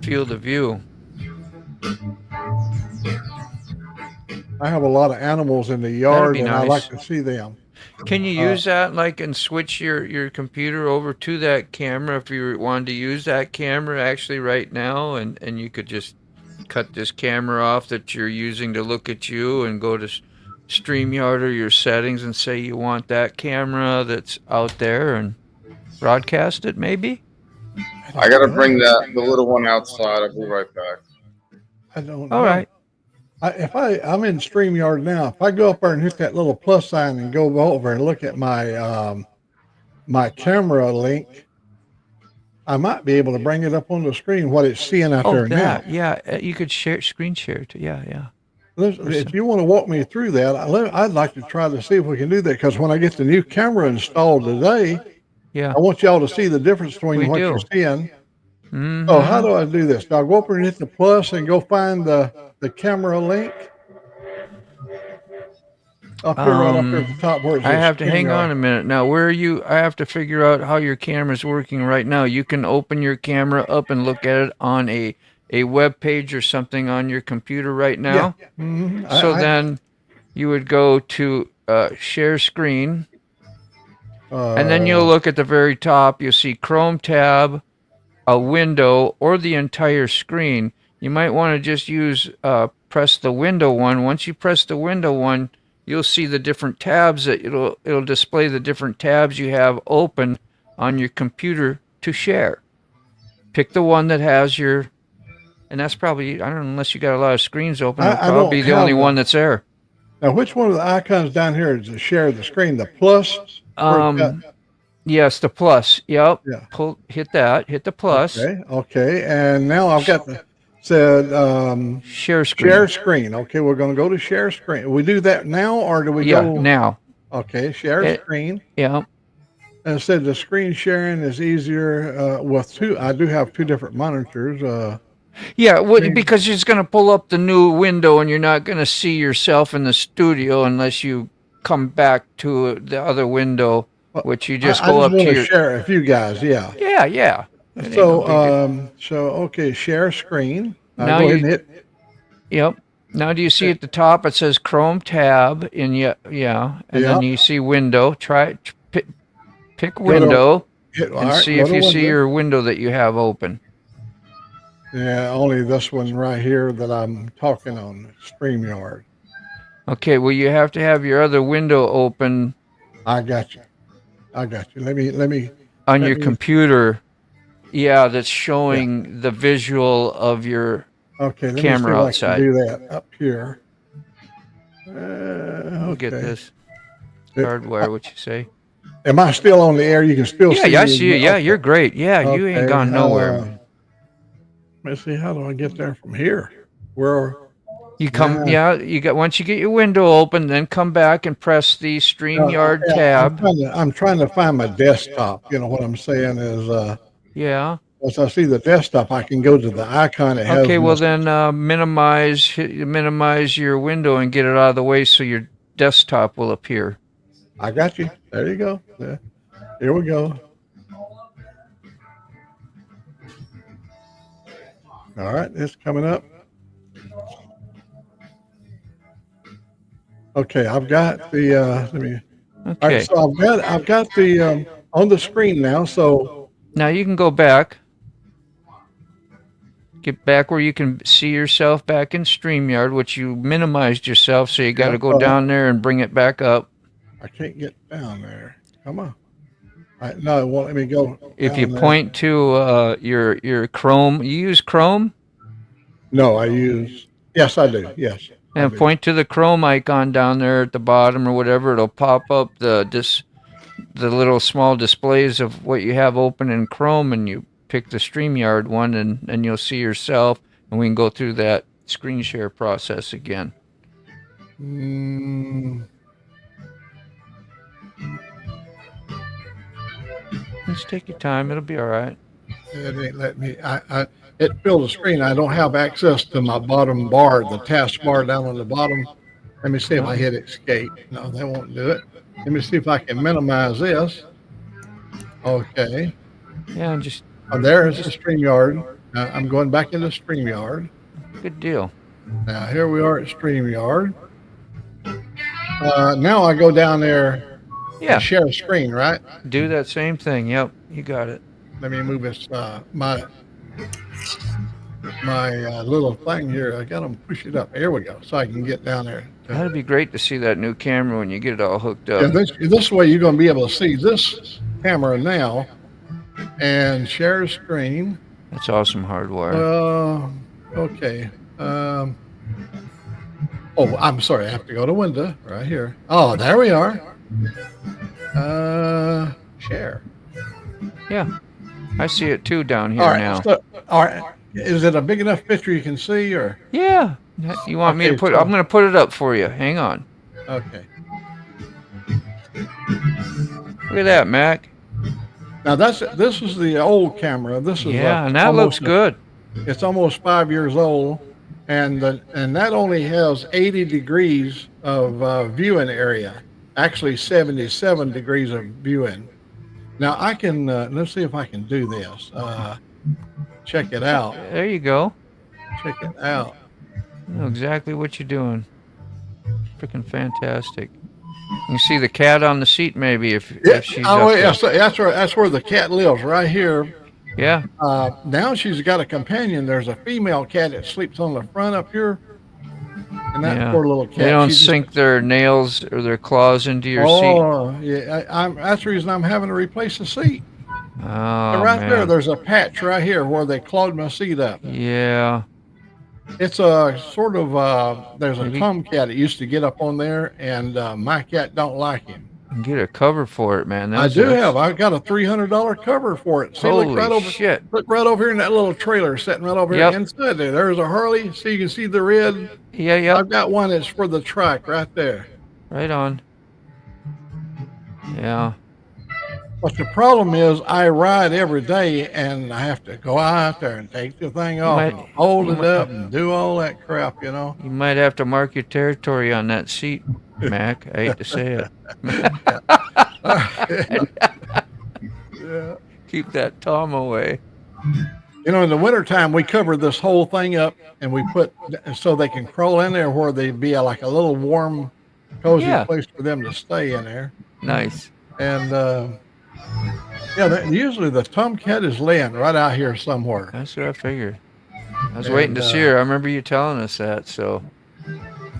field of view. I have a lot of animals in the yard, and I like to see them. Can you use that, like, and switch your computer over to that camera if you wanted to use that camera actually right now, and you could just cut this camera off that you're using to look at you and go to StreamYard or your settings and say you want that camera that's out there and broadcast it, maybe? I got to bring the little one outside. I'll be right back. I don't know. All right. I'm in StreamYard now. If I go up there and hit that little plus sign and go over and look at my my camera link, I might be able to bring it up on the screen what it's seeing out there now. Yeah, you could screen share it. Yeah. If you want to walk me through that, I'd like to try to see if we can do that, because when I get the new camera installed today, I want y'all to see the difference between what you're seeing. Mm-hmm. So how do I do this? Do I go up and hit the plus and go find the camera link? Up here, right up here at the top where it says I have to hang StreamYard. on a minute. Now, where are you? I have to figure out how your camera's working right now. You can open your camera up and look at it on a web page or something on your computer right now. Yeah. Mm-hmm. So then you would go to share screen, and then you'll look at the very top. You'll see Chrome tab, a window, or the entire screen. You might want to just use press the window one. Once you press the window one, you'll see the different tabs that it'll display the different tabs you have open on your computer to share. Pick the one that has your, and that's probably, I don't know, unless you got a lot of screens open, it'll probably be the only one that's there. Now, which one of the icons down here is to share the screen? The plus? Yes, the plus. Yep. Yeah. Hit that. Hit the plus. Okay. And now I've got said Share screen. share screen. Okay, we're going to go to share screen. We do that now, or do we Yeah, go now. Okay, share It- screen. Yeah. And it said the screen sharing is easier with two. I do have two different monitors. Yeah, because it's going to pull up the new window and you're not going to see yourself in the studio unless you come back to the other window, which you just I go just up want to to your. share if you guys, yeah. Yeah. It ain't So, no big deal. okay, share screen. Now go ahead you- and hit. Yep. Now do you see at the top it says Chrome tab and and then you see window. Pick to- window all and right, see go if to you see window. your window that you have open. Yeah, only this one right here that I'm talking on, StreamYard. Okay, well you have to have your other window open I got you. Let me. on Let your me- computer. Yeah, that's showing the visual of your Okay, let camera me see if outside. I can do that up here. We'll get Okay. this. It- Hardwire, what you say? Am I still on the air? You can still see Yeah, I me. see you. Yeah, Okay. you're great. Yeah, you ain't Okay, gone nowhere. Let's see, how do I get there from here? Where? You come, you got once you get your window open, then come back and press the StreamYard Yeah, tab. I'm trying to find my desktop. You know what I'm saying is, Yeah. once I see the desktop, I can go to the icon. It has. Okay, well my- then minimize your window and get it out of the way so your desktop will appear. I got you. There you go. Yeah. Here we go. All right, it's coming up. Okay, I've got the. Let me. All Okay. right, so I've got the on the screen now. So Now you can go back. Get back where you can see yourself back in StreamYard, which you minimized yourself, so you got to Yeah, go down there and bring it back up. I can't get down there. Come on. No, it won't let me go. If you down there. point to your Chrome, you use Chrome? No, I use. Yes, I do. Yes. I And do. point to the Chrome icon down there at the bottom or whatever. It'll pop up the little small displays of what you have open in Chrome, and you pick the StreamYard one, and you'll see yourself, and we can go through that screen share process again. Just take your time. It'll be all right. It ain't let me. It filled the screen. I don't have access to my bottom bar, the task bar down on the bottom. Let me see if I hit escape. No, that won't do it. Let me see if I can minimize this. Okay. Yeah, and just Oh, there's the StreamYard. I'm going back into StreamYard. good deal. Now here we are at StreamYard. Now I go down there. Yeah. And share screen, right? Do that same thing. Yep, you got it. Let me move this. My little thing here. I got to push it up. Here we go, so I can get down there. That'd be great to see that new camera when you get it all hooked Yeah, up. this way you're going to be able to see this camera now and share screen. That's awesome hardwire. Okay. Oh, I'm sorry. I have to go to window right here. Oh, there we are. Share. Yeah, I see it too down here All right. now. So, all right. Is it a big enough picture you can see, or? Yeah. You want me to Okay, put? so- I'm going to put it up for you. Hang on. Okay. Look at that, Mac. Now this is the old camera. This is Yeah, and that looks good. It's almost 5 years old, and that only has 80 degrees of viewing area. Actually, 77 degrees of viewing. Now I can let's see if I can do this. Check it out. There you go. Check it out. You know exactly what you're doing. Freaking fantastic. You can see the cat on the seat, maybe if she's up there. That's where the cat lives, right here. Yeah. Now she's got a companion. There's a female cat that sleeps on the front up here, and that Yeah. poor little cat. They don't she just- sink their nails or their claws into your seat. Oh, yeah. That's the reason I'm having to replace the seat. Oh, Right man. there, there's a patch right here where they clawed my seat up. Yeah. It's a sort of there's a Maybe- tomcat that used to get up on there, and my cat don't like him. And get a cover for it, man. I do have. I got a $300 cover for it. See, Holy look right over. shit. Look right over here in that little trailer, sitting right over here Yep. inside there. There's a Harley. See, you can see the red. Yeah, yeah. I've got one that's for the truck right there. Right on. Yeah. But the problem is, I ride every day, and I have to go out there and take the thing off, might- and hold you it might- up, and do all that crap, you know. You might have to mark your territory on that seat, Mac. I hate to say it. Yeah. Keep that Tom away. You know, in the wintertime, we cover this whole thing up, and we put so they can crawl in there where they'd be like a little warm, cozy Yeah. place for them to stay in there. Nice. And usually the tomcat is laying right out here somewhere. That's what I figured. I was waiting to see And, her. I remember you telling us that. So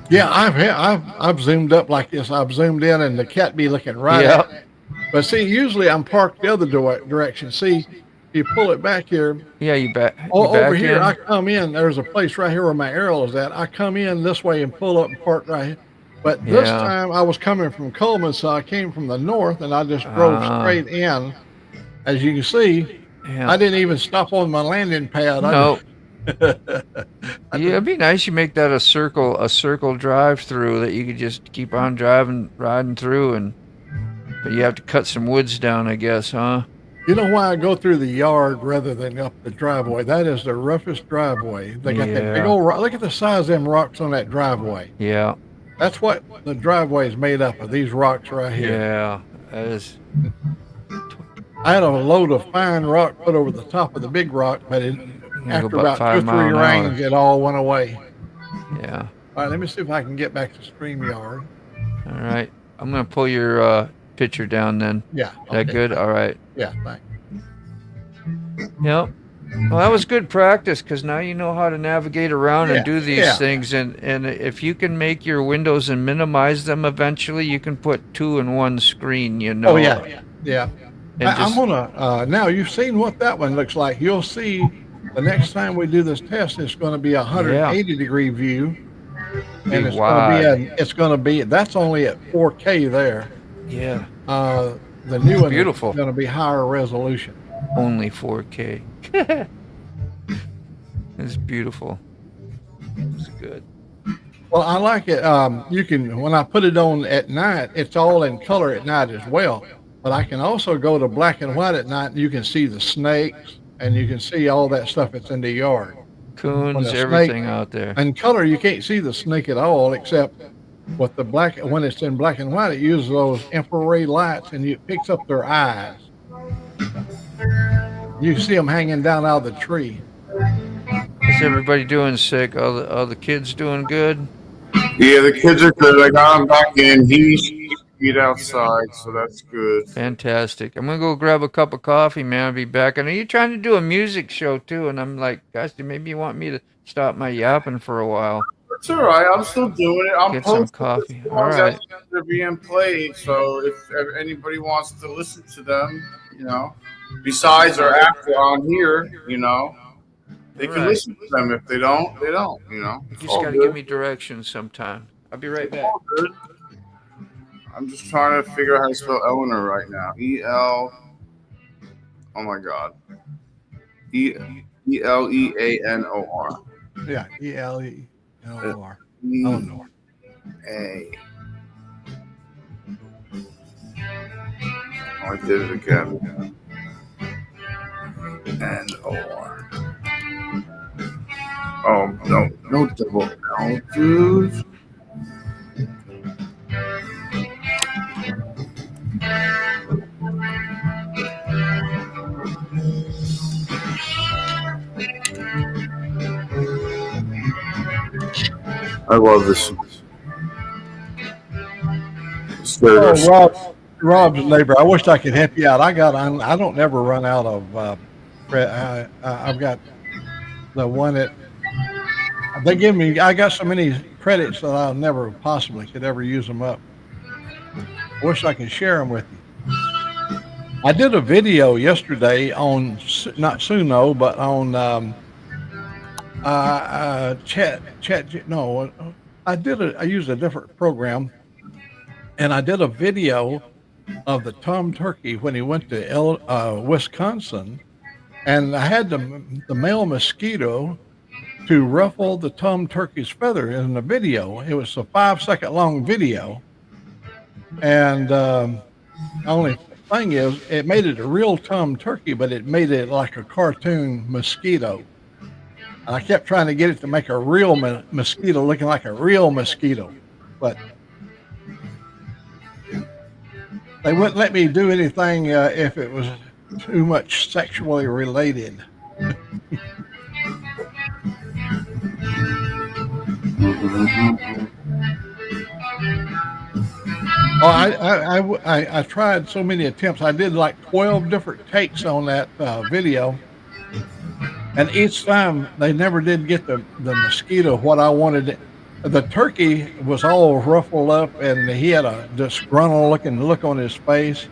Yeah, I've zoomed up like this. I've zoomed in, and the cat be looking right Yep. at me. But see, usually I'm parked the other direction. See, you pull it back here. yeah, you back. Over here, in? I come in. There's a place right here where my arrow is at. I come in this way and pull up and park right here. But this Yeah. time I was coming from Coleman, so I came from the north, and I just drove straight in. As you can see, Yeah. I didn't even stop on my landing pad. No. Yeah, it'd be nice you make that a circle drive through that you could just keep on riding through, but you have to cut some woods down, I guess, huh? You know why I go through the yard rather than up the driveway? That is the roughest driveway. They got that big Yeah. old rock. Look at the size of them rocks on that driveway. Yeah. That's what the driveway is made up of, these rocks right here. Yeah. That is. I had a load of fine rock put over the top of the big rock, but after go about 2 or 5 3 mile an hour. rains, it all went away. Yeah. All right, let me see if I can get back to StreamYard. All right. I'm gonna pull your picture down then. Yeah. Is that okay. good? All right. Yeah, thanks. Yep. Well, that was good practice because now you know how to navigate around Yeah, and do these yeah. things. And if you can make your windows and minimize them eventually, you can put 2 in one screen, you know. Oh, yeah. Yeah. And I'm just- gonna now you've seen what that one looks like. You'll see the next time we do this test, it's going to be a 180-degree view, and it's going to be that's only at 4K there. Yeah. The new one beautiful. is going to be higher resolution. Only 4K. It's beautiful. It's good. Well, I like it. You can when I put it on at night, it's all in color at night as well. But I can also go to black and white at night, and you can see the snakes, and you can see all that stuff that's in the yard. When Coons, the everything snake- out there. In color, you can't see the snake at all, except with the black. When it's in black and white, it uses those infrared lights, and it picks up their eyes. You see them hanging down out of the tree. Is everybody doing sick? All the kids doing good? Yeah, the kids are good. I got him back in. He's outside, so that's good. Fantastic. I'm gonna go grab a cup of coffee, man. I'll be back. I know you're trying to do a music show too, and I'm like, gosh, maybe you want me to stop my yapping for a while. It's all right. I'm still doing it. I'm Get some posting coffee. the All songs right. as they're being played. So if anybody wants to listen to them, besides or after on here, they can Right. listen to them. If they don't, they don't. You It's just all gotta good. give me directions sometime. I'll be right It's back. all good. I'm just trying to figure out how to spell Eleanor right now. E-L. Oh my God. E-L-E-A-N-O-R. Yeah, E-L-E-N-O-R. Eleanor. A. Oh, I did it again. N-O-R. Oh, no double L, dude. I love this. Rob's neighbor. I wish I could help you out. I don't never run out of. I've got the one that they give me. I got so many credits that I'll never possibly could ever use them up. I wish I could share them with you. I did a video yesterday on not Suno, but on chat. No, I used a different program, and I did a video of the tom turkey when he went to Wisconsin, and I had the male mosquito to ruffle the tom turkey's feather in the video. It was a 5 second long video, and only thing is, it made it a real tom turkey, but it made it like a cartoon mosquito. And I kept trying to get it to make a real mosquito looking like a real mosquito, but they wouldn't let me do anything if it was too much sexually related. Oh, I tried so many attempts. I did like 12 different takes on that video, and each time they never did get the mosquito what I wanted. The turkey was all ruffled up, and he had a disgruntled looking look on his face,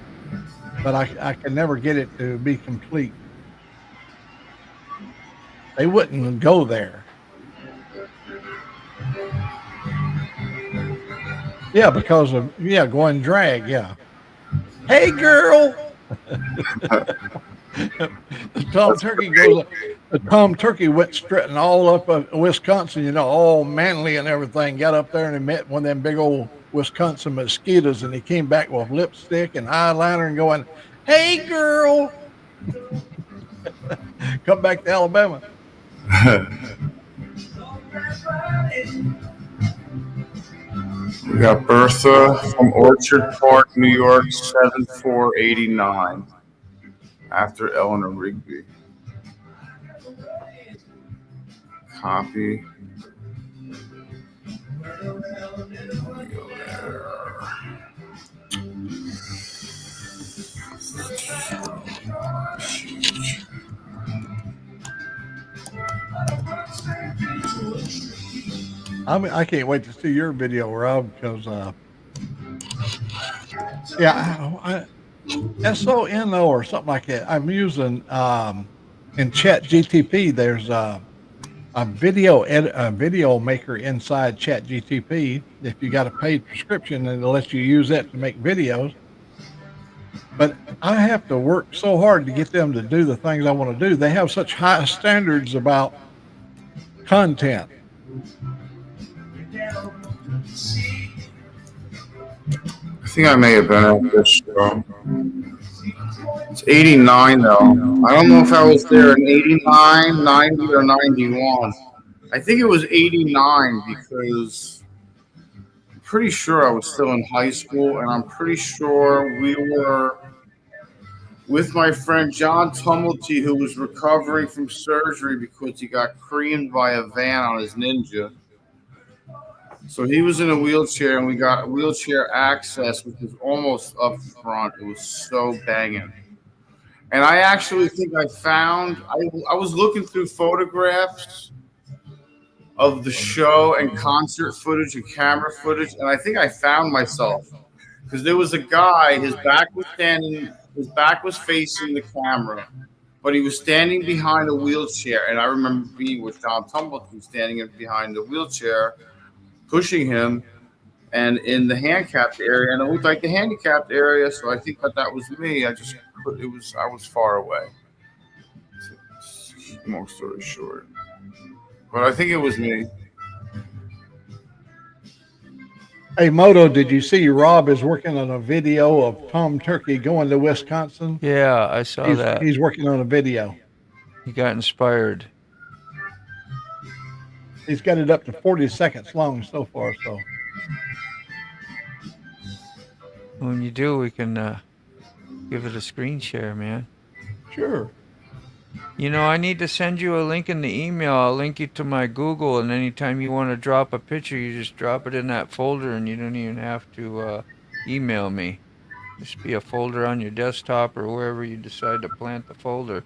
but I could never get it to be complete. They wouldn't go there. Yeah, because of going drag. Yeah. Hey, girl. The Tom Turkey went strutting all up of Wisconsin, all manly and everything. Got up there and he met one of them big old Wisconsin mosquitoes, and he came back with lipstick and eyeliner and going, "Hey, girl." Come back to Alabama. We got Bertha from Orchard Park, New York, 7489. After Eleanor Rigby. Copy. I can't wait to see your video, Rob, because SONO or something like that. I'm using in Chat GTP. There's a video maker inside Chat GTP. If you got a paid prescription, and it'll let you use that to make videos. But I have to work so hard to get them to do the things I want to do. They have such high standards about content. I think I may have been at this show. It's 89 though. I don't know if I was there in 89, 90, or 91. I think it was 89 because I'm pretty sure I was still in high school, and I'm pretty sure we were with my friend John Tumulty, who was recovering from surgery because he got creamed by a van on his Ninja. So he was in a wheelchair, and we got wheelchair access, which was almost up front. It was so banging. And I actually think I was looking through photographs of the show and concert footage and camera footage, and I think I found myself because there was a guy, his back was facing the camera, but he was standing behind a wheelchair. And I remember being with John Tumblety standing behind the wheelchair, pushing him, and in the handicapped area, and it looked like the handicapped area. So I think that was me. I was far away. Long story short, but I think it was me. Hey, Moto, did you see Rob is working on a video of Tom Turkey going to Wisconsin? Yeah, I saw that. He's working on a video. He got inspired. He's got it up to 40 seconds long so far. So when you do, we can give it a screen share, man. Sure. I need to send you a link in the email. I'll link you to my Google, and anytime you want to drop a picture, you just drop it in that folder, and you don't even have to email me. Just be a folder on your desktop or wherever you decide to plant the folder.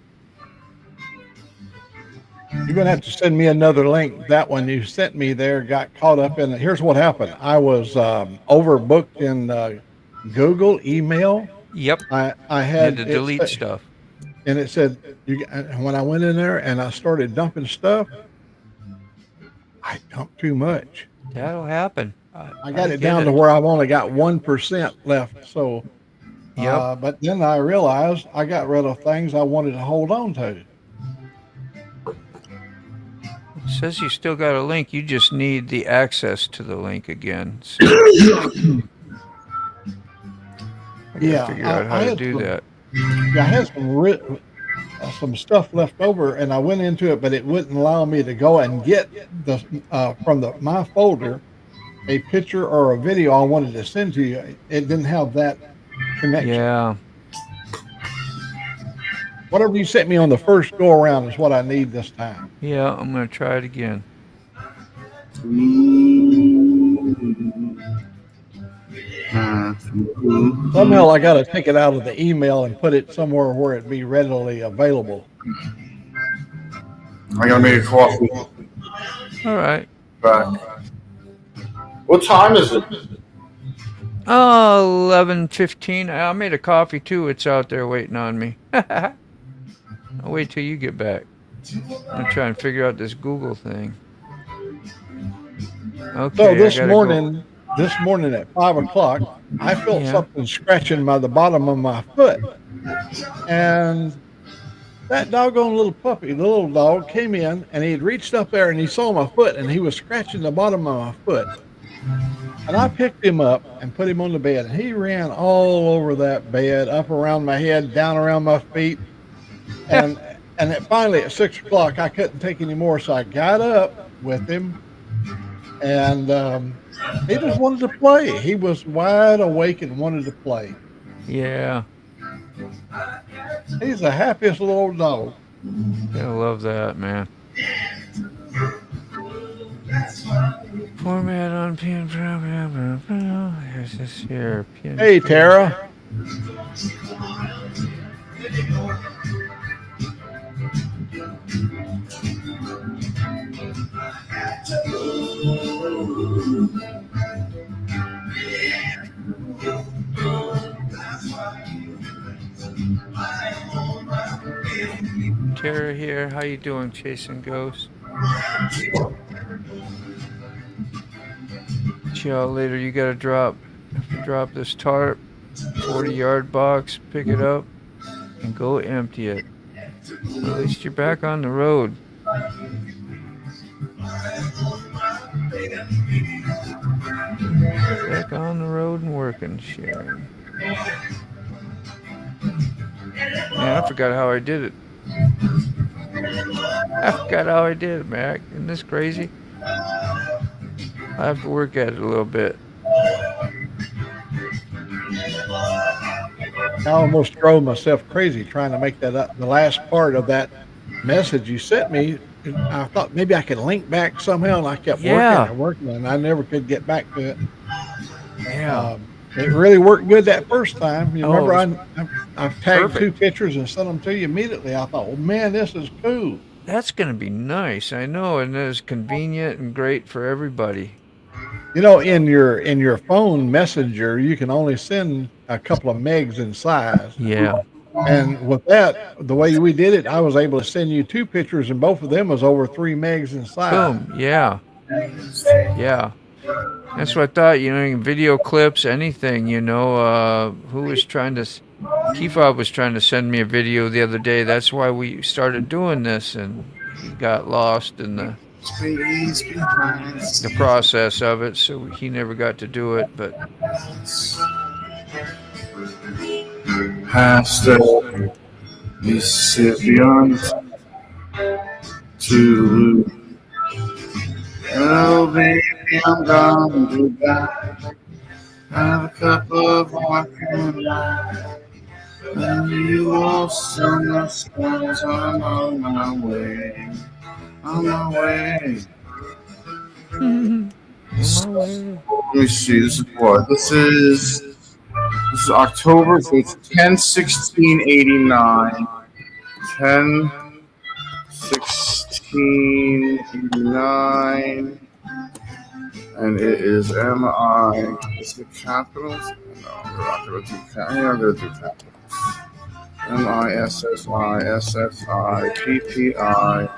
You're going to have to send me another link. That one you sent me there got caught up in it. Here's what happened. I was overbooked in Google email. Yep. I had to delete stuff. And it said, when I went in there and I started dumping stuff, I dumped too much. That'll happen. I got it down to where I've only got 1% left. So Yep. But then I realized I got rid of things I wanted to hold on to. It says you still got a link. You just need the access to the link again. So I gotta figure out how to do that. Yeah, I had some stuff left over, and I went into it, but it wouldn't allow me to go and get the from my folder a picture or a video I wanted to send to you. It didn't have that connection. Yeah. Whatever you sent me on the first go around is what I need this time. Yeah, I'm gonna try it again. Somehow I got to take it out of the email and put it somewhere where it'd be readily available. I gotta make a coffee. All right. Back. What time is it? Oh, 11:15. I made a coffee too. It's out there waiting on me. I'll wait till you get back. I'm try and figure out this Google thing. Okay. So this morning at 5 o'clock, I felt something scratching by the bottom of my foot, and that doggone little puppy, the little dog, came in and he had reached up there and he saw my foot and he was scratching the bottom of my foot. And I picked him up and put him on the bed, and he ran all over that bed, up around my head, down around my feet. And finally at 6 o'clock, I couldn't take any more, so I got up with him, and he just wanted to play. He was wide awake and wanted to play. Yeah. He's the happiest little old dog. I love that, man. Format on PN. Here's this here. PN. Hey, Tara. Tara here. How you doing, chasing ghosts? See y'all later. You gotta drop this tarp, 40-yard box, pick it up, and go empty it. At least you're back on the road. Back on the road and working, Sharon. Man, I forgot how I did it. Mac. Isn't this crazy? I have to work at it a little bit. I almost drove myself crazy trying to make that up. The last part of that message you sent me, I thought maybe I could link back somehow, and I kept working, and I never could get back to it. Yeah. It really worked good that first time. You remember I tagged perfect. 2 pictures and sent them to you immediately. I thought, well, man, this is cool. That's going to be nice. I know, and it's convenient and great for everybody. You know, in your phone messenger, you can only send a couple of megs in size. Yeah. And with that, the way we did it, I was able to send you 2 pictures, and both of them was over 3 megs in size. Boom. Yeah. Yeah. That's what I thought. You know, video clips, anything. You know, who was trying to? Kefab was trying to send me a video the other day. That's why we started doing this, and he got lost in the process of it, so he never got to do it. But past the Mississippians to oh baby, I'm gone goodbye. Have a cup of wine and you all sing the songs. I'm on my way. On my way. Let me see. This is what? This is October. So it's 10/16/89. 10/16/89. And it is MI. Is it capitals? No, we're not going to do capitals. Yeah, I'm going to do capitals. MISSI, SSI, PPI.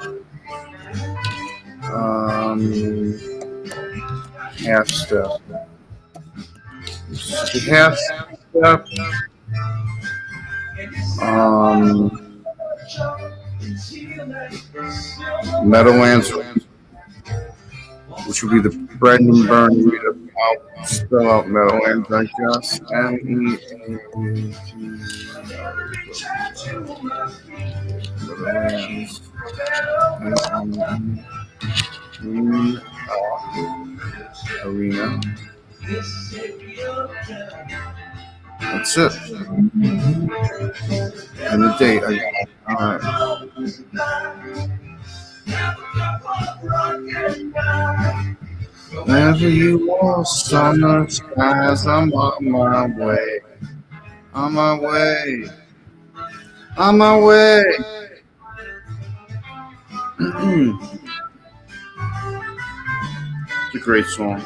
Half step. The half step Meadowlands, which would be the Brendan Burn. I'll spell out Meadowlands, I guess. Arena. That's it. And the date. I got it. All right. Wherever you are, summer skies, I'm on my way. On my way. On my way. It's a great song.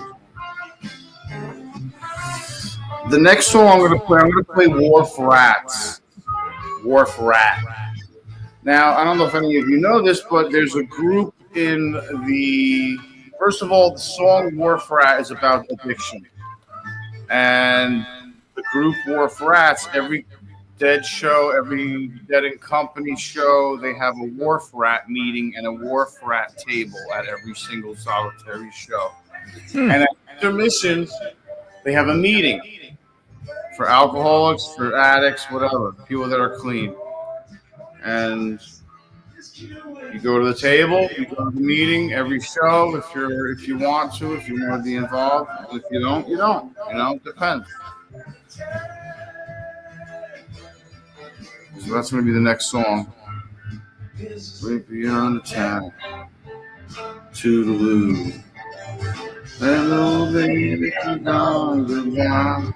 The next song I'm going to play Wharf Rats. Wharf Rat. Now, I don't know if any of you know this, but there's a group in the... First of all, the song Wharf Rat is about addiction. And the group Wharf Rats, every Dead show, every Dead and Company show, they have a Wharf Rat meeting and a Wharf Rat table at every single solitary show. And at intermission, they have a meeting for alcoholics, for addicts, whatever, people that are clean. And you go to the table, you go to the meeting every show if you want to be involved. And if you don't, you don't. You know, it depends. So that's going to be the next song. Right beyond the town, Toodaloo. Hello, baby, gone, goodbye.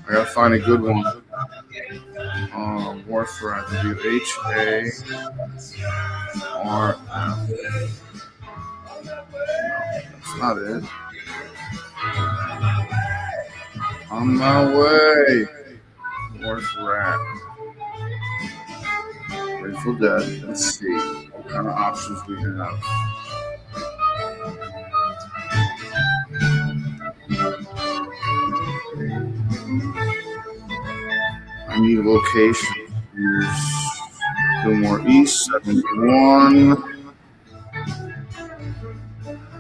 I gotta find a good one. Wharf Rat, WHARF. No, that's not it. On my way. Wharf Rat. Grateful Dead. Let's see what kind of options we have. I need a location. Here's Fillmore East, 71.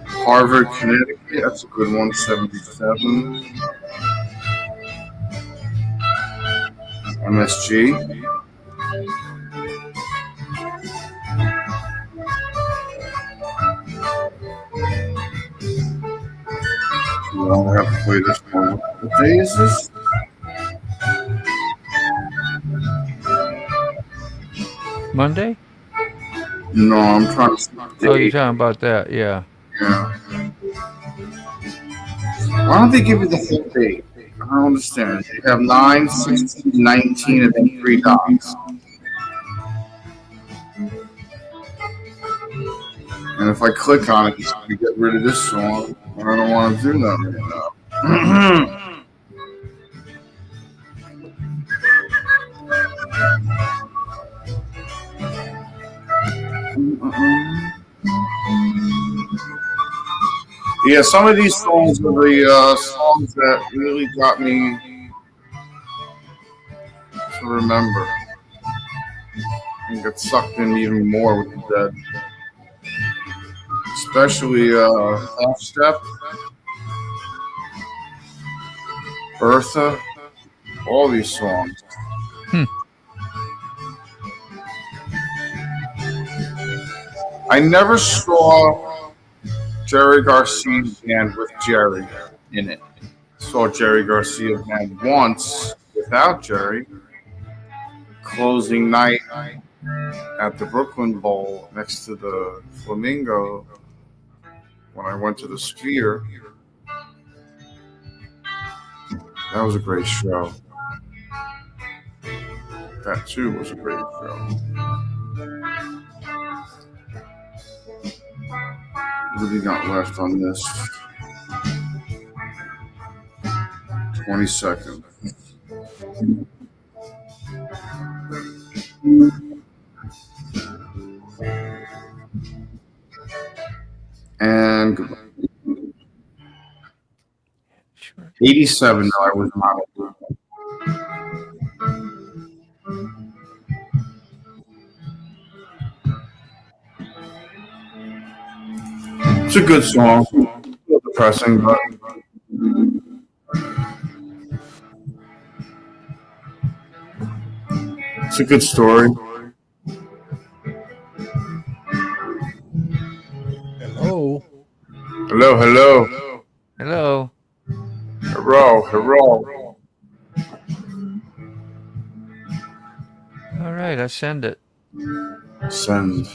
Harvard, Connecticut. That's a good one, 77. MSG. Well, I have to play this one. What day is this? Monday? No, I'm trying to. Oh, you're talking about that, yeah. Yeah. Why don't they give you the whole date? I don't understand. You have 9, 16, 19, and then 3 dots. And if I click on it, it's going to get rid of this song. I don't want to do that right now. Yeah, some of these songs are the songs that really got me to remember and get sucked in even more with the Dead. Especially Half Step, Bertha, all these songs. I never saw Jerry Garcia's band with Jerry in it. Saw Jerry Garcia's band once without Jerry. Closing night at the Brooklyn Bowl next to the Flamingo when I went to the Sphere. That was a great show. That too was a great show. What have we got left on this? 20 seconds. And 87. No, I was not. It's a good song. A little depressing, but it's a good story. Hello. Hello, hello. Hello. Hello, hello. All right, I send it. Send.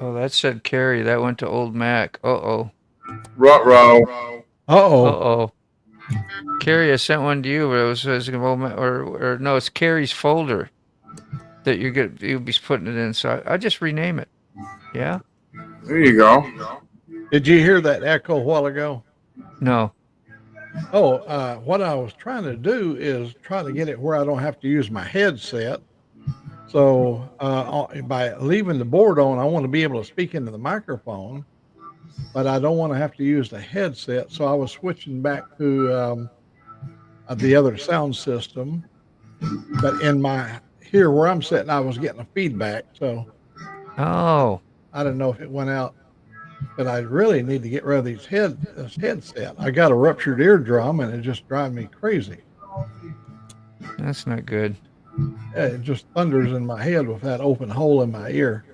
Oh, that said Carrie. That went to old Mac. Uh-oh. Ruh-roh. Uh-oh. Uh-oh. Carrie, I sent one to you, but it was old Mac, or no, it's Carrie's folder that you'll be putting it in. So I just rename it. Yeah? There you go. Did you hear that echo a while ago? No. Oh, what I was trying to do is try to get it where I don't have to use my headset. So by leaving the board on, I want to be able to speak into the microphone, but I don't want to have to use the headset. So I was switching back to the other sound system. But here where I'm sitting, I was getting a feedback. So Oh. I don't know if it went out. But I really need to get rid of this headset. I got a ruptured eardrum, and it just drives me crazy. That's not good. Yeah, it just thunders in my head with that open hole in my ear.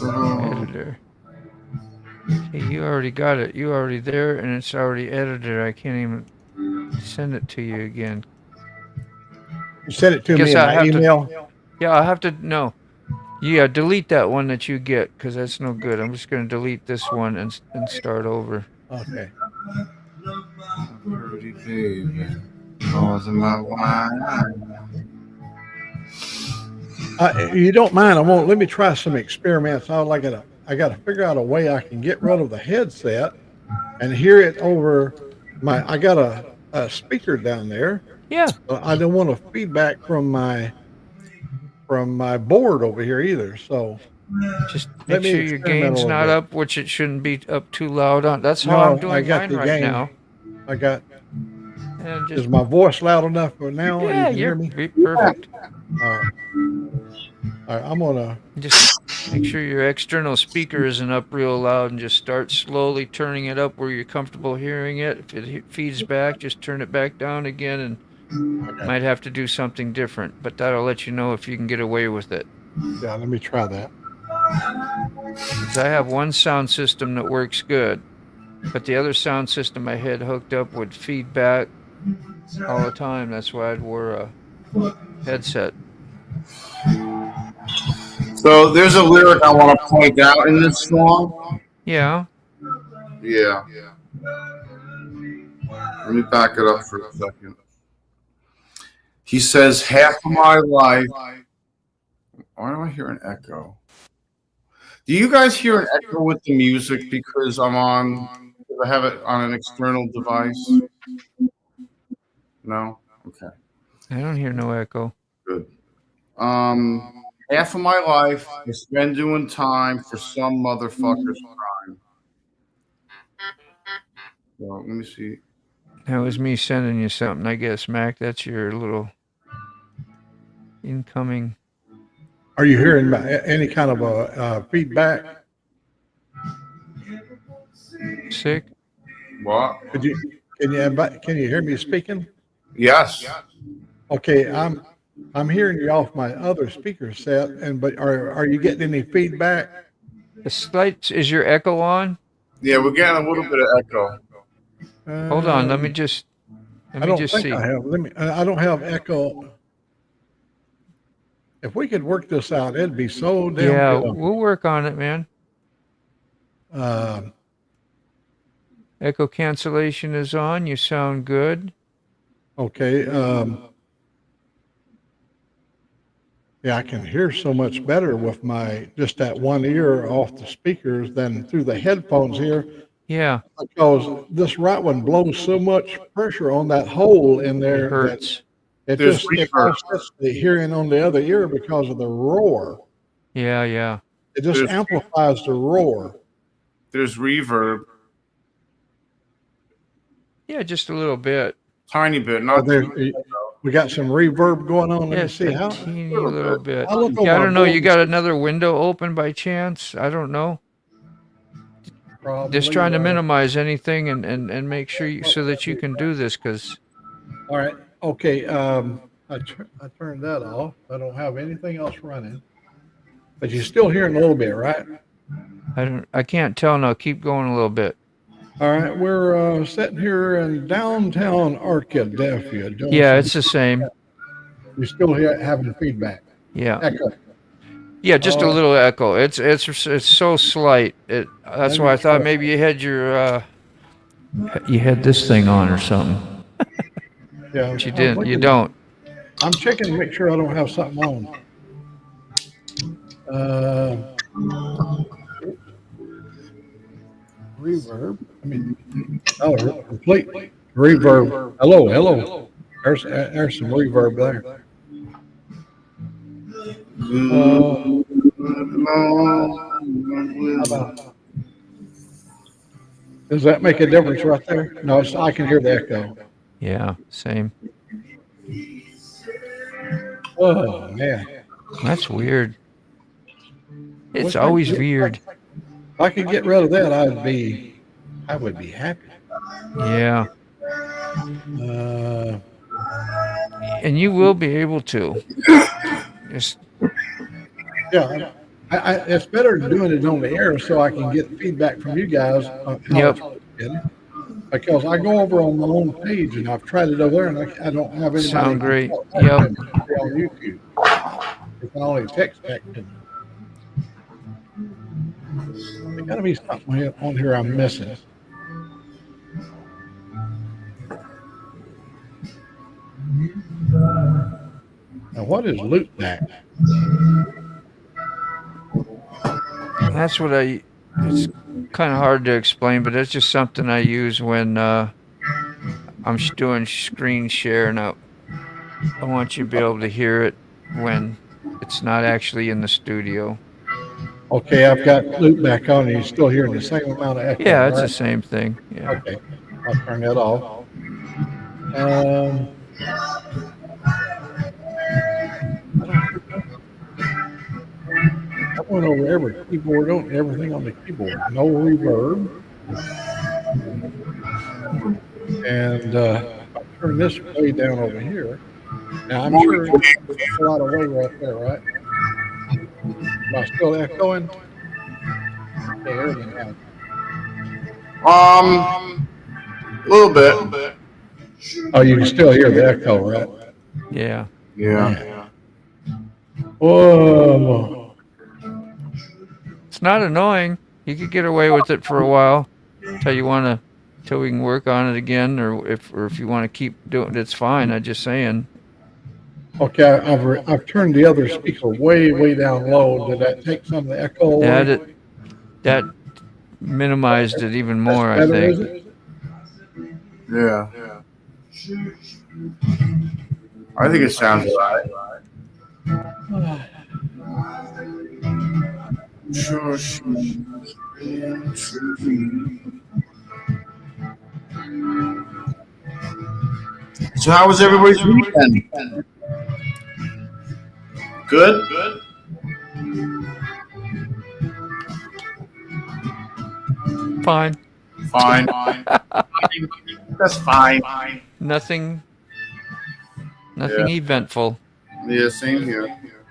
Editor. Hey, you already got it. You already there, and it's already edited. I can't even send it to you again. You sent it to me in my email? Yeah, I have to. No. Yeah, delete that one that you get, because that's no good. I'm just going to delete this one and start over. Okay. Pretty baby, causing my wine. You don't mind? Let me try some experiments. I got to figure out a way I can get rid of the headset and hear it over I got a speaker down there. Yeah. I don't want a feedback from my board over here either. So just make sure your gain's not up, which it shouldn't be up too loud on. That's how I'm doing mine right now. I got. Is my voice loud enough for now? Yeah, you can hear me? Perfect. All right. All right, I'm gonna just make sure your external speaker isn't up real loud, and just start slowly turning it up where you're comfortable hearing it. If it feeds back, just turn it back down again, and might have to do something different, but that'll let you know if you can get away with it. Yeah, let me try that. 'Cause I have one sound system that works good, but the other sound system I had hooked up would feed back all the time. That's why I'd wear a headset. So there's a lyric I want to point out in this song. Yeah. Yeah. Let me back it up for a second. He says, half of my life. Why do I hear an echo? Do you guys hear an echo with the music because I have it on an external device? No? Okay. I don't hear no echo. Good. Half of my life I spend doing time for some motherfucker's crime. So let me see. That was me sending you something, I guess, Mac. That's your little incoming. Are you hearing any kind of a feedback? Sick? What? Can you hear me speaking? Yes. Okay, I'm hearing you off my other speaker set, but are you getting any feedback? The slight, is your echo on? Yeah, we're getting a little bit of echo. Hold on, let me just see. I don't have echo. If we could work this out, it'd be so damn good. Yeah, we'll work on it, man. Echo cancellation is on. You sound good. Okay. Yeah, I can hear so much better with just that one ear off the speakers than through the headphones here. Yeah. Because this right one blows so much pressure on that hole in there. It hurts. It offsets the hearing on the other ear because of the roar. Yeah, yeah. It just amplifies the roar. There's reverb. Yeah, just a little bit. Tiny bit. Not we got some reverb going on. Yes, Let me see how. teeny little bit. I I don't know. You got another window open by chance? I don't know. Probably. Just trying to minimize anything and make sure so that you can do this, because All right. Okay. I turned that off. I don't have anything else running. But you're still hearing a little bit, right? I can't tell now. Keep going a little bit. All right. We're sitting here in downtown Arkadelphia. doing Yeah, some- it's the same. You're still here having feedback. Yeah. Echo. Yeah, just a little echo. It's so slight. That's why I thought maybe you had this thing on or something. Yeah. But you didn't. You don't. I'm checking to make sure I don't have something on. Reverb. Complete reverb. Hello. There's some reverb there. Does that make a difference right there? No, I can hear the echo. Yeah, same. Oh man, that's weird. It's always weird. If I could get rid of that, I would be happy. Yeah. And you will be able to. Yeah, it's better than doing it on the air so I can get feedback from you guys on how it's working. Because I go over on my own page and I've tried it over there and I don't have anybody. Sound great. Yep. On YouTube. It's only text back to me. There's got to be something on here I'm missing. Now, what is loop back? That's what it's kind of hard to explain, but it's just something I use when I'm doing screen share, and I want you to be able to hear it when it's not actually in the studio. Okay, I've got loop back on, and you're still hearing the same amount of echo. Yeah, it's right? the same thing. Yeah. Okay, I'll turn that off. I went over every keyboard on everything on the keyboard. No reverb. And I'll turn this way down over here. Now I'm sure there's a lot of way right there, right? Am I still echoing? Okay, everything out. A little bit. Oh, you can still hear the echo, right? Yeah. Yeah. Whoa. It's not annoying. You could get away with it for a while till we can work on it again, or if you want to keep doing it, it's fine. I'm just saying. Okay, I've turned the other speaker way down low. Did that take some of the echo away? That minimized it even more, I Better, think. Yeah. I think it sounds right. So how was everybody's weekend? Good? Fine. That's fine. Nothing eventful. Yeah, same here.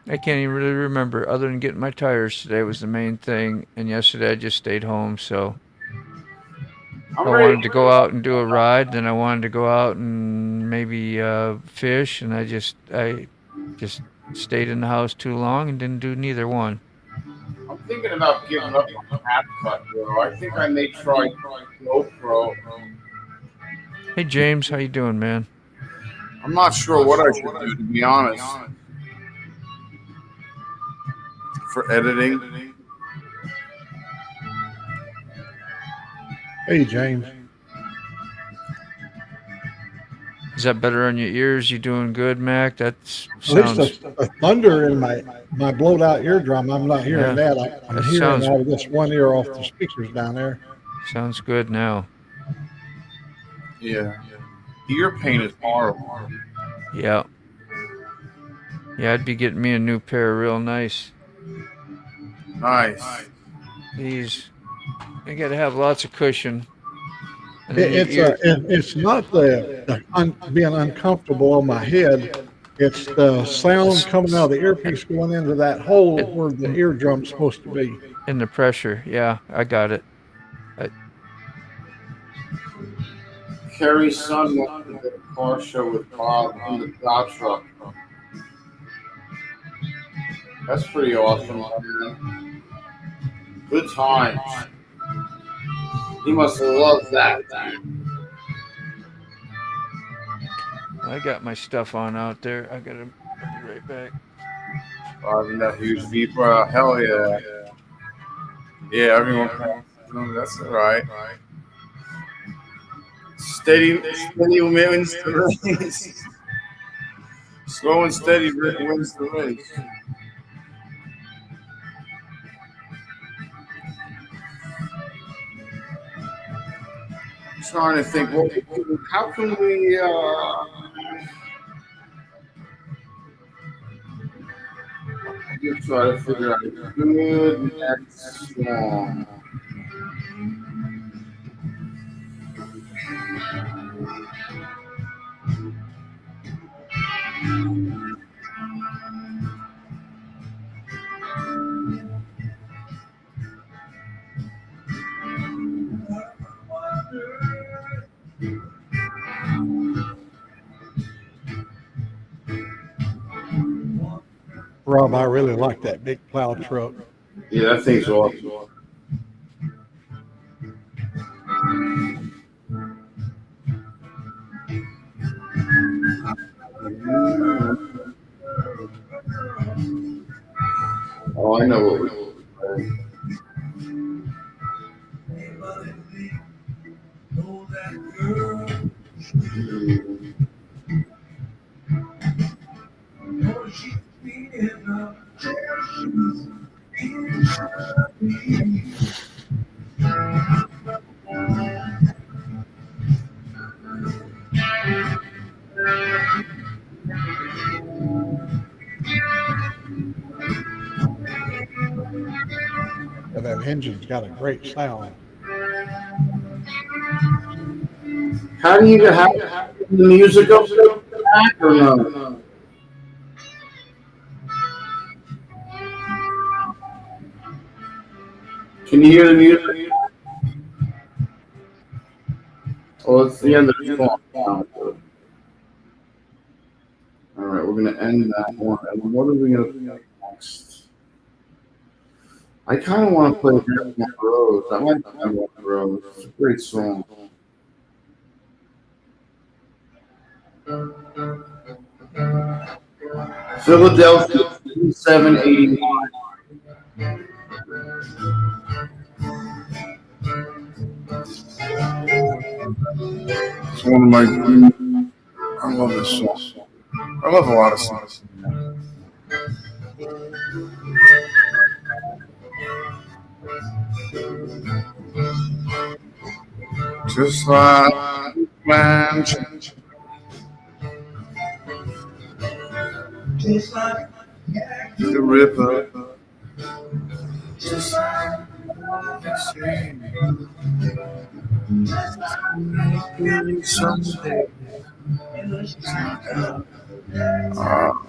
I can't even really remember, other than getting my tires today was the main thing, and yesterday I just stayed home, so I wanted to go out and do a ride, then I wanted to go out and maybe fish, and I just stayed in the house too long and didn't do neither one. I'm thinking about giving up on half cut, bro. I think I may try GoPro. Hey James, how you doing, man? I'm not sure what I should do, to be honest. For editing. Hey, James. Is that better on your ears? You doing good, Mac? That At sounds. least the thunder in my blowed out eardrum. I'm not hearing that. I'm That hearing sounds- out of this one ear off the speakers down there. Sounds good now. Yeah. Ear pain is horrible. Yeah. Yeah, I'd be getting me a new pair real nice. Nice. These You got to have lots of cushion. And then It's not being uncomfortable on my head. It's the sound coming out of the earpiece going into that hole where the eardrum's supposed to be. And the pressure. Yeah, I got it. Kerry's son went to the car show with Bob in the plow truck. That's pretty awesome, man. Good times. He must have loved that. I got my stuff on out there. I'll be right back. Driving that huge Vibra. Hell yeah. Yeah, everyone. That's all right. Steady wins the race. Slow and steady wins the race. I'm trying to think, well, how can we try to figure out a good next song? Rob, I really like that big plow truck. Yeah, that thing's awesome. Oh, I know what we're doing. And that engine's got a great sound. How do you have the music up back or no? Can you hear the music? Oh, it's the end of the song. All right, we're gonna end that one. And what are we gonna do next? I kind of want to play Heaven on the Road. I like Heaven on the Road. It's a great song. Philadelphia 789. It's one of my. I love this song. I love a lot of songs. Just like man, just like the river, just like the sea. Someday.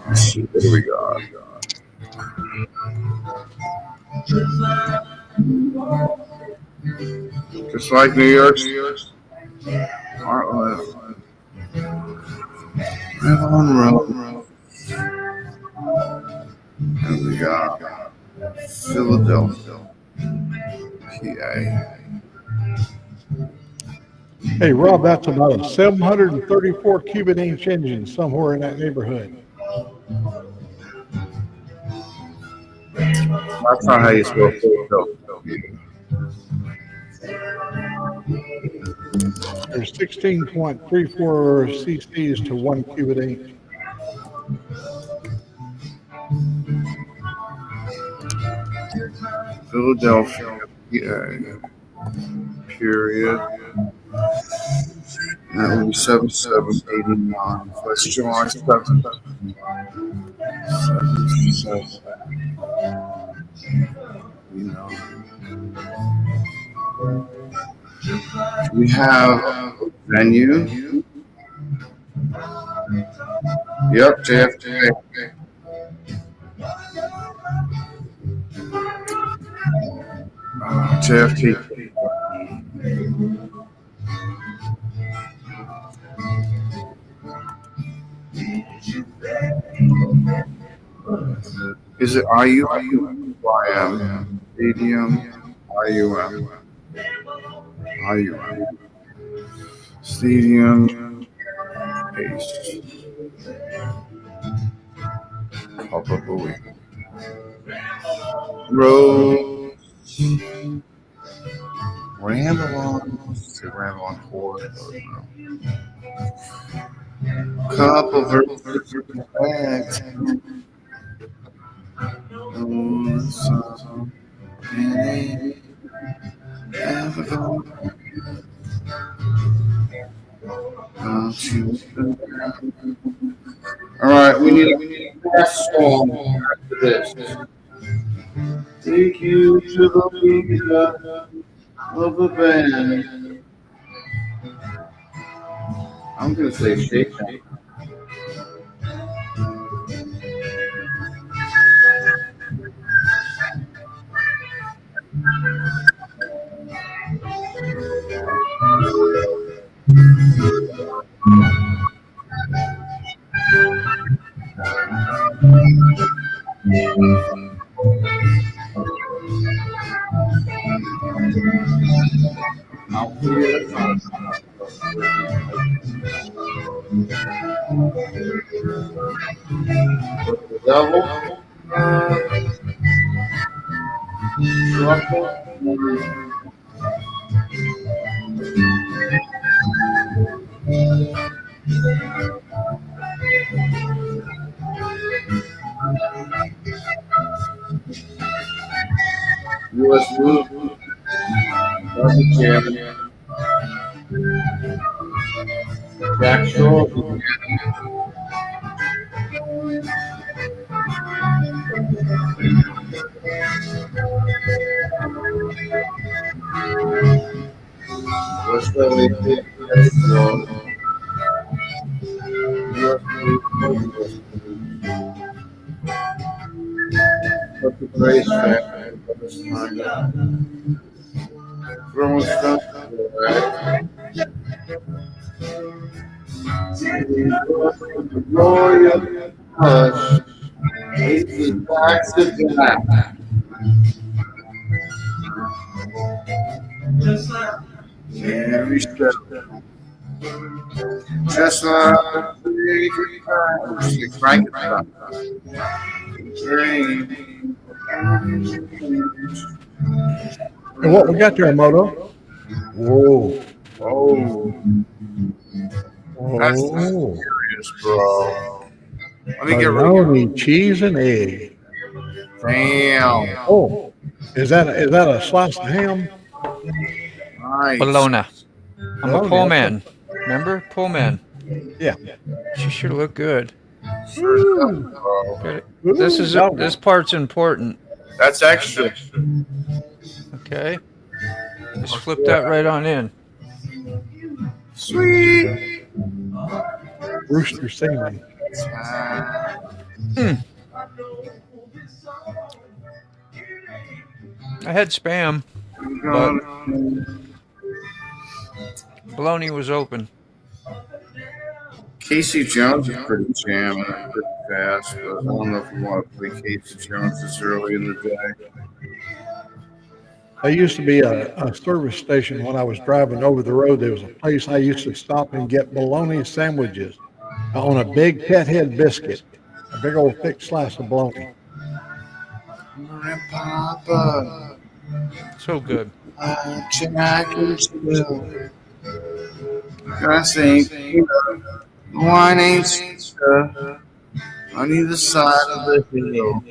Let's see, what do we got? Just like New York. Heartland. Heaven Road. And we got Philadelphia, PA. Hey, Rob, that's about a 734 cubic inch engine somewhere in that neighborhood. That's not how you spell Philadelphia. There's 16.34 cc's to 1 cubic inch. Philadelphia, PA. Period. That would be 7789. So that's July 7th. 77. We have a venue. Yep, JFK. JFK. Is it IUM? Stadium. IUM. Stadium. Paste. Probably. Road. Ramblon. Say Ramblon Court. Couple verses. Bags. All right, we need a last song after this. Take you to the leader of the band. I'm gonna say shake. Double. US Blue. Jack Shaw. What's the way to What's the price track? Throwing stuff. Royal Hush. It's the box of that. Every step. Just like crank it up. And what we got there, Moto? Whoa. That's serious, bro. Let me get Bologna, cheese, and egg. Damn. Oh, is that a slice of ham? Nice. Bologna. I'm a Bologna, pull okay. man. Remember? Pull man. Yeah. She sure look good. Bro. This part's important. That's extra. Okay. Just flip that right on in. Sweet. Rooster singing. I had spam, but bologna was open. Casey Jones is pretty jamming, pretty fast, but I don't know if you want to play Casey Jones this early in the day. There used to be a service station when I was driving over the road. There was a place I used to stop and get bologna sandwiches on a big pet head biscuit, a big old thick slice of bologna. Papa, So good. Jack and Jill. I think wine ain't sister on either side of the hill.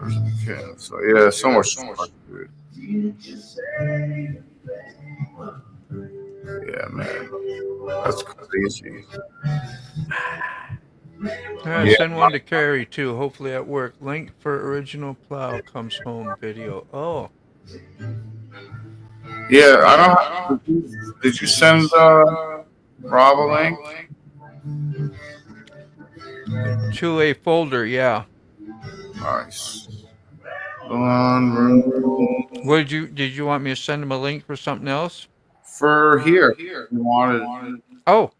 Okay, so yeah, so much food. Yeah, man, that's crazy. Send one to Carrie too. Hopefully at work. Link for original plow comes home video. Oh, Yeah, I don't. Did you send Rob a link? To a folder, yeah. Nice. Room Did you want me to send him a link for something else? for here. You wanted. Oh,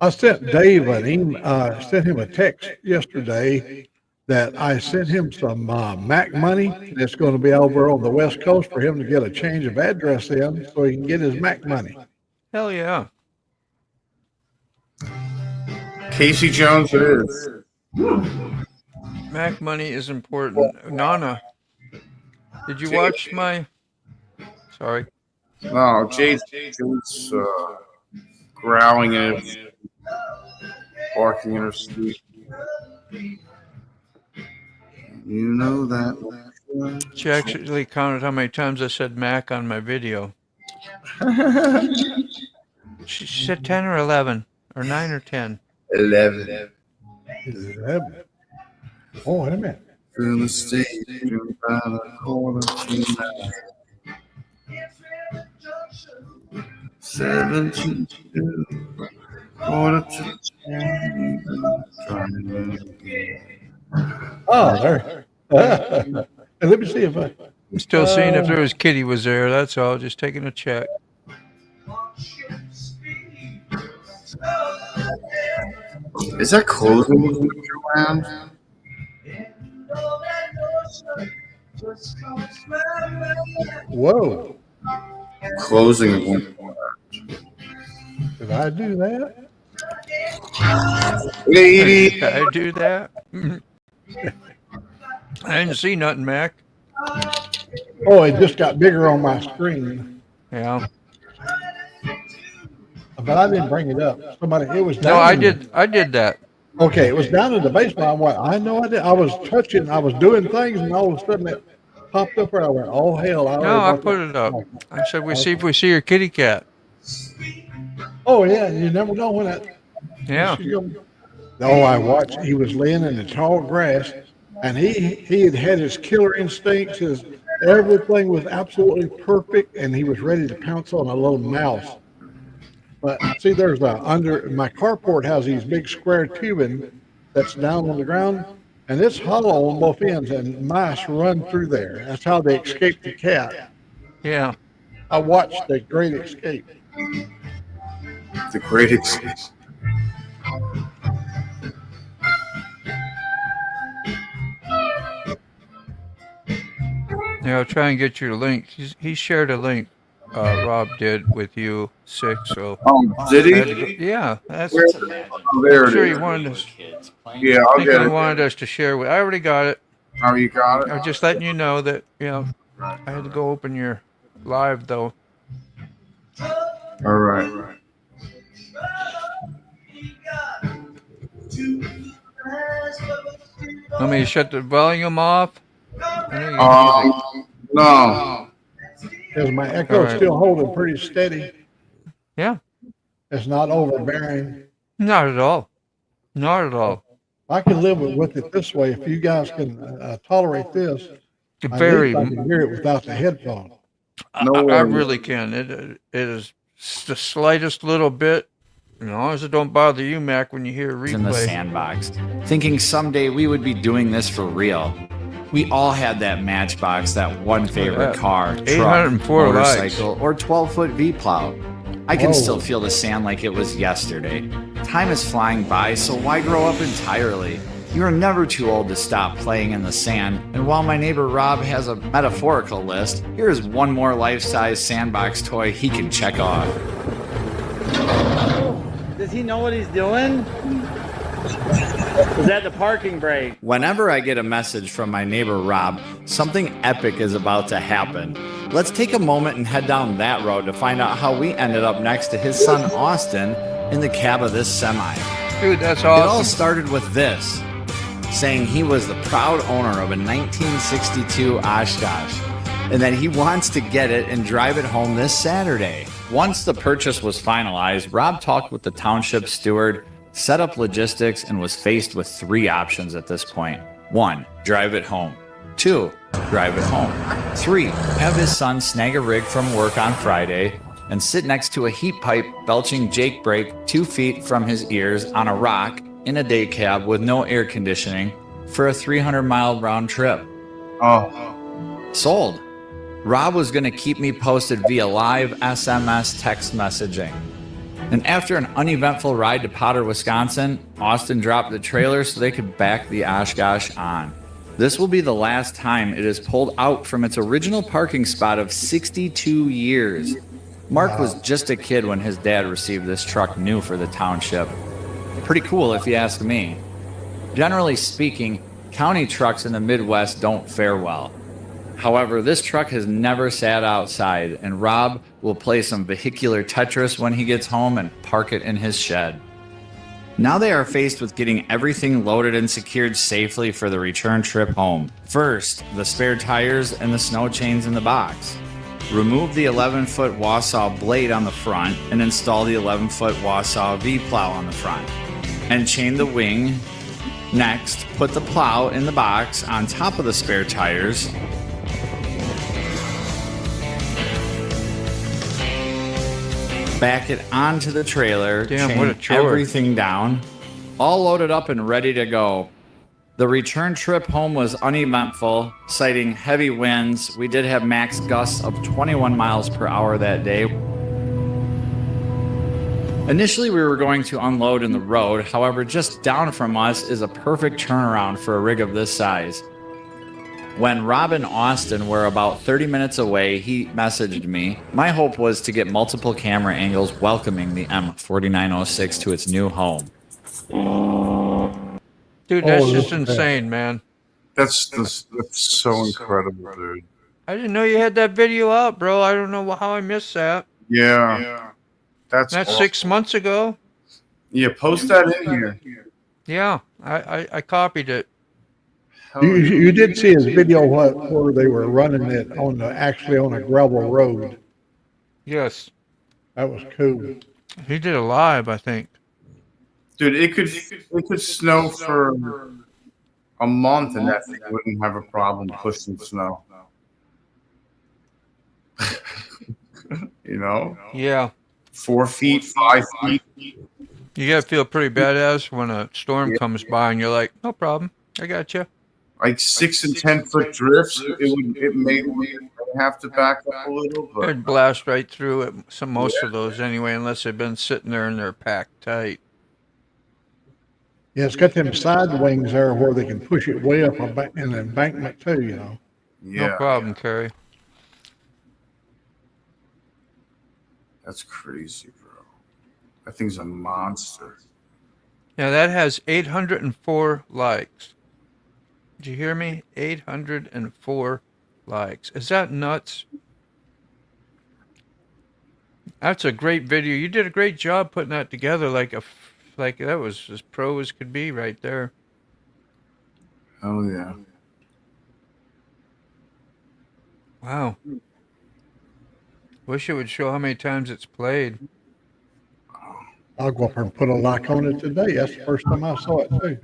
I sent Dave sent him a text yesterday that I sent him some Mac money that's going to be over on the West Coast for him to get a change of address in so he can get his Mac money. hell yeah. Casey Jones it is. Mac money is important. Nana, did you watch my... Sorry. No, Jade's growling in his, barking in her sleep. You know that. She actually counted how many times I said Mac on my video. She said 10 or 11, or 9 or 10. 11. Oh, wait a minute. Through the station by the corner tonight. 72, quarter to 10. Oh, there. Let me see if I. I'm still seeing if there was Kitty was there. That's all. Just taking a check. Is that closing around? Whoa. Closing. Did I do that? Lady. Did I do that? I didn't see nothing, Mac. Oh, it just got bigger on my screen. Yeah. But I didn't bring it up. It was down. No, I did that. Okay, it was down in the basement. I know I did. I was doing things, and all of a sudden it popped up where I went, oh, hell. I put it up. I said, see if we see your kitty cat. Oh, yeah, you never know when that. Yeah. Oh, I watched. He was laying in the tall grass, and he had his killer instincts. Everything was absolutely perfect, and he was ready to pounce on a little mouse. But see, there's under my carport has these big square tubing that's down on the ground, and it's hollow on both ends, and mice run through there. That's how they escape the cat. Yeah. I watched The Great Escape. The Great Escape. Yeah, I'll try and get you a link. He shared a link. Rob did with you 6. So. Did he? Yeah, that's. There I'm sure he wanted us. Yeah, I'll get it. He wanted us to share with. I already got it. Oh, you got it. I'm just letting you know that I had to go open your live though. All right. Let me shut the volume off. No. Because my echo's still holding pretty steady. Yeah. It's not overbearing. Not at all. Not at all. I can live with it this way. If you guys can tolerate this, I can hear it without the headphone. I really can. It is the slightest little bit. As long as it don't bother you, Mac, when you hear a replay. In the sandbox, thinking someday we would be doing this for real. We all had that Matchbox, that one favorite car, truck, motorcycle, or 12-foot V-plow. I can still feel the sand like it was yesterday. Time is flying by, so why grow up entirely? You are never too old to stop playing in the sand, and while my neighbor Rob has a metaphorical list, here is one more life-size sandbox toy he can check off. Does he know what he's doing? Is that the parking brake? Whenever I get a message from my neighbor Rob, something epic is about to happen. Let's take a moment and head down that road to find out how we ended up next to his son Austin in the cab of this semi. Dude, that's awesome. It all started with this, saying he was the proud owner of a 1962 Oshkosh and that he wants to get it and drive it home this Saturday. Once the purchase was finalized, Rob talked with the township steward, set up logistics, and was faced with 3 options at this point. 1, drive it home. 2. Drive it home. 3. Have his son snag a rig from work on Friday and sit next to a heat pipe belching Jake brake 2 feet from his ears on a rock in a day cab with no air conditioning for a 300-mile round trip. Oh. Sold. Rob was going to keep me posted via live SMS text messaging. And after an uneventful ride to Potter, Wisconsin, Austin dropped the trailer so they could back the Oshkosh on. This will be the last time it is pulled out from its original parking spot of 62 years. Mark was just a kid when his dad received this truck new for the township. Pretty cool if you ask me. Generally speaking, county trucks in the Midwest don't fare well. However, this truck has never sat outside, and Rob will play some vehicular Tetris when he gets home and park it in his shed. Now they are faced with getting everything loaded and secured safely for the return trip home. First, the spare tires and the snow chains in the box. Remove the 11-foot Wausau blade on the front and install the 11-foot Wausau V-plow on the front. And chain the wing. Next, put the plow in the box on top of the spare tires. Back it onto the trailer, chain everything down, all loaded up and ready to go. The return trip home was uneventful, citing heavy winds. We did have max gusts of 21 miles per hour that day. Initially, we were going to unload in the road. However, just down from us is a perfect turnaround for a rig of this size. When Rob and Austin were about 30 minutes away, he messaged me. My hope was to get multiple camera angles welcoming the M4906 to its new home. Dude, that's just insane, man. That's so incredible, dude. I didn't know you had that video out, bro. I don't know how I missed that. Yeah. That's awesome. 6 months ago. Yeah, post that in here. Yeah, I copied it. You did see his video where they were running it actually on a gravel road. Yes. That was cool. He did it live, I think. Dude, it could snow for a month and that thing wouldn't have a problem pushing snow. You know? Yeah. 4 feet, 5 feet. You gotta feel pretty badass when a storm comes by and you're like, no problem, I got you. Like 6 and 10 foot drifts, it may have to back up a little, but It'd blast right through it. Most of those anyway, unless they've been sitting there and they're packed tight. Yeah, it's got them side wings there where they can push it way up in the embankment too, you know. Yeah. No problem, Kerry. That's crazy, bro. That thing's a monster. Yeah, that has 804 likes. Did you hear me? 804 likes. Is that nuts? That's a great video. You did a great job putting that together. Like that was as pro as could be right there. Oh yeah. Wow. Wish it would show how many times it's played. I'll go up there and put a like on it today. That's the first time I saw it too.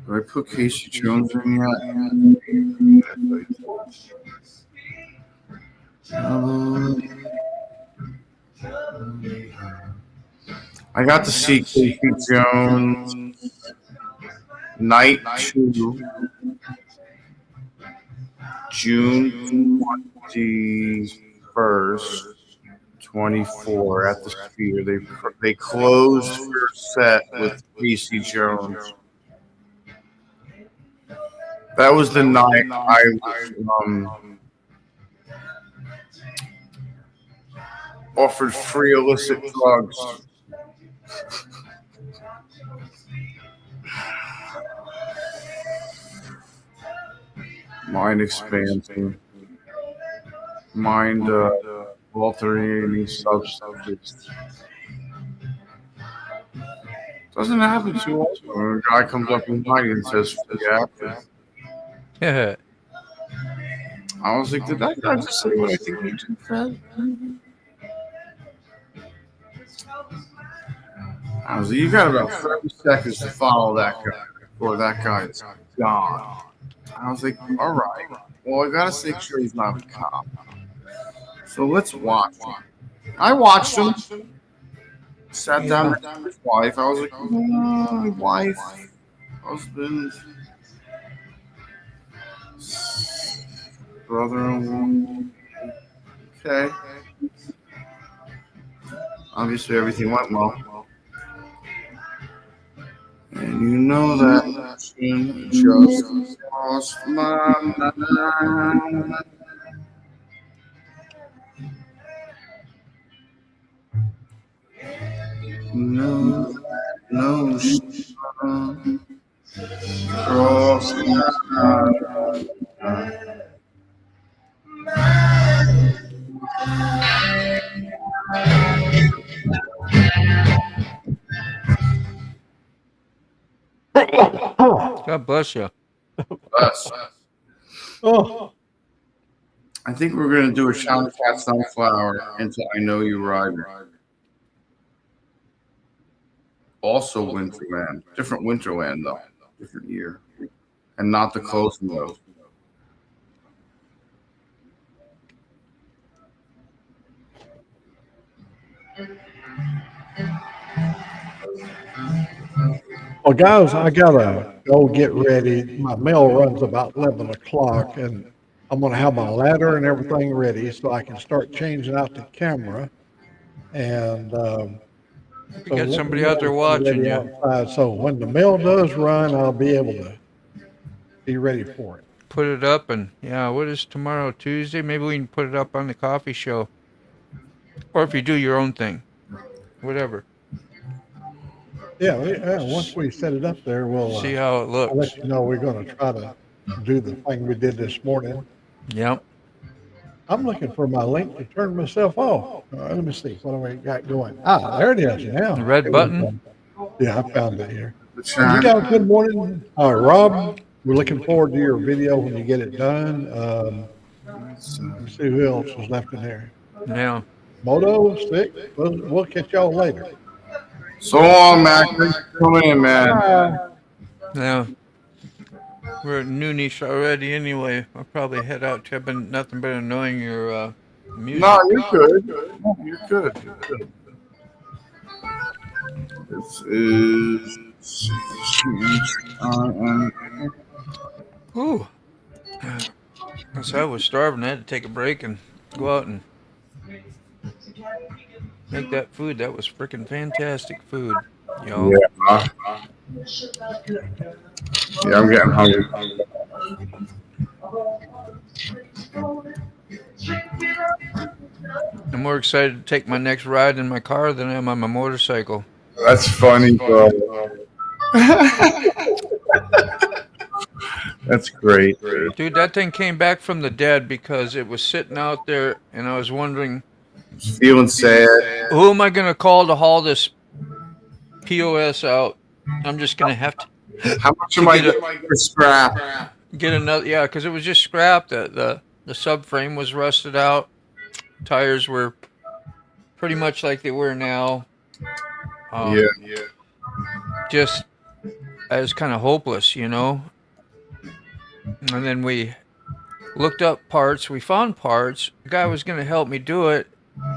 Do I put Casey Jones in yet? I got to see Casey Jones night 2, June 21st, 24 at the Sphere. They closed their set with Casey Jones. That was the night I was offered free illicit drugs. Mind expansion, mind altering substances. Doesn't happen too often when a guy comes up behind you and says, "Yeah." Yeah. I was like, did that guy just say what I think he just said? I was like, you got about 30 seconds to follow that guy before that guy is gone. I was like, all right. Well, I got to make sure he's not a cop. So let's watch him. I watched him. Sat down with his wife. I was like, wife, husband, brother-in-law. Okay. Obviously, everything went well. And you know that just crossed my mind. No, cross my mind. God bless you. Bless. Oh, I think we're going to do a Shadow Cat Sunflower into I Know You Riding. Also Winterland. Different Winterland, though. Different year. And not the closing mode. well, guys, I gotta go get ready. My mail runs about 11 o'clock, and I'm gonna have my ladder and everything ready so I can start changing out the camera. And You got somebody out there watching you. outside. So when the mail does run, I'll be able to be ready for it. Put it up, and yeah, what is tomorrow, Tuesday? Maybe we can put it up on the coffee show. Or if you do your own thing. Whatever. Yeah, once we set it up there, we'll see how it looks. I'll let you know we're going to try to do the thing we did this morning. Yep. I'm looking for my link to turn myself off. Let me see. What do we got going? Ah, there it is now. The red button? Yeah, I found it here. You got a good morning. Rob, we're looking forward to your video when you get it done. Let's see who else is left in there. Yeah. Moto, Stick. We'll catch y'all later. So long, Mac. Thanks for coming in, man. Yeah. We're at noonish already anyway. I'll probably head out. I've been nothing but annoying your music. No, you're good. You're good. This is. Ooh. So I was starving. I had to take a break and go out and make that food. That was freaking fantastic food, yo. Yeah. Yeah, I'm getting hungry. I'm more excited to take my next ride in my car than I am on my motorcycle. That's funny, bro. That's great. Dude, that thing came back from the dead because it was sitting out there, and I was wondering, feeling sad. Who am I going to call to haul this POS out? I'm just going to have to. How much am I getting for scrap? Get another, yeah, because it was just scrap. The subframe was rusted out. Tires were pretty much like they were now. Yeah. Just, I was kind of hopeless, you know. And then we looked up parts. We found parts. The guy was going to help me do it.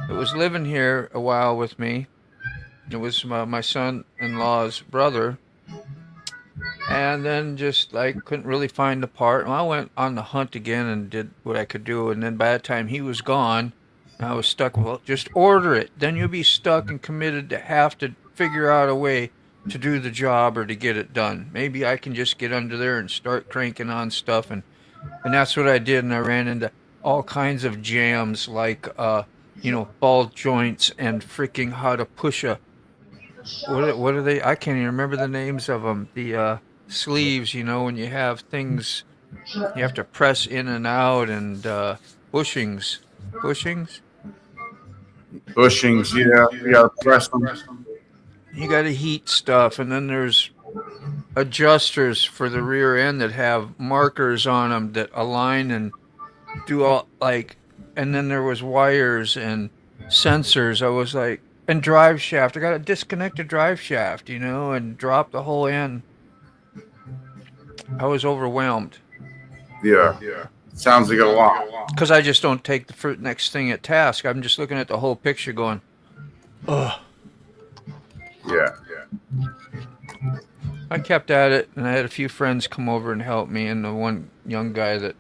It was living here a while with me. It was my son-in-law's brother. And then just like couldn't really find the part. Well, I went on the hunt again and did what I could do. And then by the time he was gone, I was stuck. Well, just order it. Then you'll be stuck and committed to have to figure out a way to do the job or to get it done. Maybe I can just get under there and start cranking on stuff. And that's what I did. And I ran into all kinds of jams like, ball joints and freaking how to push a, what are they? I can't even remember the names of them. The sleeves, when you have things, you have to press in and out, and bushings. Bushings, yeah. You gotta press them. You gotta heat stuff, and then there's adjusters for the rear end that have markers on them that align and do all and then there was wires and sensors. I was like, And drive shaft. I got to disconnect the drive shaft, you know, and drop the whole end. I was overwhelmed. Yeah. Sounds like a lot. Because I just don't take the next thing at task. I'm just looking at the whole picture going, ugh. Yeah. I kept at it, and I had a few friends come over and help me, and the one young guy that...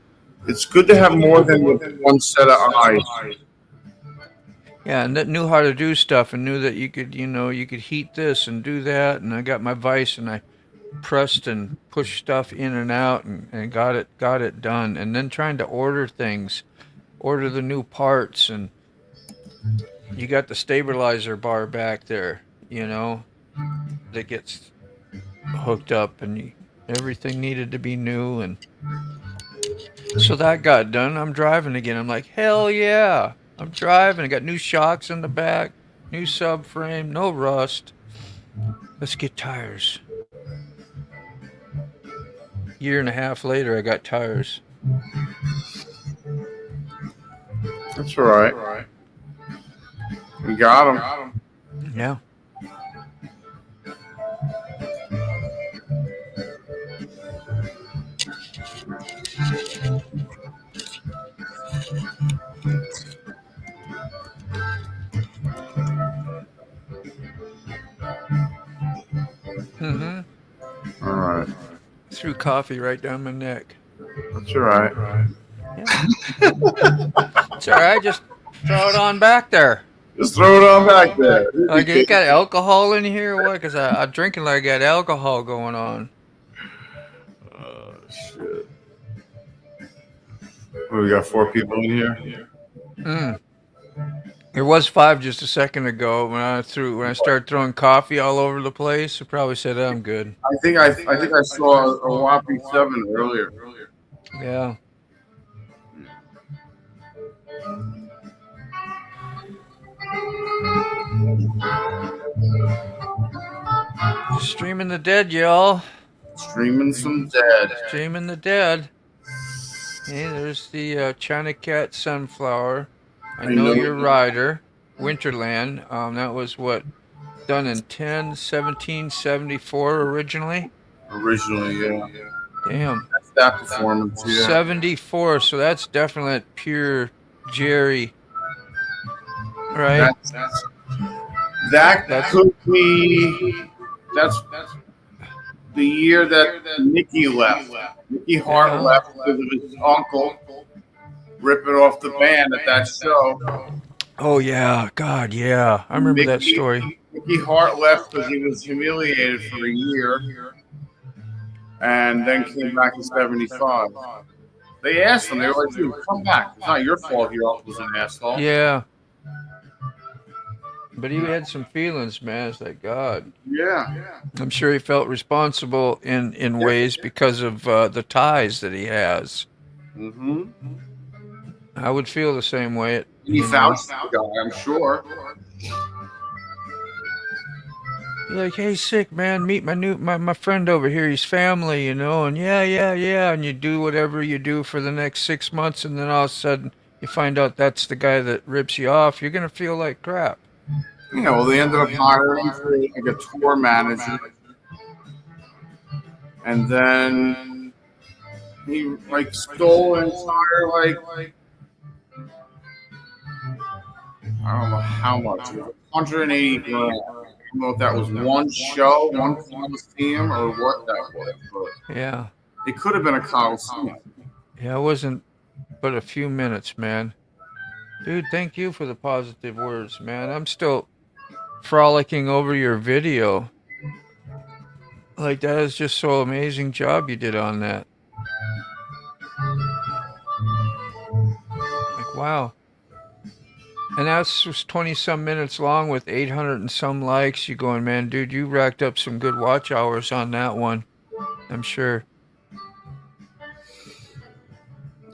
It's good to have more than one set of eyes. Yeah, and that knew how to do stuff and knew that you could, you know, you could heat this and do that. And I got my vise and I pressed and pushed stuff in and out and got it done. And then trying to order things, order the new parts, and you got the stabilizer bar back there, you know, that gets hooked up, and everything needed to be new. And so that got done. I'm driving again. I'm like, hell yeah. I'm driving. I got new shocks in the back, new subframe, no rust. Let's get tires. Year and a half later, I got tires. That's all right. We got them. Yeah. Mm-hmm. All right. Threw coffee right down my neck. That's all right. Yeah. It's all right. Just throw it on back there. Just throw it on back there. Like, you got alcohol in here or what? Because I'm drinking like I got alcohol going on. Oh, shit. Well, we got 4 people in here. There was 5 just a second ago when I started throwing coffee all over the place. I probably said I'm good. I think I saw a whopping 7 earlier. Yeah. Streaming the dead, y'all. Streaming some dead. Streaming the dead. Hey, there's the China Cat Sunflower. I know your rider, Winterland. That was what, done in 1774 originally? Originally, yeah. Damn. That's that performance, yeah. 74, so that's definitely pure Jerry. Right? That could be. That's the year that Nicky left. Nicky Hart left because of his uncle ripping off the band at that show. Oh yeah, God, yeah, I remember that story. Nicky Hart left because he was humiliated for a year, and then came back in '75. They asked him, they were like, "Dude, come back. It's not your fault your uncle was an asshole." Yeah. But he had some feelings, man. It's like, God. Yeah. I'm sure he felt responsible in ways because of the ties that he has. Mm-hmm. I would feel the same way. He vouched for the guy, I'm sure. You're like, hey, sick man, meet my friend over here. He's family, you know, and yeah, and you do whatever you do for the next 6 months, and then all of a sudden you find out that's the guy that rips you off. You're gonna feel like crap. Yeah, well, they ended up hiring for like a tour manager, and then he like stole an entire like I don't know how much, 180 grand. I don't know if that was one show, one Coliseum, or what that was. But yeah, it could have been a Coliseum. Yeah, it wasn't but a few minutes, man. Dude, thank you for the positive words, man. I'm still frolicking over your video. Like, that is just so amazing job you did on that. Like, wow. And that was 20 some minutes long with 800 and some likes. You going, man, dude, you racked up some good watch hours on that one. I'm sure.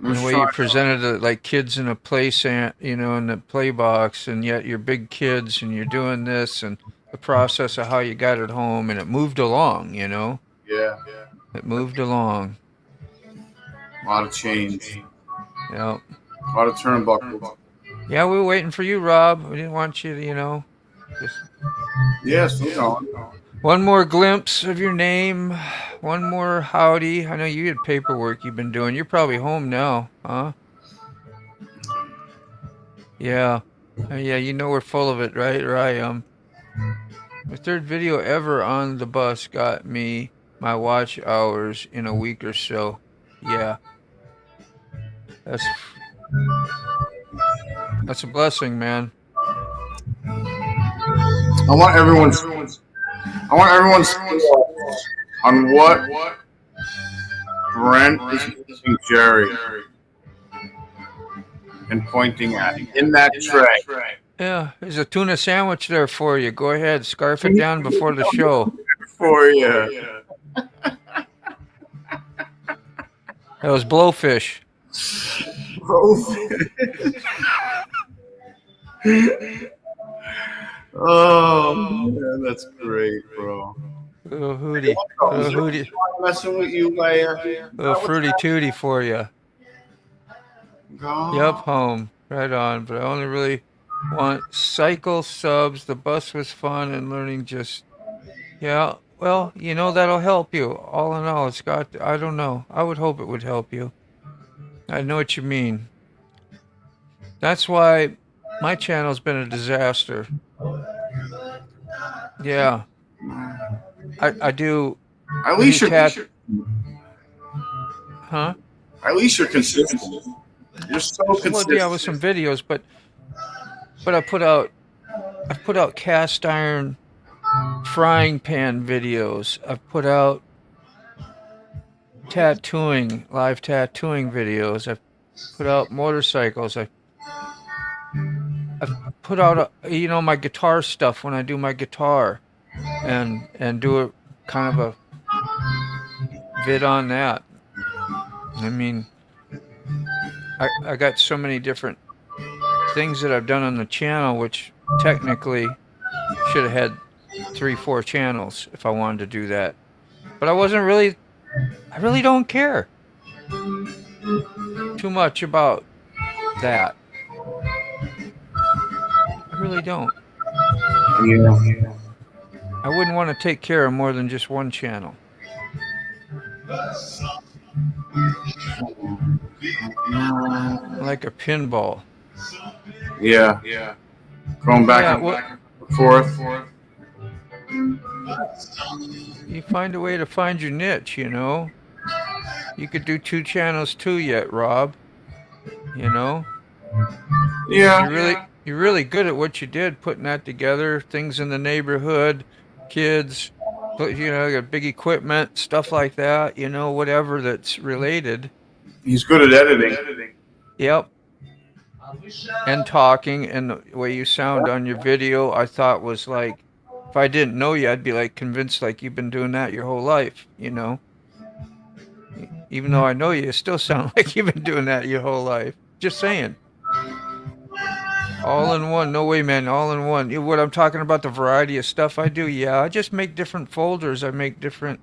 And the way you presented it, like kids in a play you know, in the play box, and yet you're big kids and you're doing this, and the process of how you got it home, and it moved along, you know? Yeah. It moved along. A lot of change. Yeah. A lot of turnbuckles. Yeah, we were waiting for you, Rob. We didn't want you to, you know. Just Yes, you know. one more glimpse of your name. One more howdy. I know you had paperwork you've been doing. You're probably home now, huh? Yeah. Yeah, you know we're full of it, right? Or I am. The third video ever on the bus got me my watch hours in a week or so. Yeah. That's a blessing, man. I want everyone's thoughts on what Brent is using Jerry and pointing at in that tray. Yeah, there's a tuna sandwich there for you. Go ahead, scarf it down before the show. For you. That was blowfish. Oh, man, that's great, bro. Little hootie. Little hootie. Messing with you, Leia. Little fruity tootie for you. Yup, home. Right on. But I only really want cycle subs. The bus was fun and learning just, yeah. Well, you know, that'll help you. All in all, it's got, I don't know. I would hope it would help you. I know what you mean. That's why my channel's been a disaster. Yeah. I do. At least you're huh? At least you're consistent. You're so consistent. Well, yeah, with some videos, but I put out cast iron frying pan videos. I've put out tattooing, live tattooing videos. I've put out motorcycles. I've put out you know, my guitar stuff when I do my guitar, and do a kind of a vid on that. I mean, I got so many different things that I've done on the channel, which technically should have had 3-4 channels if I wanted to do that. But I really don't care too much about that. I really don't. Yeah. I wouldn't want to take care of more than just one channel. Like a pinball. Yeah. Going back and forth. You find a way to find your niche, you know. You could do 2 channels too yet, Rob. You know? Yeah. You're really good at what you did, putting that together. Things in the neighborhood, kids, you know, got big equipment, stuff like that, you know, whatever that's related. He's good at editing. Yep. And talking, and the way you sound on your video, I thought was like, if I didn't know you, I'd be like convinced like you've been doing that your whole life, you know? Even though I know you, still sound like you've been doing that your whole life. Just saying. All in one. No way, man. All in one. What I'm talking about, the variety of stuff I do, yeah. I just make different folders. I make different,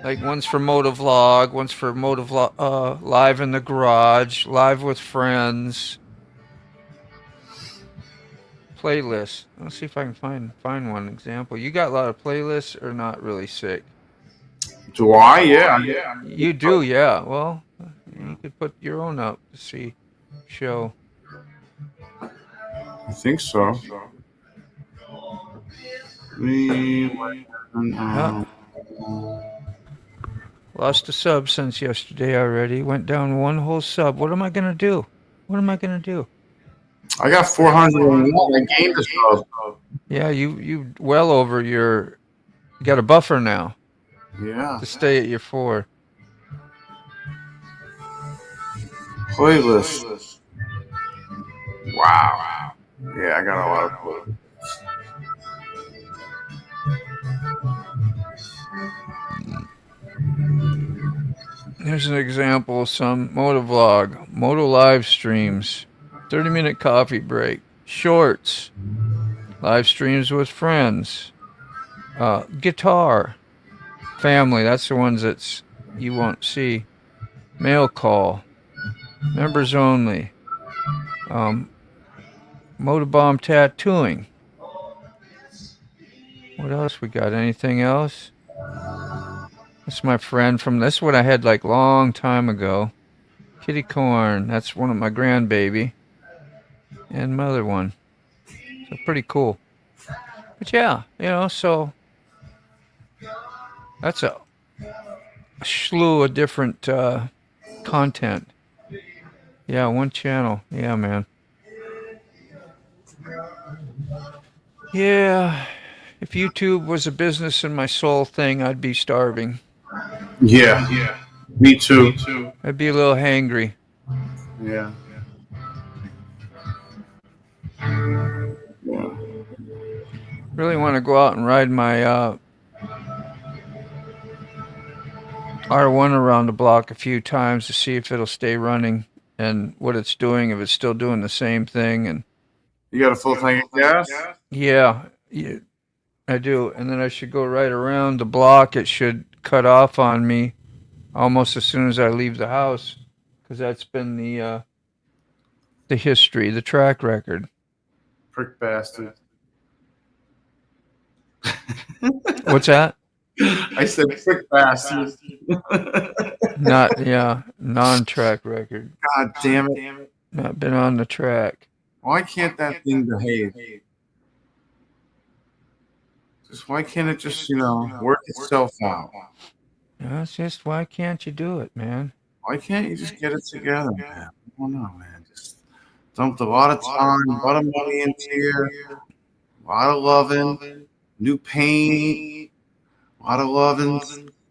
like one's for motovlog, one's for motovlog, live in the garage, live with friends, playlists. Let's see if I can find one example. You got a lot of playlists or not really sick? Do I? Yeah. You do, yeah. Well, you could put your own up to see, show. I think so. Lost a sub since yesterday already. Went down 1 whole sub. What am I gonna do? What am I gonna do? I got 401. I gained a sub. Yeah, you well over your. You got a buffer now. Yeah. To stay at your 4. Playlist. Wow. Yeah, I got a lot of playlists. Here's an example of some motovlog, moto live streams, 30-minute coffee break, shorts, live streams with friends, guitar, family, that's the ones that you won't see, mail call, members only, MotoBaum tattooing, What else we got? Anything else? That's my friend from. That's what I had like long time ago. Kitty corn. That's one of my grandbaby. And my other one. So pretty cool. But yeah, so that's a slew of different content. Yeah, one channel. Yeah, man. Yeah. If YouTube was a business and my soul thing, I'd be starving. Yeah. Me too. I'd be a little hangry. Yeah. Really want to go out and ride my R1 around the block a few times to see if it'll stay running and what it's doing, if it's still doing the same thing. And you got a full tank of gas? Yeah, I do. And then I should go right around the block. It should cut off on me almost as soon as I leave the house, because that's been the history, the track record. Prick bastard. What's that? I said prick bastard. Non-track record. God damn it. Not been on the track. Why can't that thing behave? Just why can't it just, work itself out? It's just, why can't you do it, man? Why can't you just get it together, man? I don't know, man. Just dumped a lot of time, a lot of money into here, a lot of loving, new paint, a lot of loving,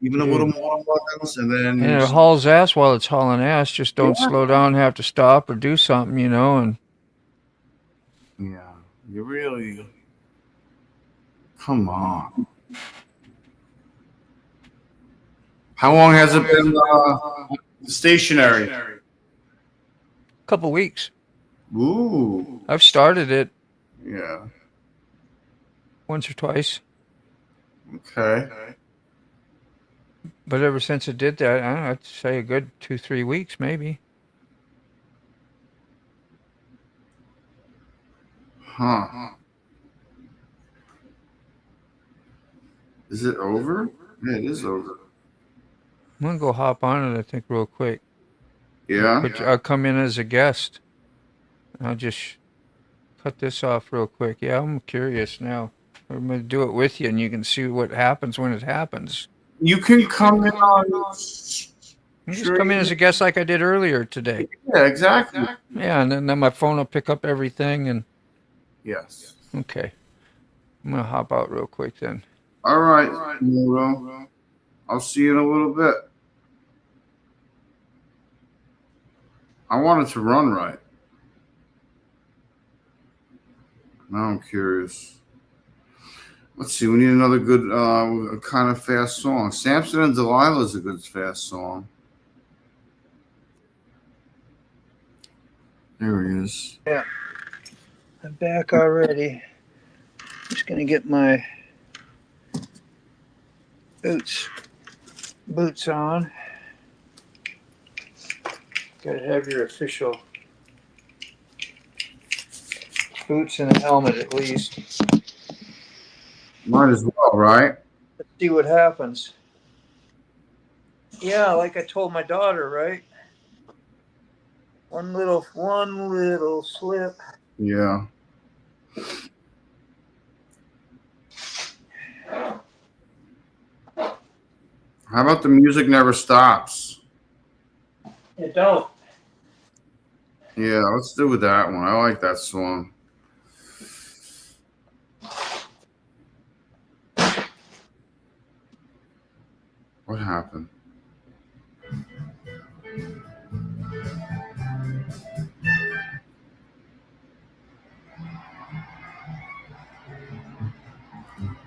even a little more loving, and then it hauls ass while it's hauling ass. Just don't slow down, have to stop or do something, and yeah, you really, come on. How long has it been stationary? Couple weeks. Ooh. I've started it. Yeah. Once or twice. Okay. But ever since it did that, I don't know, I'd say a good 2-3 weeks, maybe. Huh. Is it over? Yeah, it is over. I'm going to go hop on it, I think, real quick. Yeah? I'll come in as a guest. I'll just cut this off real quick. Yeah, I'm curious now. I'm going to do it with you, and you can see what happens when it happens. You can come in on... You just come in as a guest like I did earlier today. Yeah, exactly. Yeah, and then my phone will pick up everything. And yes. Okay. I'm going to hop out real quick then. All right, Moto. I'll see you in a little bit. I wanted to run right. Now I'm curious. Let's see. We need another good kind of fast song. Samson and Delilah is a good fast song. There he is. Yeah. I'm back already. Just going to get my boots on. Gotta have your official boots and a helmet at least. Might as well, right? Let's see what happens. Yeah, like I told my daughter, right? One little slip. Yeah. How about the music never stops? It don't. Yeah, let's do with that one. I like that song. What happened?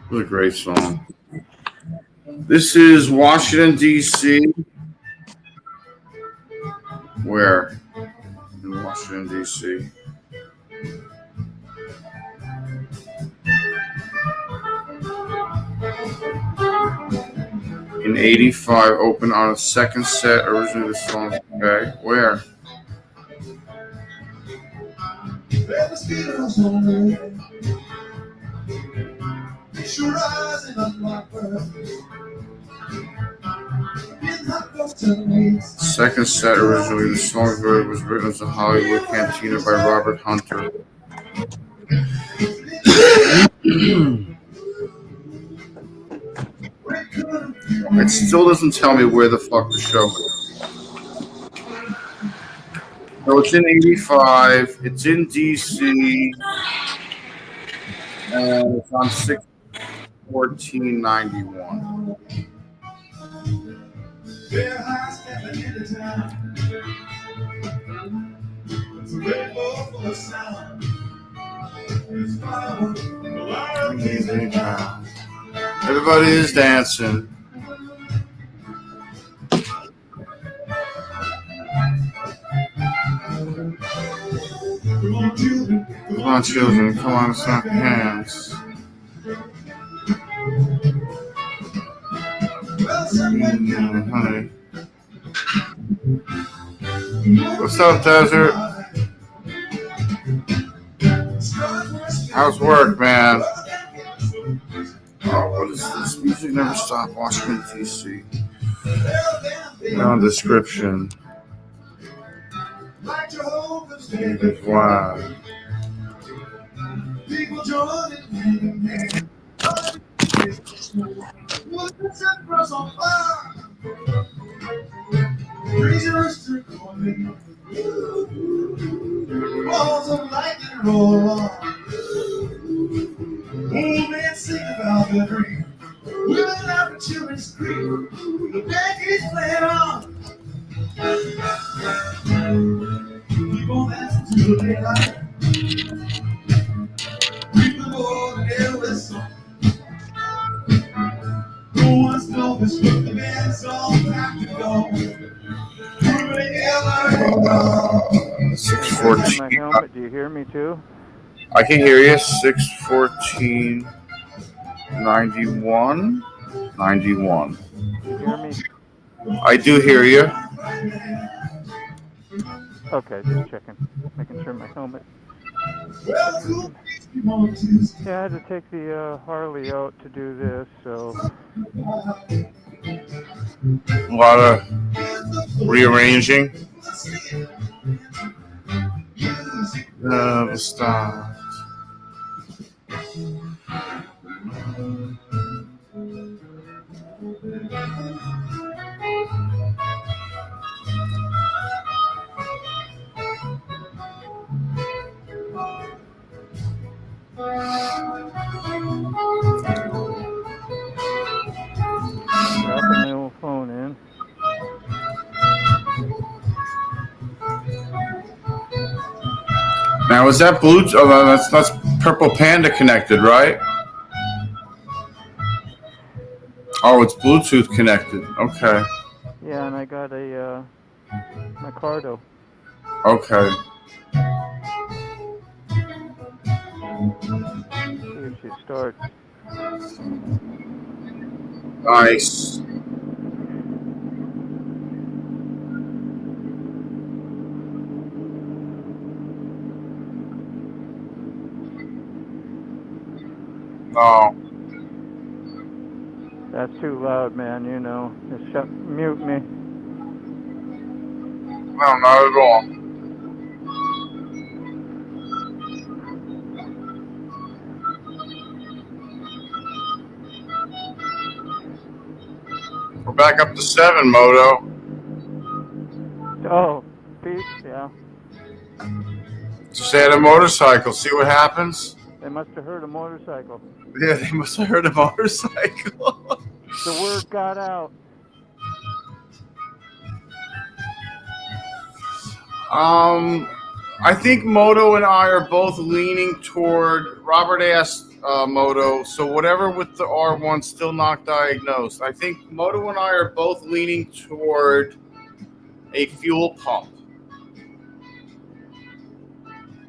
What a great song. This is Washington, D.C. Where? In Washington, D.C. In 85, opened on a second set, originally the song. Okay, where? Second set originally, the song was written as a Hollywood Cantina by Robert Hunter. It still doesn't tell me where the fuck the show is. So it's in 85, it's in DC, and it's on 6/14/91. Everybody is dancing. Come on, children. Come on, snap your hands. Honey. What's up, Desert? How's work, man? Oh, what is this? Music never stopped. Washington, D.C. No description. Wow. Old man sing about the dream. Women laugh and children scream. The band is playing on. Keep on dancing to the daylight. Reap the Lord and endless song. No one's selfish, but the band's all back to go. 6:14. My helmet, do you hear me too? I can hear you. 6/14/91. 91. You hear me? I do hear you. Okay, just checking. Making sure my helmet. Yeah, I had to take the Harley out to do this, so. A lot of rearranging. Stop. Dropping my old phone in. Now is that Bluetooth? Oh, that's Purple Panda connected, right? Oh, it's Bluetooth connected. Okay. Yeah, and I got a Micardo. Okay. See if she starts. Nice. Oh. That's too loud, man, you know. Just mute me. No, not at all. We're back up to 7, Moto. Oh, Pete, yeah. Just add a motorcycle. See what happens. They must have heard a motorcycle. Yeah, they must have heard a motorcycle. The word got out. I think Moto and I are both leaning toward. Robert asked Moto, so whatever with the R1 still not diagnosed. I think Moto and I are both leaning toward a fuel pump.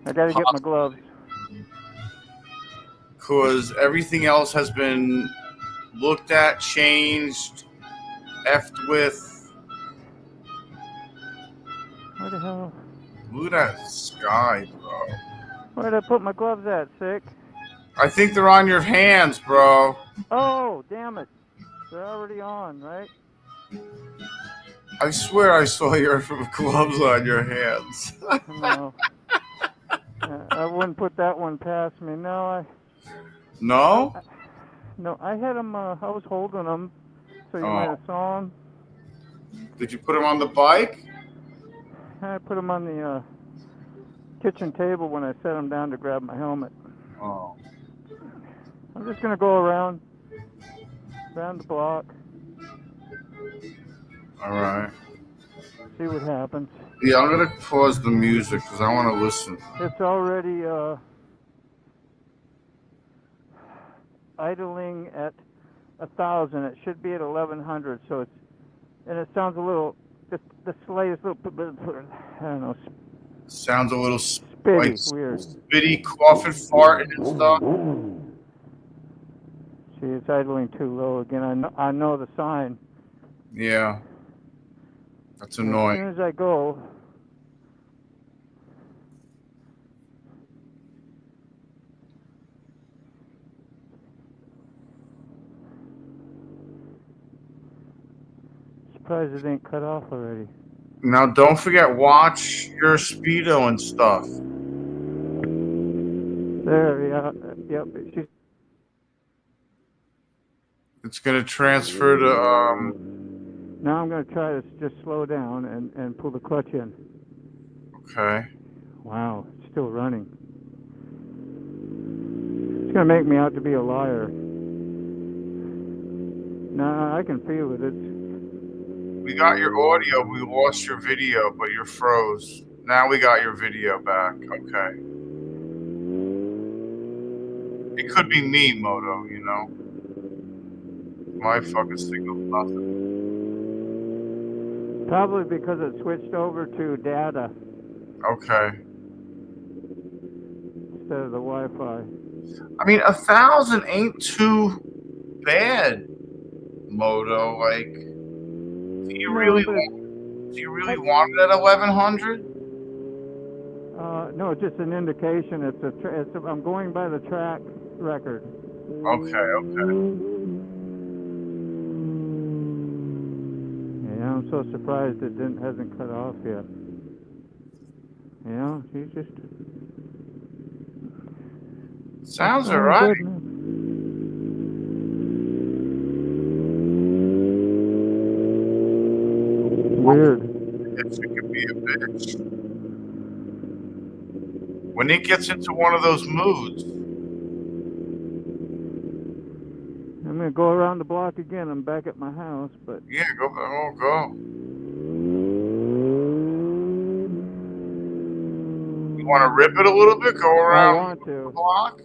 I gotta get my gloves. Because everything else has been looked at, changed, effed with. Where the hell? Look at that sky, bro. Where'd I put my gloves at, Sick? I think they're on your hands, bro. Oh, damn it. They're already on, right? I swear I saw your gloves on your hands. No. I wouldn't put that one past me. No, No? no, I had them, I was holding them, so you might Oh. have saw them. Did you put them on the bike? I put them on the kitchen table when I set them down to grab my helmet. Oh. I'm just going to go around the block. All right. See what happens. Yeah, I'm going to pause the music because I want to listen. It's already idling at 1,000. It should be at 1,100. So it sounds a little. The sleigh is a little. I don't know. Sounds a little Spitty, weird. Spitty, coughing, farting, and stuff. See, it's idling too low again. I know the sign. Yeah. That's As annoying. soon as I go. Surprised it ain't cut off already. Now, don't forget, watch your speedo and stuff. There, yeah, yep. It's going to transfer to, Now I'm going to try to just slow down and pull the clutch in. Okay. Wow, it's still running. It's going to make me out to be a liar. Nah, I can feel it. We got your audio. We lost your video, but you're froze. Now we got your video back. Okay. It could be me, Moto, you know? My fucking signal's nothing. Probably because it switched over to data. Okay. Instead of the Wi-Fi. I mean, 1,000 ain't too bad, Moto. Like, do you really want it at 1,100? No, it's just an indication. I'm going by the track record. Okay. Yeah, I'm so surprised it hasn't cut off yet. Yeah, he's just. Sounds alright. Weird. It could be a bitch. When it gets into one of those moods. I'm gonna go around the block again. I'm back at my house, but. Yeah, go. You want to rip it a little bit? Go around I want to. the block?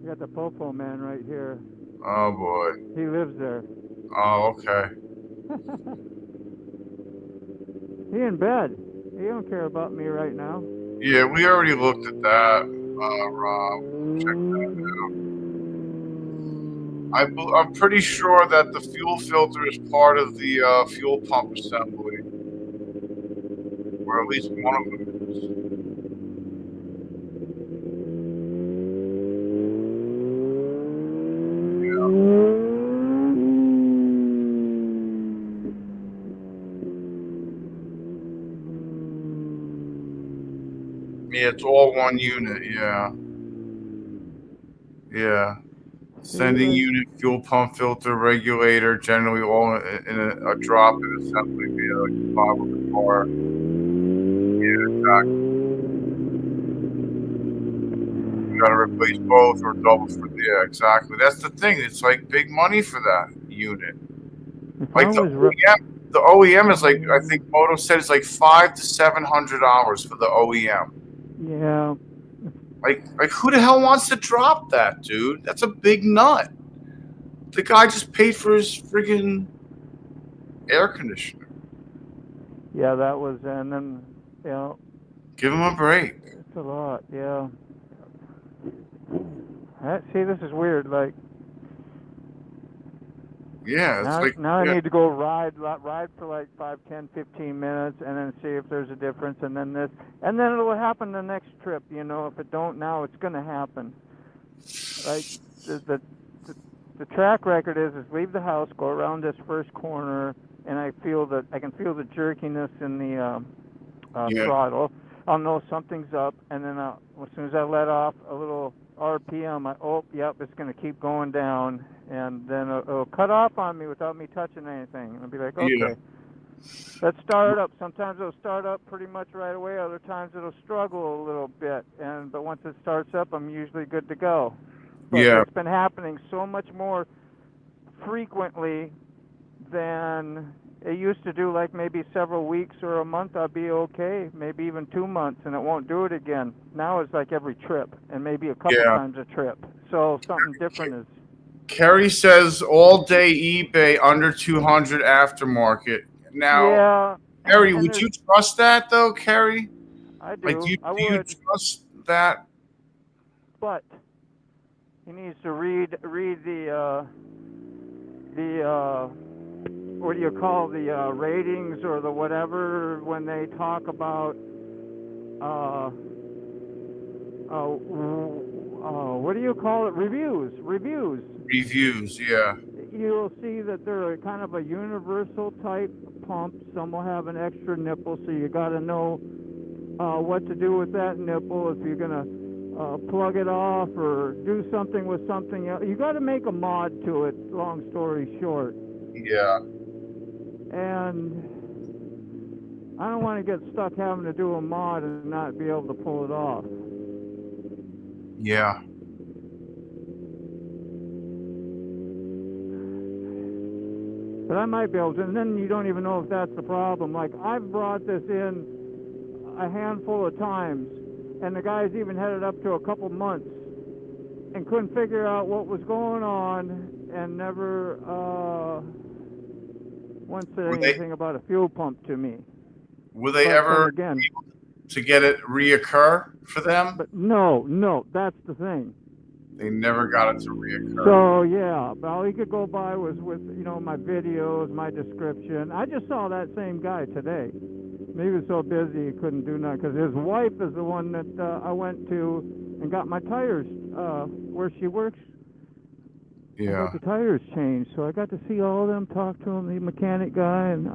You got the Popo man right here. Oh, boy. He lives there. Oh, okay. He in bed. He don't care about me right now. Yeah, we already looked at that, Rob. Check that out. I'm pretty sure that the fuel filter is part of the fuel pump assembly. Or at least one of them is. Yeah, it's all one unit, yeah. Yeah. Sending unit, fuel pump filter, regulator, generally all in a drop-in assembly via like the bottom of the car. Yeah, exactly. You gotta replace both or double for exactly. That's the thing. It's like big money for that unit. Like the OEM is like, I think Moto said it's like $500 to $700 for the OEM. Yeah. Like who the hell wants to drop that, dude? That's a big nut. The guy just paid for his friggin' air conditioner. Yeah, that was, and then, you know. Give him a break. It's a lot, yeah. See, this is weird. Like, yeah, it's now I need to go ride for like 5, 10, 15 minutes, and then see if there's a difference, and then this, and then it'll happen the next trip. You know, if it don't now, it's gonna happen. like the track record is leave the house, go around this first corner, and I can feel the jerkiness in the Yeah. throttle. I'll know something's up, and then as soon as I let off a little RPM, it's going to keep going down, and then it'll cut off on me without me touching anything. And I'll be like, okay, Yeah. let's start it up. Sometimes it'll start up pretty much right away. Other times it'll struggle a little bit, but once it starts up, I'm usually good to go. But Yeah. it's been happening so much more frequently than it used to do, like maybe several weeks or a month I'll be okay, maybe even 2 months, and it won't do it again. Now it's like every trip, and maybe a couple times a trip. So something different is. Kerry says all day eBay under 200 aftermarket. Now, Yeah. Kerry, and would you trust that though, Kerry? I do. Like, do I you would. trust that? But he needs to read the what do you call the ratings or the whatever when they talk about what do you call it? Reviews. Reviews, yeah. You'll see that they're kind of a universal type pump. Some will have an extra nipple, so you got to know what to do with that nipple if you're gonna plug it off or do something with something else. You got to make a mod to it. Long story short. Yeah. And I don't want to get stuck having to do a mod and not be able to pull it off. Yeah. But I might be able to, and then you don't even know if that's the problem. Like, I've brought this in a handful of times, and the guys even had it up to a couple months and couldn't figure out what was going on and never once said anything about a fuel pump to me. Were they But ever then again, able to get it reoccur for them? but no, that's the thing. They never got it to reoccur. So yeah, all he could go by was with my videos, my description. I just saw that same guy today. He was so busy he couldn't do nothing because his wife is the one that I went to and got my tires where she works. I Yeah. got the tires changed, so I got to see all of them, talk to him, the mechanic guy, and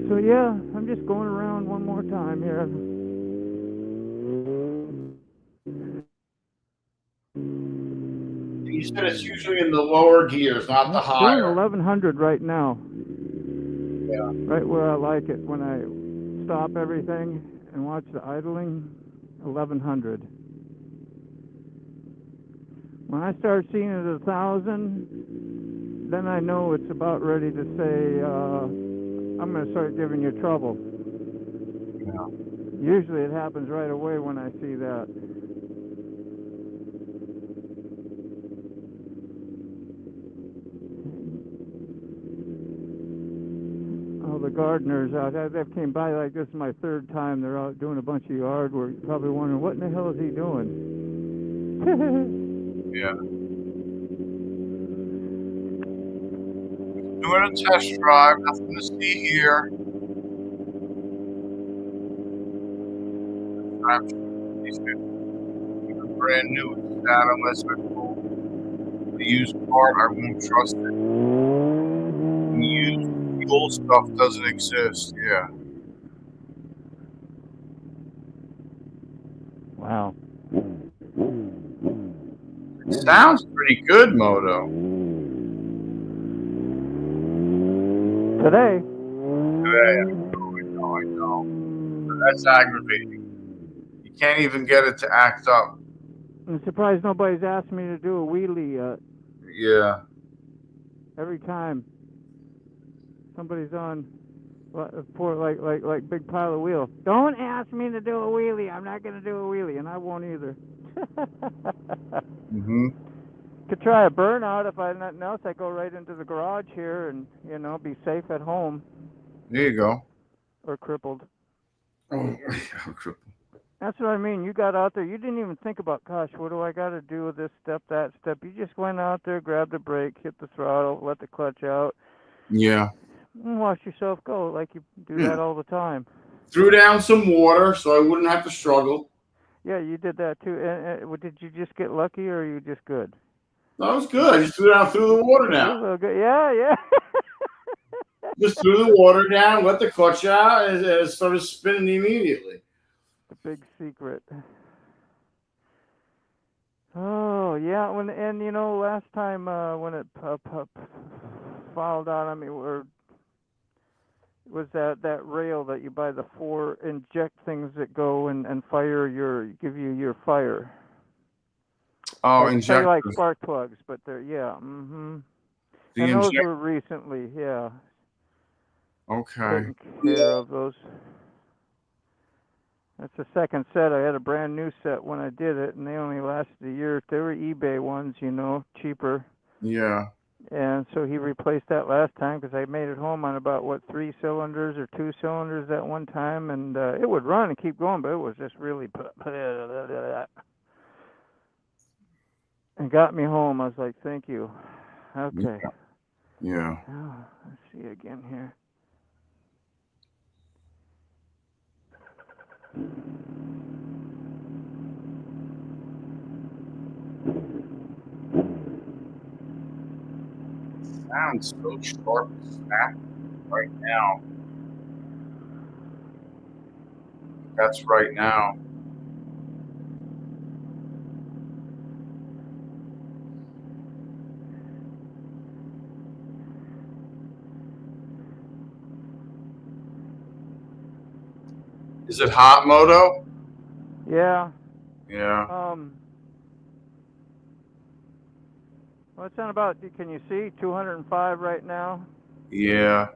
So yeah, I'm just going around one more time here. You said it's usually in the lower gears, not the Doing higher. 1100 right now. Yeah. Right where I like it when I stop everything and watch the idling. 1100. When I start seeing it at 1,000, then I know it's about ready to say I'm going to start giving you trouble. Yeah. Usually it happens right away when I see that. Oh, the gardeners out there, they came by like this is my third time. They're out doing a bunch of yard work. Probably wondering, what in the hell is he doing? Yeah. Doing a test drive, nothing to see here. I'm brand new with that unless I pull the used part, I won't trust it. The old stuff doesn't exist, yeah. Wow. It sounds pretty good, Moto. Today. I know. That's aggravating. You can't even get it to act up. I'm surprised nobody's asked me to do a wheelie yet. Yeah. Every time somebody's on, poor like big pile of wheels. Don't ask me to do a wheelie. I'm not going to do a wheelie, and I won't either. Could try a burnout if I had nothing else. I go right into the garage here and be safe at home. There you go. Or crippled. Oh, crippled. That's what I mean. You got out there. You didn't even think about, gosh, what do I got to do with this step, that step? You just went out there, grabbed the brake, hit the throttle, let the clutch out. Yeah. And watch yourself go like you do that all the time. Threw down some water so I wouldn't have to struggle. Yeah, you did that too. And did you just get lucky, or are you just good? That was good. I just threw the water It was down. a little good. Yeah, yeah. Just threw the water down, let the clutch out, and it started spinning immediately. The big secret. Oh yeah, and last time when it filed out, I mean, was that rail that you buy the 4 inject things that go and give you your fire. Oh, Say injectors. like spark plugs, but they're mm-hmm. The And those were recently, yeah. Okay. Taking care of those. That's the second set. I had a brand new set when I did it, and they only lasted a year. They were eBay ones, cheaper. Yeah. And so he replaced that last time because I made it home on about 3 cylinders or 2 cylinders at one time, and it would run and keep going, but it was just really and got me home. I was like, thank you. Okay. Yeah. Oh, let's see again here. Sounds so sharp and snappy right now. That's right now. Is it hot, Moto? Yeah. Yeah. Well, it's on about, can you see, 205 right now? Yeah.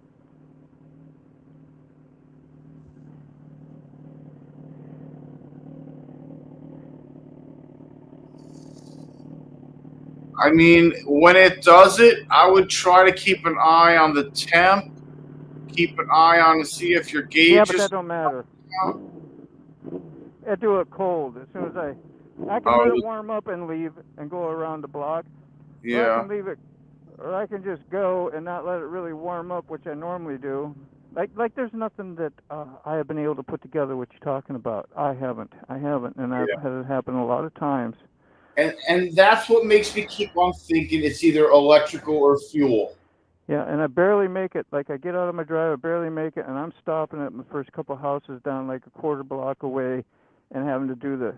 I mean, when it does it, I would try to keep an eye on the temp, keep an eye on to see if your gauge Yeah, but that don't matter. I do it cold. As soon as I can let it warm up and leave and go around the block. Yeah. Or I can leave it, or I can just go and not let it really warm up, which I normally do. Like there's nothing that I have been able to put together what you're talking about. I haven't, and I've had it happen a lot of times. And that's what makes me keep on thinking it's either electrical or fuel. Yeah, and I barely make it. Like I get out of my drive, I barely make it, and I'm stopping at my first couple houses down like a quarter block away, and having to do the.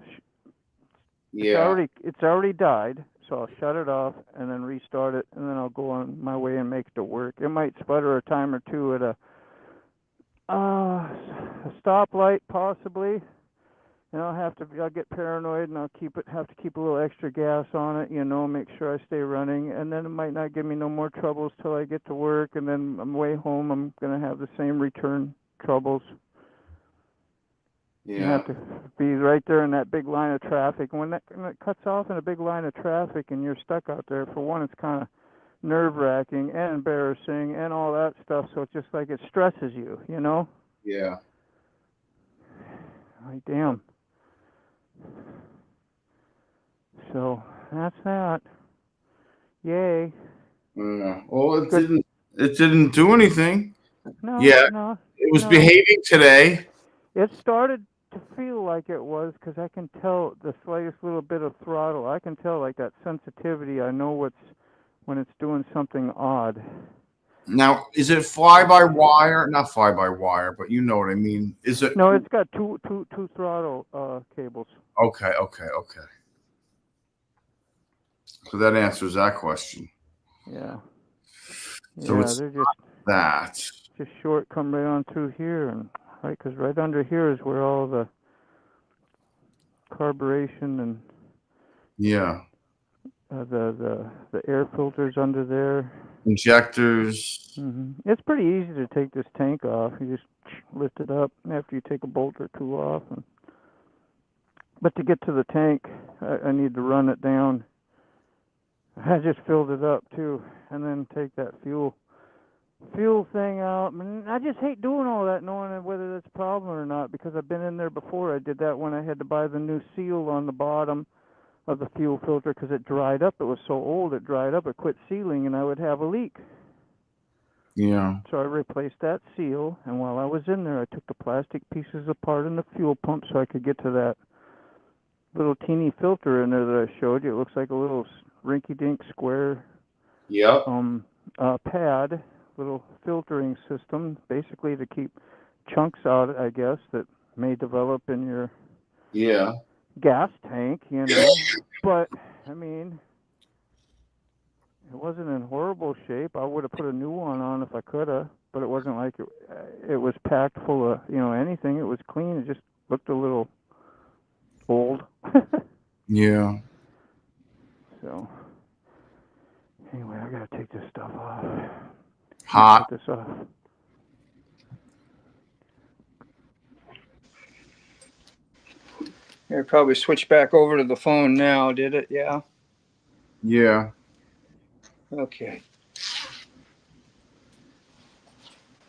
It's already died, so I'll shut it off and then restart it, and then I'll go on my way and make it to work. It might sputter a time or two at a stoplight possibly. And I'll get paranoid, and have to keep a little extra gas on it, make sure I stay running, and then it might not give me no more troubles till I get to work, and then on the way home I'm gonna have the same return troubles. Yeah. You have to be right there in that big line of traffic. And when it cuts off in a big line of traffic and you're stuck out there, for one, it's kind of nerve-wracking and embarrassing and all that stuff, so it's just like it stresses you, Yeah. Like, damn. So that's that. Yay. Yeah. Well, it didn't do anything. No. It was behaving today. It started to feel like it was because I can tell the slightest little bit of throttle. I can tell like that sensitivity. I know when it's doing something odd. Now, is it fly-by-wire? Not fly-by-wire, but you know what I mean. Is it? No, it's got two throttle cables. Okay. So that answers that question. Yeah. So it's they're just short, come right on through here, and because right under here is where all the carburation and the air filters under there. Injectors. Mm-hmm. It's pretty easy to take this tank off. You just lift it up after you take a bolt or two off. But to get to the tank, I need to run it down. I just filled it up too, and then take that fuel thing out. And I just hate doing all that, knowing whether that's a problem or not, because I've been in there before. I did that when I had to buy the new seal on the bottom of the fuel filter because it dried up. It was so old, it dried up. It quit sealing, and I would have a leak. Yeah. So I replaced that seal, and while I was in there, I took the plastic pieces apart in the fuel pump so I could get to little teeny filter in there that I showed you. It looks like a little rinky-dink square Yep. pad, little filtering system, basically to keep chunks out, I guess, that may develop in your Yeah. gas tank, you know. But I mean, it wasn't in horrible shape. I would have put a new one on if I could have, but it wasn't like it was packed full of, you know, anything. It was clean. It just looked a little old. Yeah. So anyway, I gotta take this stuff off. Hot. Take this off. Here, probably switch back over to the phone now, did it? Yeah. Yeah. Okay.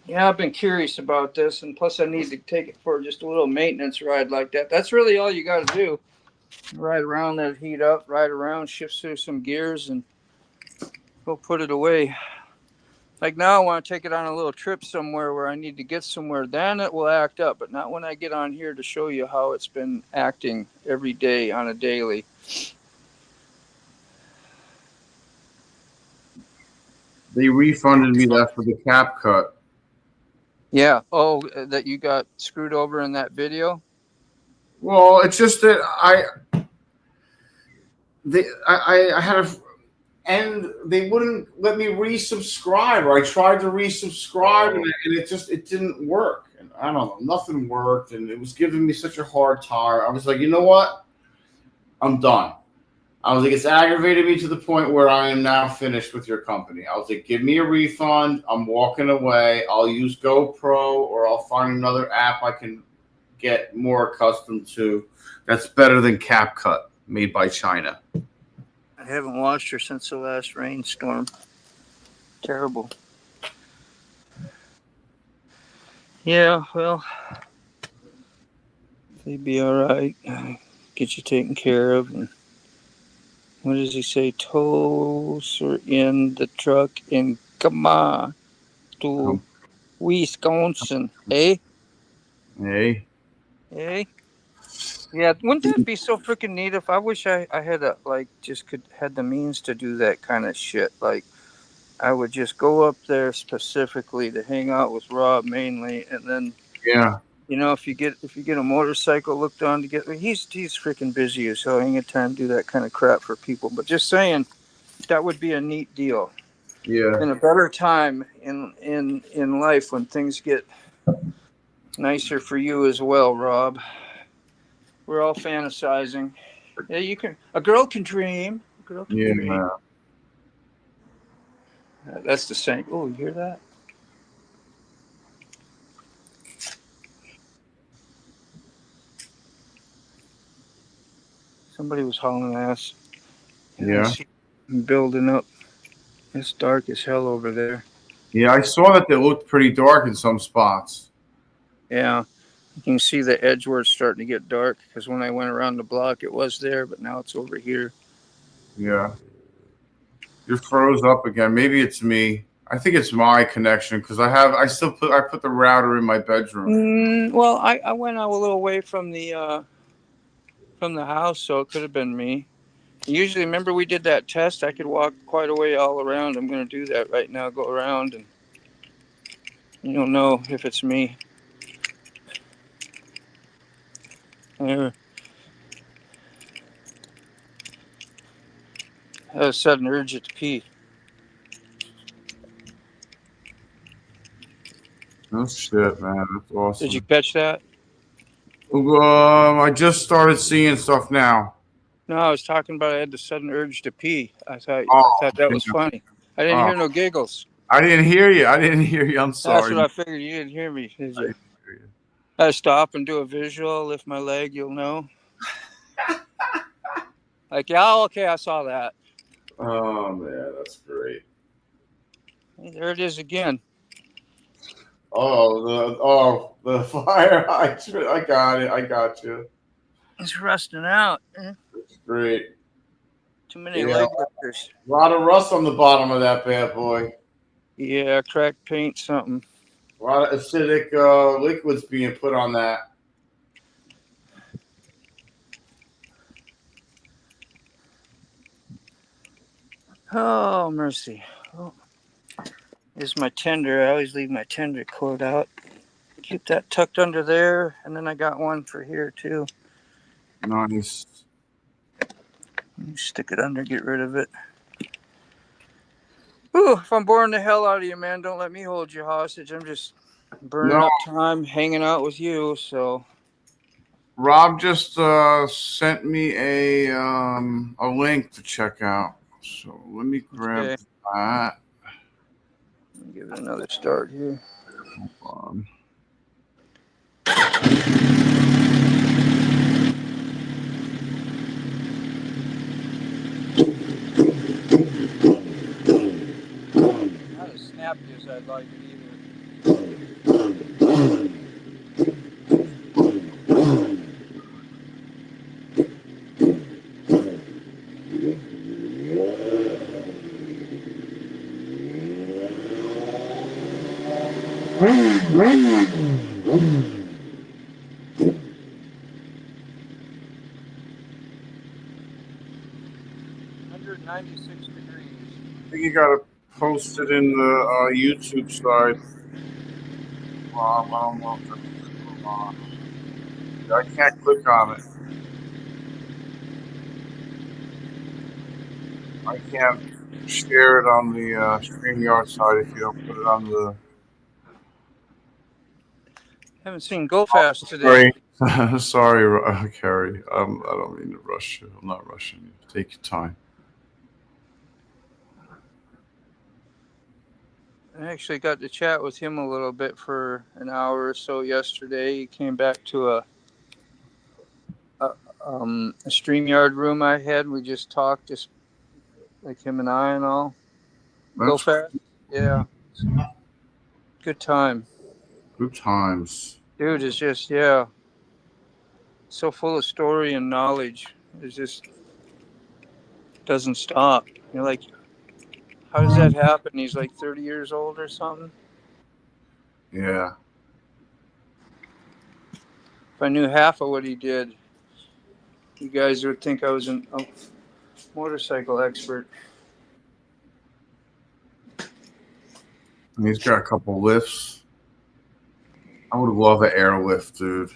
Yeah, I've been curious about this, and plus I need to take it for just a little maintenance ride like that. That's really all you got to do. Ride around, let it heat up, ride around, shift through some gears, and go put it away. Like now I want to take it on a little trip somewhere where I need to get somewhere. Then it will act up, but not when I get on here to show you how it's been acting every day on a daily. They refunded me that for the cap cut. Yeah. Oh, that you got screwed over in that video? Well, it's just that I had a, and they wouldn't let me resubscribe. Or I tried to resubscribe, and it didn't work. And I don't know, nothing worked, and it was giving me such a hard time. I was like, you know what? I'm done. I was like, it's aggravated me to the point where I am now finished with your company. I was like, give me a refund. I'm walking away. I'll use GoPro, or I'll find another app I can get more accustomed to. That's better than CapCut, made by China. I haven't watched her since the last rainstorm. Terrible. Yeah, well, they'd be all right. Get you taken care of. And what does he say? Toes are in the truck and come on to Wisconsin. Eh? Hey. Eh? Yeah, wouldn't that be so freaking neat if I wish I had had the means to do that kind of shit. Like, I would just go up there specifically to hang out with Rob mainly, and then Yeah. you know, if you get a motorcycle looked on to get, he's freaking busy as hell. He ain't got time to do that kind of crap for people. But just saying, that would be a neat deal. Yeah. In a better time in life when things get nicer for you as well, Rob. We're all fantasizing. Yeah, a girl can dream. A girl can dream. That's the same. Oh, you hear that? Somebody was hauling ass. Yeah. Building up. It's dark as hell over there. Yeah, I saw that they looked pretty dark in some spots. Yeah. You can see the edge where it's starting to get dark, because when I went around the block, it was there, but now it's over here. Yeah. You froze up again. Maybe it's me. I think it's my connection because I put the router in my bedroom. Well, I went out a little away from the house, so it could have been me. Usually, remember we did that test? I could walk quite a way all around. I'm going to do that right now. Go around, and you'll know if it's me. There. I had a sudden urge to pee. Oh shit, man, that's awesome. Did you catch that? I just started seeing stuff now. No, I was talking about I had the sudden urge to pee. I thought that was funny. I didn't hear no giggles. I didn't hear you. I'm sorry. That's what I figured. You didn't hear me, did you? I stop and do a visual, lift my leg, you'll know. Like, yeah, okay, I saw that. Oh man, that's great. Hey, there it is again. The fire hydrant. I got it. I got you. It's rusting out. It's great. Too many leg lifters. A lot of rust on the bottom of that bad boy. Yeah, cracked paint, something. A lot of acidic liquids being put on that. Oh, mercy. Oh, this is my tender. I always leave my tender cord out. Keep that tucked under there. And then I got one for here, too. Nice. Stick it under, get rid of it. Ooh, if I'm boring the hell out of you, man, don't let me hold you hostage. I'm just burning up time hanging out with you, so. Rob just sent me a link to check out. So let me grab that. Give it another start here. Hold on. Not as snappy as I'd like it either. I think you gotta post it in the YouTube side. Rob, I don't know if I can't click on it. I can't share it on the StreamYard side if you don't put it on the. Haven't seen Go Fast today. Sorry, sorry, Carrie. I don't mean to rush you. I'm not rushing you. Take your time. I actually got to chat with him a little bit for an hour or so yesterday. He came back to a StreamYard room I had. We just talked, just like him and I and all. Go Fast? Yeah. Good time. Good times. Dude is just, yeah, so full of story and knowledge. It just doesn't stop. You're like, how does that happen? He's like 30 years old or something. Yeah. If I knew half of what he did, you guys would think I was a motorcycle expert. And he's got a couple lifts. I would love an airlift, dude.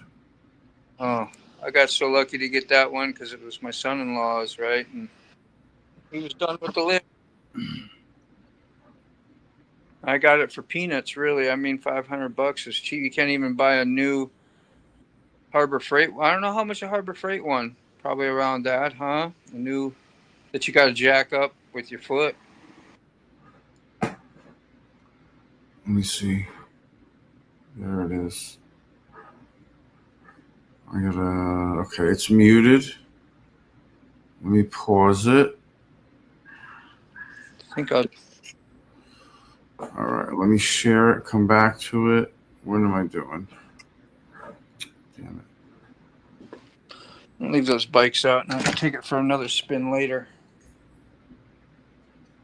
Oh, I got so lucky to get that one because it was my son-in-law's, right? And he was done with the lift. I got it for peanuts, really. I mean, $500 is cheap. You can't even buy a new Harbor Freight. I don't know how much a Harbor Freight one. Probably around that, huh? A new that you got to jack up with your foot. Let me see. There it is. I gotta. Okay, it's muted. Let me pause it. I think I'll. All right, let me share it. Come back to it. What am I doing? Damn it. I'll leave those bikes out and I'll take it for another spin later.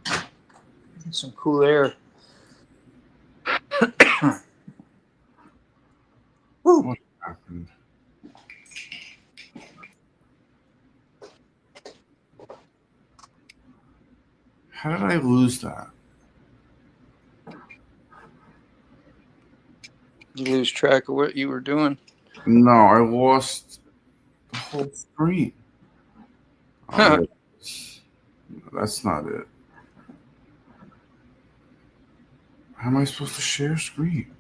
Get some cool air. What happened? How did I lose that? You lose track of what you were doing? No, I lost the whole screen. Oh, that's not it. How am I supposed to share screen?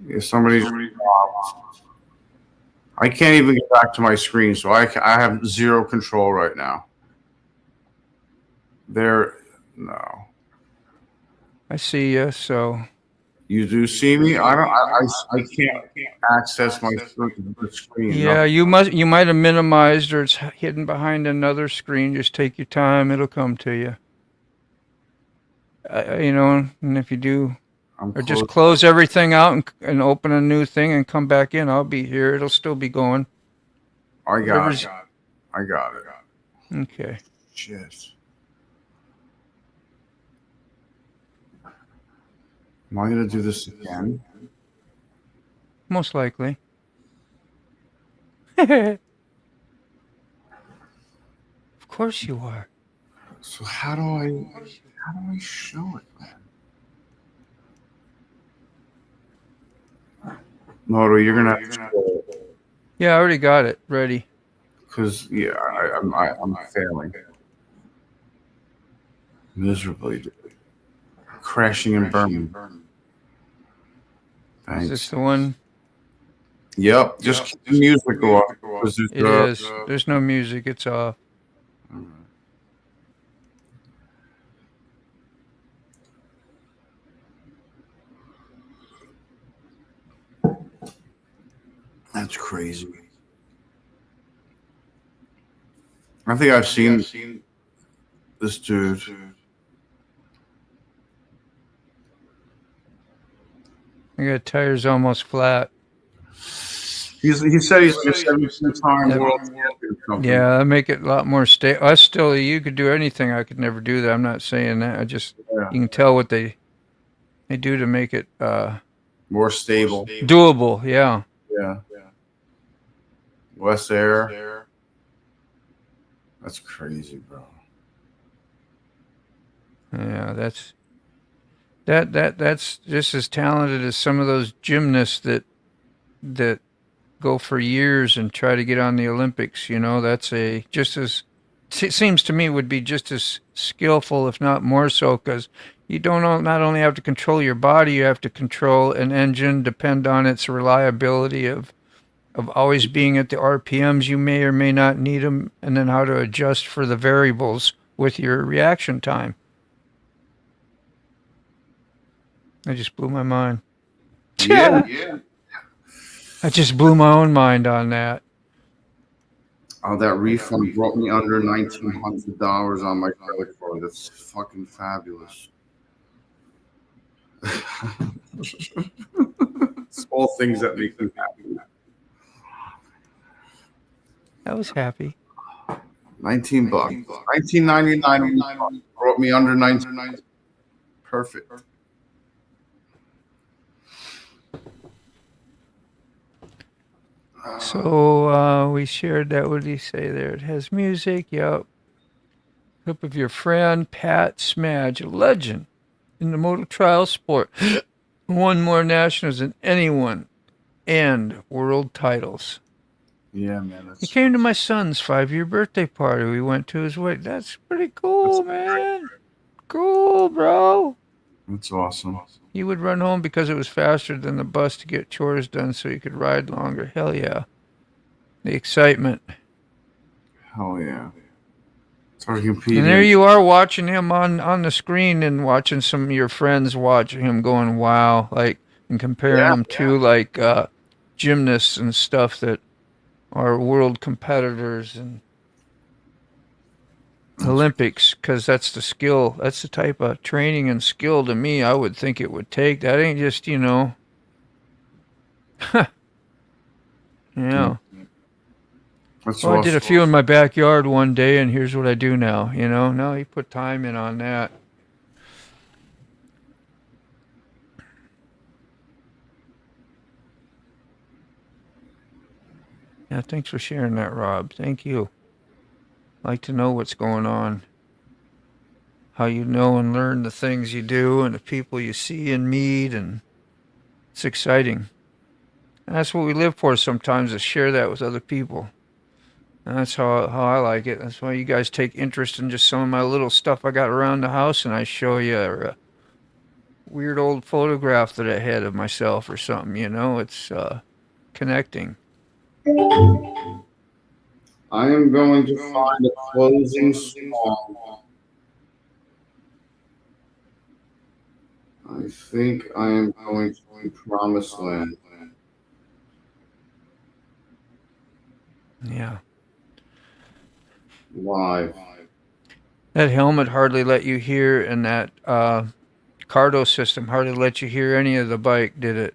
Yeah, somebody's. I can't even get back to my screen, so I have zero control right now. No. I see you. So you do see me. I can't access my screen. Yeah, you might have minimized, or it's hidden behind another screen. Just take your time; it'll come to you. And if you do, or just close everything out and open a new thing and come back in. I'll be here. It'll still be going. I got it. Okay. Shit. Am I going to do this again? Most likely. Of course you are. So how do I show it, man? Moto, you're gonna have to show it. Yeah, I already got it ready. Because I'm failing miserably, crashing and burning. Thanks. Is this the one? Yep. Just keep the music off. It is. There's no music. It's off. That's crazy. I think I've seen this dude. I got tires almost flat. He said he's like a 17-time world champion or something. Yeah, that make it a lot more stable. Us still, you could do anything. I could never do that. I'm not saying that. I just you can tell what they do to make it more stable, doable. Yeah. Yeah. Less air. That's crazy, bro. Yeah, that's just as talented as some of those gymnasts that go for years and try to get on the Olympics. You know, that's just as it seems to me would be just as skillful, if not more so, because you not only have to control your body, you have to control an engine, depend on its reliability of always being at the RPMs you may or may not need them, and then how to adjust for the variables with your reaction time. I just blew my mind. Yeah. I just blew my own mind on that. Oh, that refund brought me under $1,900 on my credit card. That's fucking fabulous. It's all things that make me happy. I was happy. $19. $19.99 brought me under $19. Perfect. So we shared that. What did he say there? It has music. Yep. Clip of your friend Pat Smadge, a legend in the motor trial sport. Won more nationals than anyone and world titles. Yeah, man. He came to my son's 5-year birthday party. We went to his wedding. That's pretty cool, man. Cool, bro. That's awesome. He would run home because it was faster than the bus to get chores done so he could ride longer. Hell yeah. The excitement. Hell yeah. Start competing. And there you are watching him on the screen and watching some of your friends watching him going, wow, like, and comparing him to like gymnasts and stuff that are world competitors and Olympics, because that's the skill. That's the type of training and skill to me I would think it would take. That ain't just, yeah. Well, I did a few in my backyard one day, and here's what I do now. No, he put time in on that. Yeah, thanks for sharing that, Rob. Thank you. I like to know what's going on, how you know and learn the things you do and the people you see and meet, and it's exciting. And that's what we live for sometimes, is share that with other people. And that's how I like it. That's why you guys take interest in just some of my little stuff I got around the house, and I show you a weird old photograph that I had of myself or something, it's connecting. I am going to find a closing song. I think I am going to Promised Land. Yeah. Live. That helmet hardly let you hear, and that Cardo system hardly let you hear any of the bike, did it?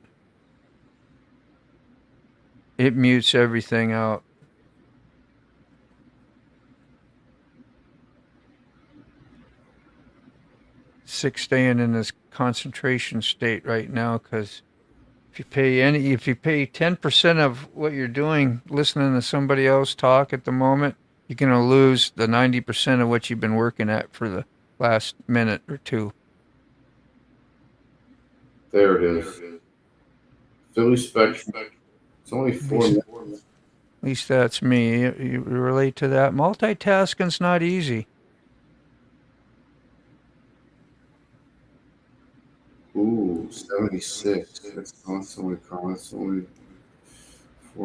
It mutes everything out. Sick staying in this concentration state right now, because if you pay 10% of what you're doing listening to somebody else talk at the moment, you're going to lose the 90% of what you've been working at for the last minute or two. There it is. Philly Spectrum. It's only 4 minutes. At least that's me. You relate to that. Multitasking's not easy. Ooh, 76. That's only 4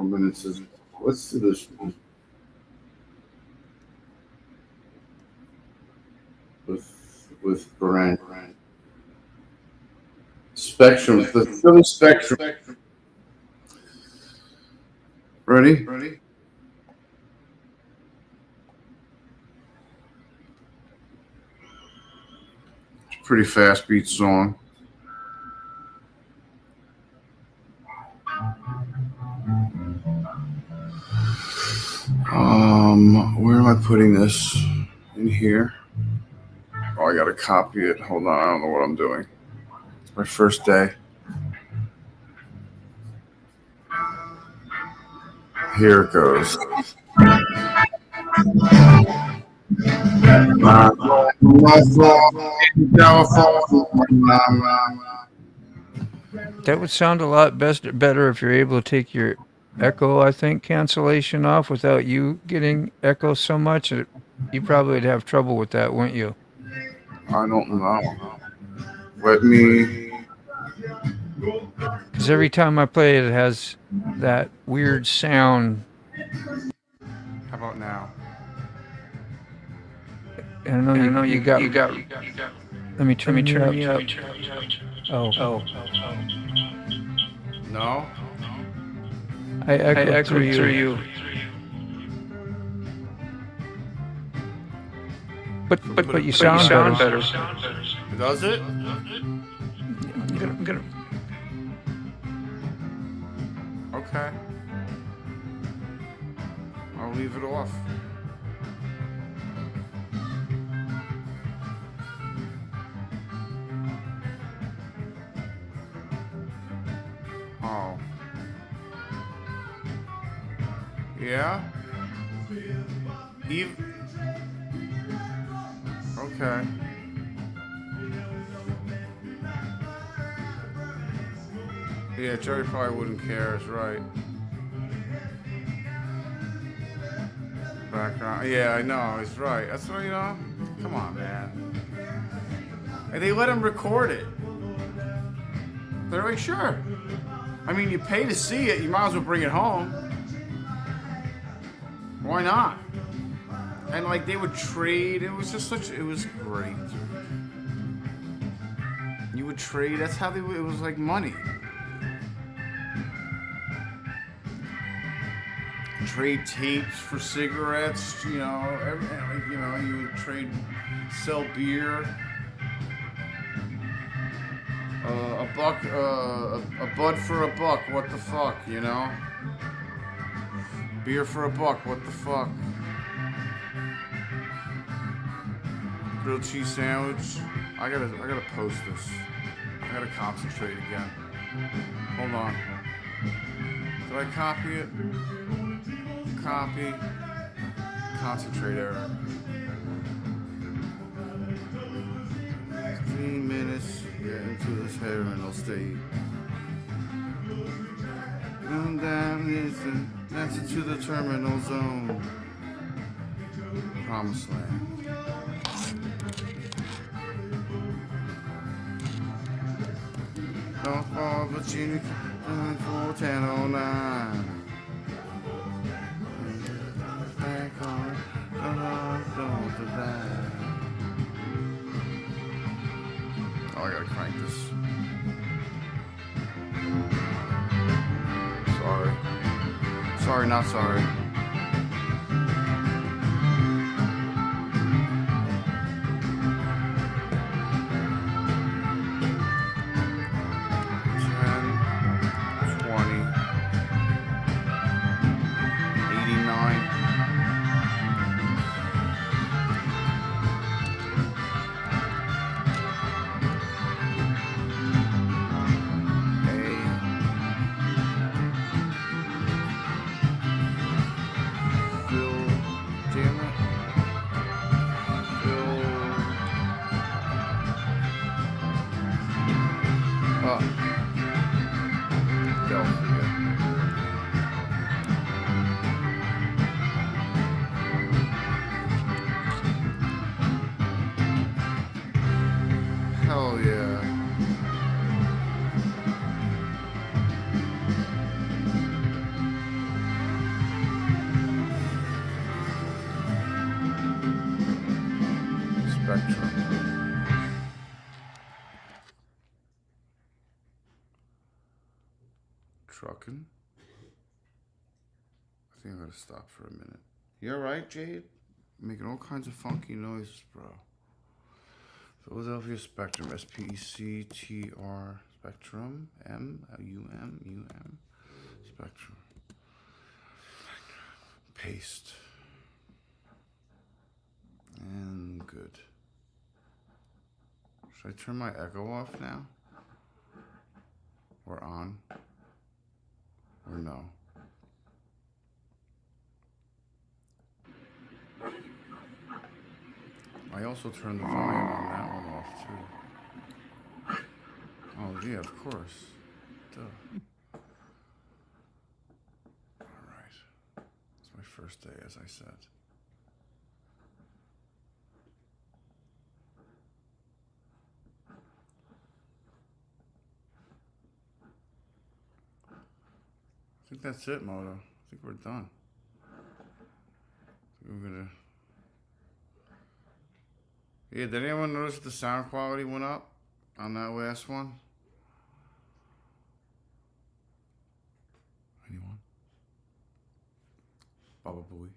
minutes. Let's do this one. With Brand. Spectrum. The Philly Spectrum. Ready? It's a pretty fast beat song. Where am I putting this? In here. Oh, I gotta copy it. Hold on, I don't know what I'm doing. It's my first day. Here it goes. That would sound a lot better if you're able to take your echo, I think, cancellation off without you getting echo so much. You probably would have trouble with that, wouldn't you? I don't know. Let me. Because every time I play it, it has that weird sound. How about now? I don't know. You got. Let me turn you up. Oh. No. I echo through you. But you sound better. Does it? I'm gonna. Okay. I'll leave it off. Oh. Yeah? Okay. Yeah, Jerry probably wouldn't care, is right. Background. Yeah, I know, he's right. That's what, come on, man. And they let him record it. They're like, sure. I mean, you pay to see it, you might as well bring it home. Why not? And like they would trade. It was great. You would trade. That's how it was like money. Trade tapes for cigarettes. You would trade, sell beer. A buck, a bud for a buck. What the fuck, Beer for a buck. What the fuck? Grilled cheese sandwich. I gotta post this. I gotta concentrate again. Hold on. Did I copy it? Copy. Concentrate error. 15 minutes. Get into this terminal state. And then that's into the terminal zone. Promised land. North Virginia, 41009. Back on the line. Oh, I gotta crank this. Sorry. Sorry, not sorry. Spectrum. Truckin. I think I'm gonna stop for a minute. You alright, Jade? Making all kinds of funky noises, bro. Philadelphia Spectrum, SPECTR Spectrum, M-U-M, Spectrum. Paste. And good. Should I turn my echo off now? Or on? Or no? I also turned the volume on that one off too. Oh yeah, of course. Duh. Alright. It's my first day, as I said. I think that's it, Moto. I think we're done. We're gonna... Yeah, did anyone notice the sound quality went up on that last one? Anyone? Baba Booey.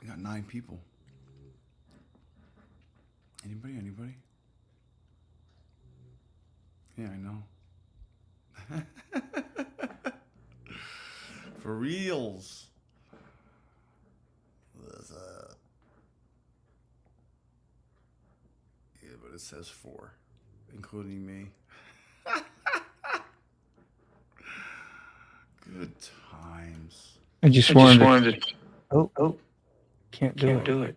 We got 9 people. Anybody? Yeah, I know. For reals. Yeah, but it says 4, including me. Good times. I just wanted to. Oh, can't do it.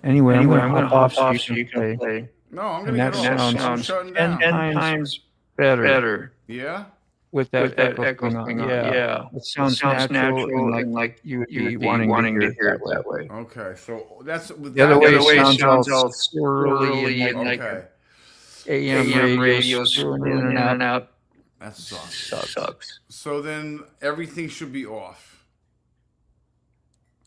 Anyway, I'm going to hop off so you can play. No, I'm going to get off. I'm shutting down. 10 times better. Yeah? With that echo thing on. Yeah. It sounds natural and like you would be wanting to hear it that way. Okay, so that's... The other way sounds all swirly and like AM radio swirling in and out. That sucks. So then everything should be off.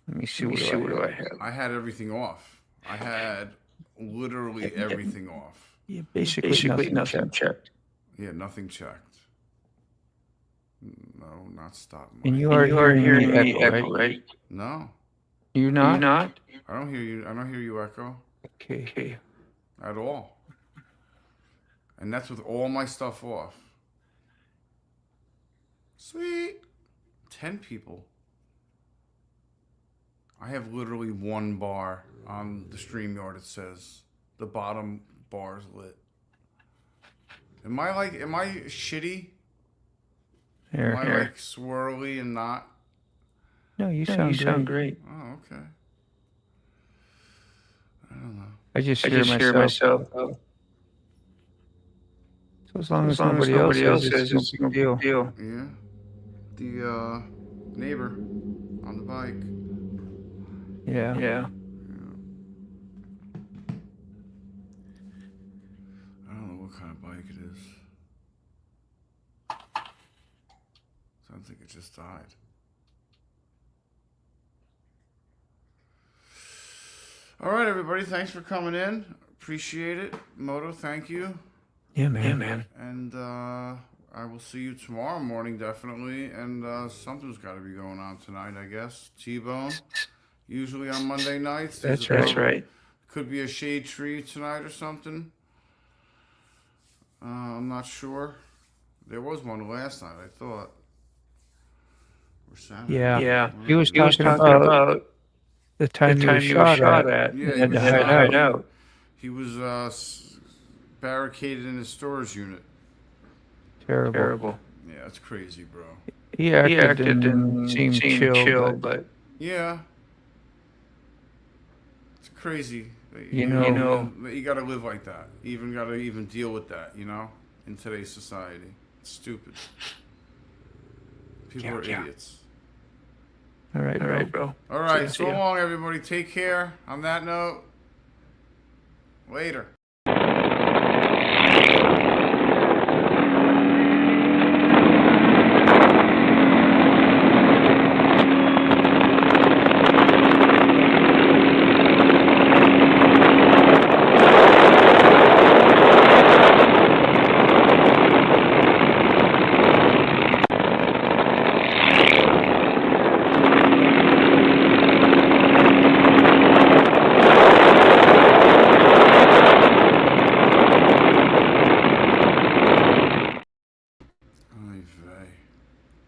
Let me see what do I have. I had everything off. I had literally everything off. Yeah, basically nothing checked. Yeah, nothing checked. No, not stop. And you are hearing me echo, right? No. You're not? I don't hear you. I don't hear you echo. Okay. At all. And that's with all my stuff off. Sweet. 10 people. I have literally 1 bar on the StreamYard. It says the bottom bar is lit. Am I shitty? Am I like swirly and not? No, you sound great. Oh, okay. I don't know. I just hear myself. So as long as nobody else says it's no big deal. Yeah. The neighbor on the bike. Yeah. I don't know what kind of bike it is. Sounds like it just died. All right, everybody. Thanks for coming in. Appreciate it. Moto, thank you. Yeah, man. And I will see you tomorrow morning, definitely. And something's got to be going on tonight, I guess. T-Bone. Usually on Monday nights. That's right. Could be a shade tree tonight or something. I'm not sure. There was one last night, I thought. Or Saturday. Yeah. He was talking about the time you shot at. Yeah, and hide out. He was barricaded in his storage unit. Terrible. Yeah, that's crazy, bro. He acted didn't seem chill, but yeah. It's crazy. You know, you got to live like that. You got to deal with that, in today's society. It's stupid. People are idiots. All right, bro. All right, so long, everybody. Take care. On that note, later.